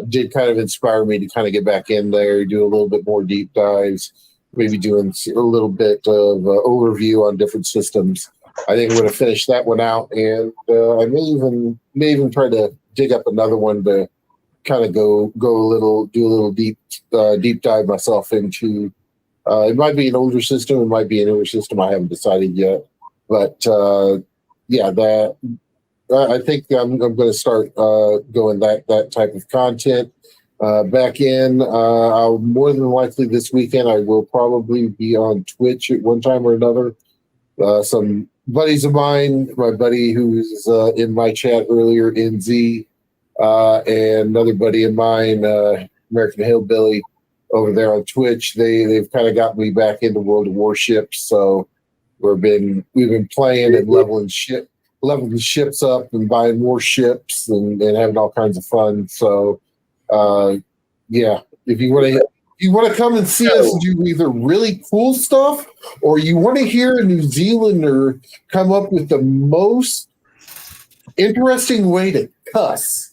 did kind of inspire me to kind of get back in there, do a little bit more deep dives, maybe doing a little bit of overview on different systems. I think I'm going to finish that one out, and I may even try to dig up another one to kind of do a little deep dive myself into. It might be an older system, it might be a newer system. I haven't decided yet, but I think I'm going to start going that type of content back in. I'll more than likely this weekend I will probably be on Twitch at one time or another. Some buddies of mine, my buddy who's in my chat earlier, NZ, and another buddy of mine, American Hillbilly, over there on Twitch. They've kind of got me back into World of Warships, so we've been playing and leveling ships up and buying more ships and having all kinds of fun. So yeah, if you want to come and see us do either really cool stuff, or you want to hear a New Zealander come up with the most interesting way to cuss,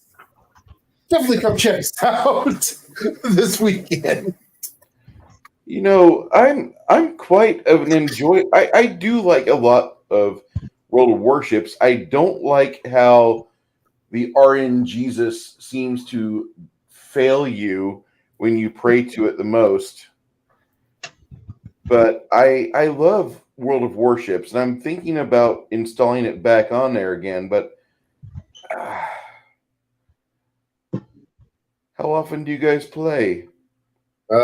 definitely come check us out this weekend. You know, I'm quite of an enjoy. I do like a lot of World of Warships. I don't like how the RNGesus seems to fail you when you pray to it the most. But I love World of Warships, and I'm thinking about installing it back on there again. But how often do you guys play?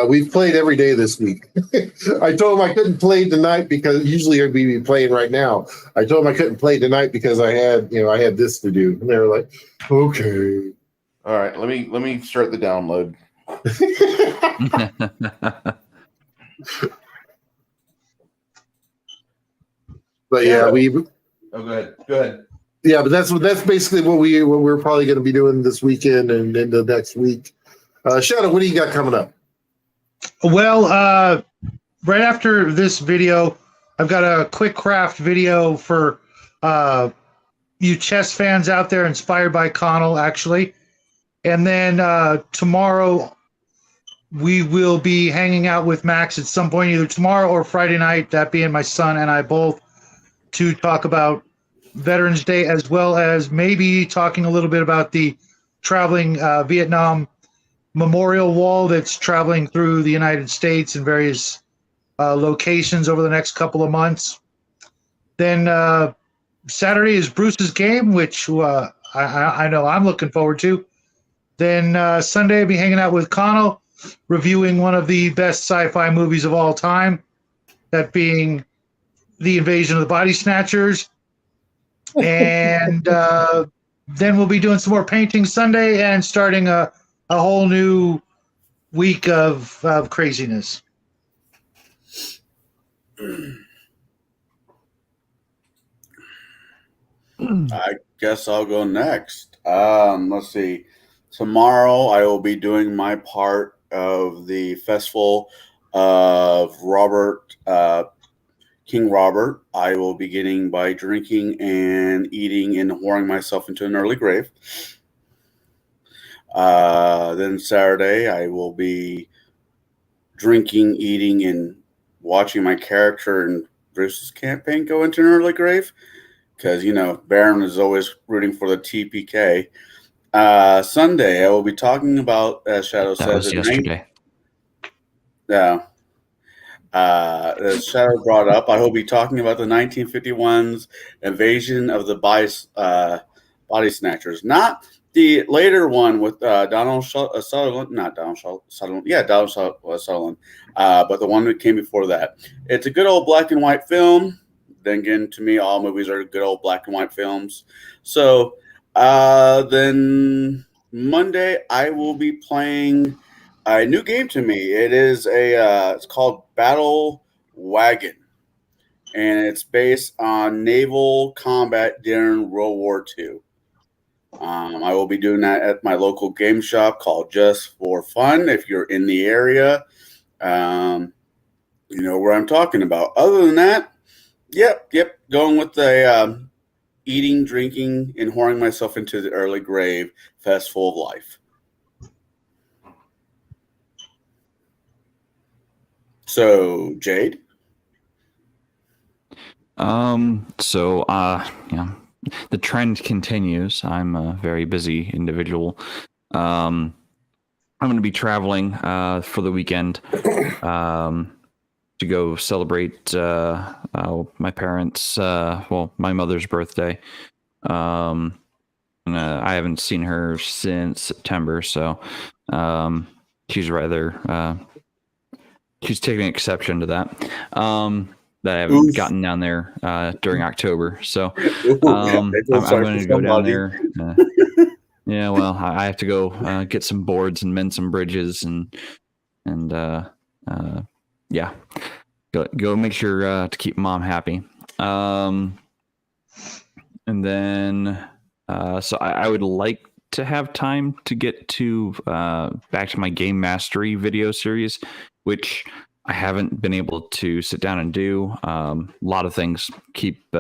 We've played every day this week. I told them I couldn't play tonight because usually I'd be playing right now. I told them I couldn't play tonight because I had this to do, and they were like, "Okay." All right, let me start the download. But yeah, Oh, go ahead. Yeah, but that's basically what we're probably going to be doing this weekend and into next week. Shadow, what do you got coming up? Well, right after this video, I've got a quick craft video for you chess fans out there, inspired by Connell, actually. And then tomorrow, we will be hanging out with Max at some point, either tomorrow or Friday night, that being my son and I both, to talk about Veterans Day, as well as maybe talking a little bit about the traveling Vietnam memorial wall that's traveling through the United States in various locations over the next couple of months. Then Saturday is Bruce's game, which I know I'm looking forward to. Then Sunday, I'll be hanging out with Connell, reviewing one of the best sci-fi movies of all time, that being The Invasion of the Body Snatchers. And then we'll be doing some more painting Sunday and starting a whole new week of craziness. I guess I'll go next. Let's see. Tomorrow I will be doing my part of the festival of King Robert. I will be beginning by drinking and eating and whoring myself into an early grave. Then Saturday I will be drinking, eating, and watching my character in Bruce's campaign go into an early grave. Because, Baron is always rooting for the TPK. Sunday, I will be talking about, as Shadow said, was yesterday. As Shadow brought up, I will be talking about the 1951's Invasion of the Body Snatchers. Not the later one with Donald Sutherland, not Donald Sutherland. Yeah, Donald Sutherland. But the one that came before that. It's a good old black and white film. Then again, to me, all movies are good old black and white films. So then Monday, I will be playing a new game to me. It is it's called Battle Wagon, and it's based on naval combat during World War II. I will be doing that at my local game shop called Just for Fun. If you're in the area, you know where I'm talking about. Other than that, yep, going with the eating, drinking, and whoring myself into the early grave festival of life. So, Jade? The trend continues. I'm a very busy individual. I'm going to be traveling for the weekend to go celebrate my parents' my mother's birthday. And I haven't seen her since September, so she's taking exception to that. That I haven't gotten down there during October. So I'm going to go down there. Yeah, well, I have to go get some boards and mend some bridges and and yeah, go make sure to keep mom happy. And then so I would like to have time to get to back to my game mastery video series, which I haven't been able to sit down and do. A lot of things keep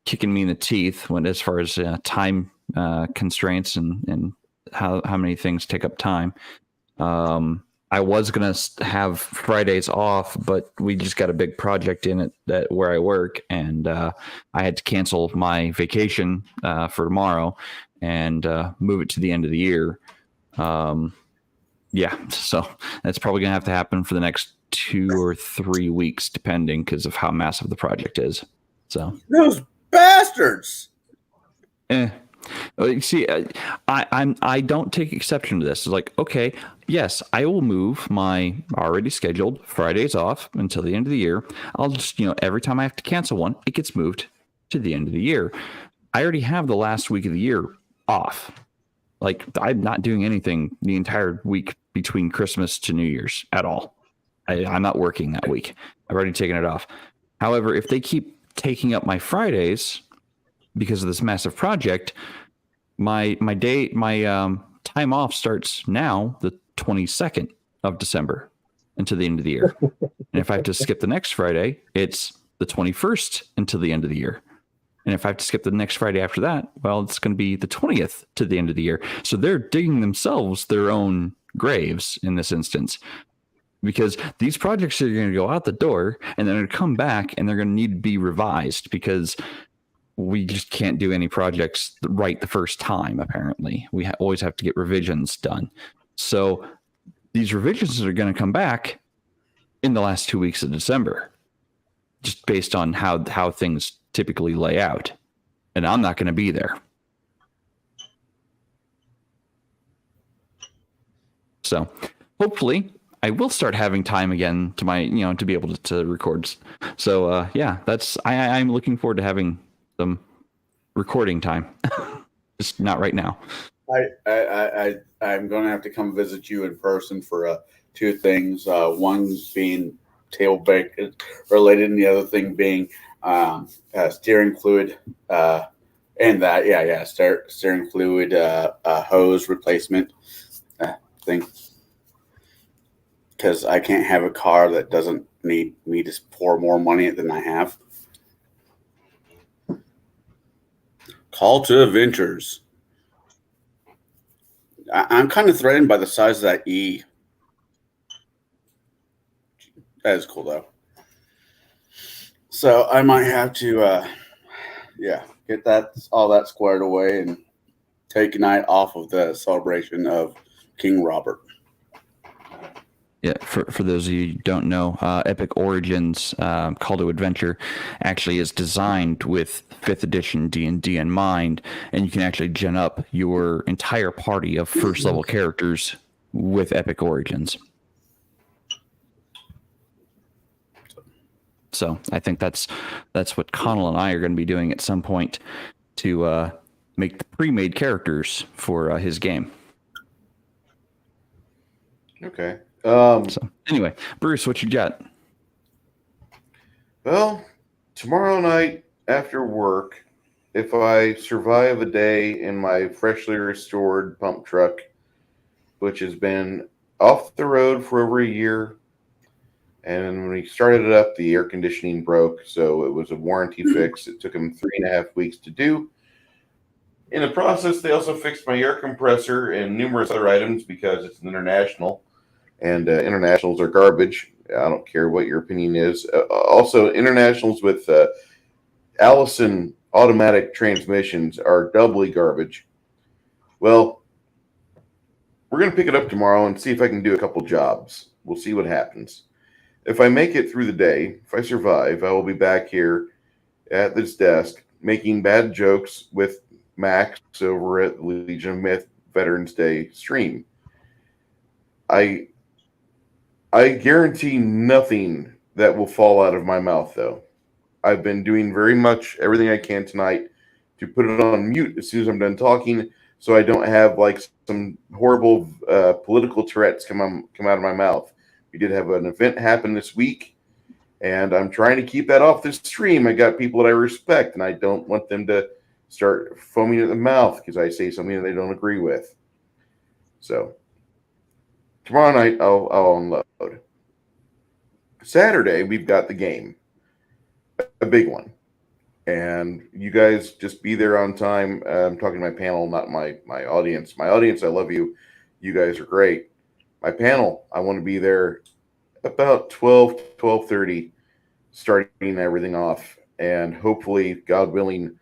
kicking me in the teeth when, as far as time constraints and how many things take up time. I was gonna have Fridays off, but we just got a big project in it that where I work, and I had to cancel my vacation for tomorrow and move it to the end of the year. Yeah, so that's probably gonna have to happen for the next 2 or 3 weeks, depending, because of how massive the project is. So Those bastards. You see, I don't take exception to this. It's like, okay, yes, I will move my already scheduled Fridays off until the end of the year. I'll just, every time I have to cancel one, it gets moved to the end of the year. I already have the last week of the year off. Like, I'm not doing anything the entire week between Christmas to New Year's at all. I'm not working that week. I've already taken it off. However, if they keep taking up my Fridays because of this massive project, my time off starts now, the 22nd of December, until the end of the year. And if I have to skip the next Friday, it's the 21st until the end of the year. And if I have to skip the next Friday after that, well, it's going to be the 20th to the end of the year. So they're digging themselves their own graves in this instance, because these projects are going to go out the door and they're going to come back and they're going to need to be revised, because we just can't do any projects right the first time. Apparently, we always have to get revisions done. So these revisions are going to come back in the last 2 weeks of December, just based on how things typically lay out. And I'm not going to be there. So hopefully I will start having time again to to be able to record. So yeah, I'm looking forward to having some recording time. Just not right now. I'm going to have to come visit you in person for 2 things. One being Tablebreakers related, and the other thing being steering fluid, and that steering fluid hose replacement thing. Because I can't have a car that doesn't need me to pour more money than I have. Call to adventures. I'm kind of threatened by the size of that E. That is cool, though. So I might have to, get all that squared away and take a night off of the celebration of King Robert. Yeah, for those of you who don't know, Epic Origins Call to Adventure actually is designed with 5th edition D&D in mind, and you can actually gen up your entire party of first level characters with Epic Origins. So I think that's what Connell and I are going to be doing at some point to make the pre-made characters for his game. Okay. So anyway, Bruce, what you got? Well, tomorrow night after work, if I survive a day in my freshly restored pump truck, which has been off the road for over a year, and when we started it up, the air conditioning broke, so it was a warranty fix. It took them 3.5 weeks to do. In the process, they also fixed my air compressor and numerous other items because it's an international. And internationals are garbage. I don't care what your opinion is. Also, internationals with Allison automatic transmissions are doubly garbage. Well, we're going to pick it up tomorrow and see if I can do a couple jobs. We'll see what happens. If I make it through the day, if I survive, I will be back here at this desk making bad jokes with Max over at the Legion of Myth Veterans Day stream. I guarantee nothing that will fall out of my mouth, though. I've been doing very much everything I can tonight to put it on mute as soon as I'm done talking so I don't have like some horrible political Tourette's come out of my mouth. We did have an event happen this week, and I'm trying to keep that off the stream. I got people that I respect, and I don't want them to start foaming at the mouth because I say something that they don't agree with. So tomorrow night I'll unload. Saturday we've got the game, a big one, and you guys just be there on time. I'm talking to my panel, not my audience. My audience, I love you. You guys are great. My panel, I want to be there about 12:30, starting everything off, and hopefully, God willing,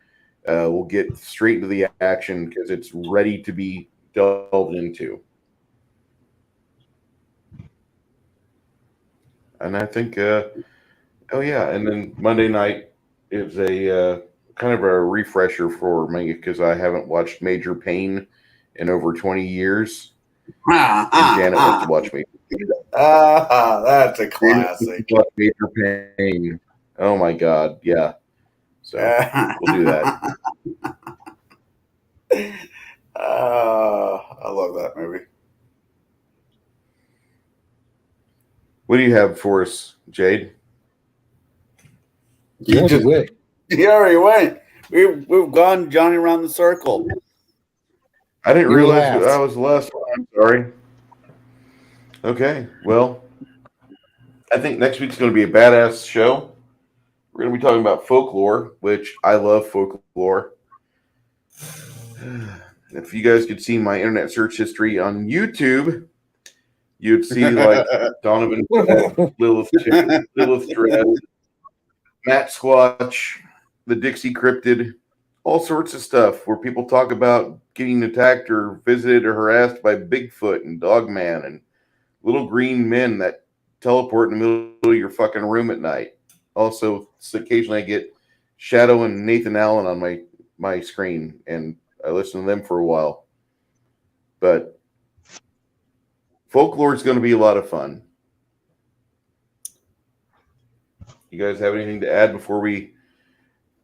we'll get straight into the action because it's ready to be delved into. And I think, oh yeah, and then Monday night is a kind of a refresher for me because I haven't watched Major Pain in over 20 years. And Janet wants to watch me. That's a classic. Major Pain. Oh my God, yeah. So we'll do that. I love that movie. What do you have for us, Jade? You already went. He already went. We've gone Johnny around the circle. I didn't You realize laughed. that was the last one. I'm sorry. Okay, well, I think next week's going to be a badass show. We're going to be talking about folklore, which I love folklore. If you guys could see my internet search history on YouTube, you'd see like Donovan, Lilith Dread, Matt Squatch, the Dixie Cryptid, all sorts of stuff where people talk about getting attacked or visited or harassed by Bigfoot and Dogman and little green men that teleport in the middle of your fucking room at night. Also, occasionally I get Shadow and Nathan Allen on my screen, and I listen to them for a while. But folklore is going to be a lot of fun. You guys have anything to add before we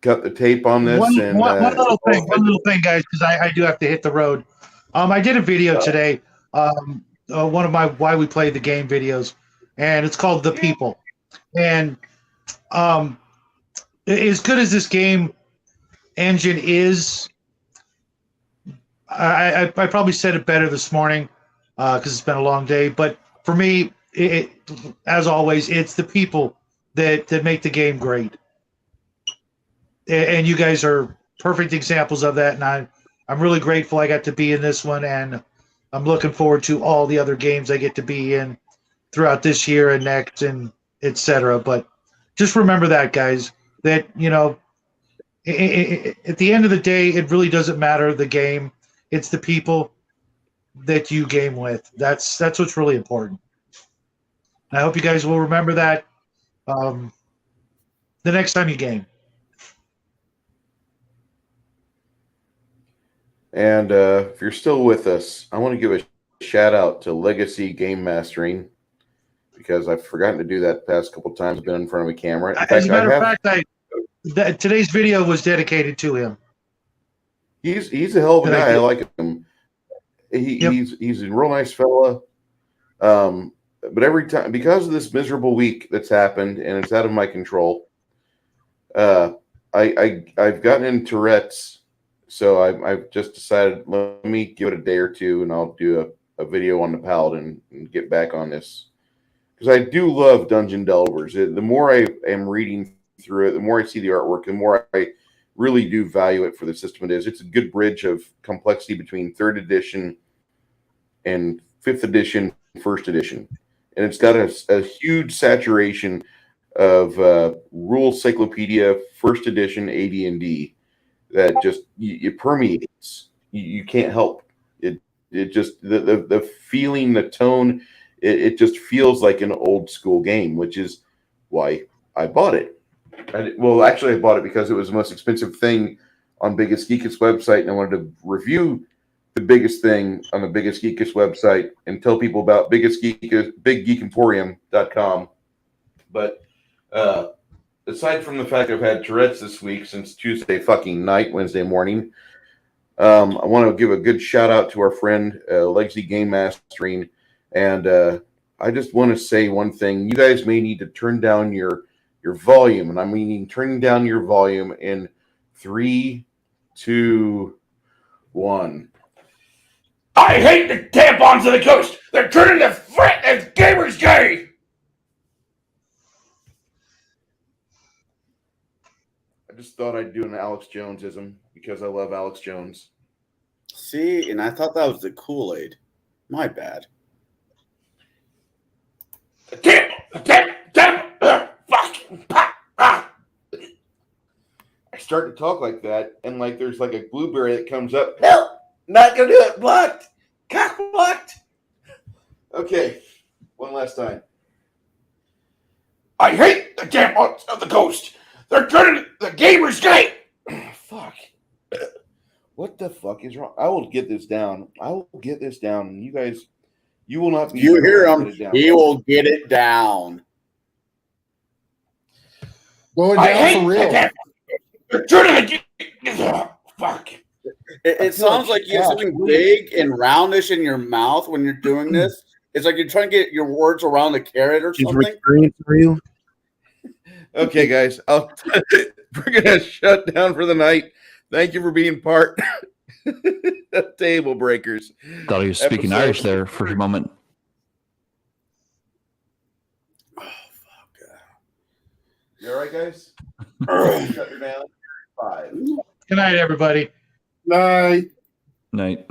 cut the tape on this? One little thing, guys, because I do have to hit the road. I did a video today, one of my Why We Play the Game videos, and it's called The People. And as good as this game engine is, I probably said it better this morning because it's been a long day. But for me, as always, it's the people that make the game great. And you guys are perfect examples of that. And I'm really grateful I got to be in this one. And I'm looking forward to all the other games I get to be in throughout this year and next and etc. But just remember that, guys, that, you know, at the end of the day, it really doesn't matter the game. It's the people that you game with. That's what's really important. And I hope you guys will remember that the next time you game. And if you're still with us, I want to give a shout out to Legacy Game Mastering because I've forgotten to do that the past couple of times. I've been in front of a camera. As a matter of fact, today's video was dedicated to him. He's a hell of a guy. I like him. He's a real nice fella. But every time, because of this miserable week that's happened and it's out of my control, I've gotten in Tourette's. So I've just decided, let me give it a day or two, and I'll do a video on the Paladin and get back on this. Because I do love Dungeon Delvers. The more I am reading through it, the more I see the artwork, the more I really do value it for the system it is. It's a good bridge of complexity between 3rd edition and 5th edition, 1st edition. And it's got a huge saturation of rule cyclopedia, 1st edition AD&D. That just it permeates. You can't help it. It just the feeling, the tone. It just feels like an old school game, which is why I bought it. I bought it because it was the most expensive thing on Biggest Geekest website, and I wanted to review the biggest thing on the Biggest Geekest website and tell people about BigGeekEmporium.com. But aside from the fact I've had Tourette's this week since Tuesday fucking night, Wednesday morning, I want to give a good shout out to our friend Legacy Game Mastering, and I just want to say one thing. You guys may need to turn down your volume, and I mean turning down your volume in 3, 2, 1. I hate the tampons of the coast. They're turning the gamers gay. I just thought I'd do an Alex Jonesism because I love Alex Jones. See, and I thought that was the Kool-Aid. My bad. I start to talk like that, and like there's like a blueberry that comes up. No, not gonna do it. Blocked. Cock blocked. Okay, one last time. I hate the tampons of the coast. They're turning the gamers gay. Fuck. What the fuck is wrong? I will get this down. I will get this down. You guys, you will not be. You hear him? He will get it down. Going down for real. They're turning the fuck. It sounds like you have something big and roundish in your mouth when you're doing this. It's like you're trying to get your words around a carrot or something. Experience for you. Okay, guys, we're gonna shut down for the night. Thank you for being part of Table Breakers. Thought he was speaking Episode Irish there for a moment. Oh, fuck. You all right, guys? Shut her down. 5. Good night, everybody. Night. Night.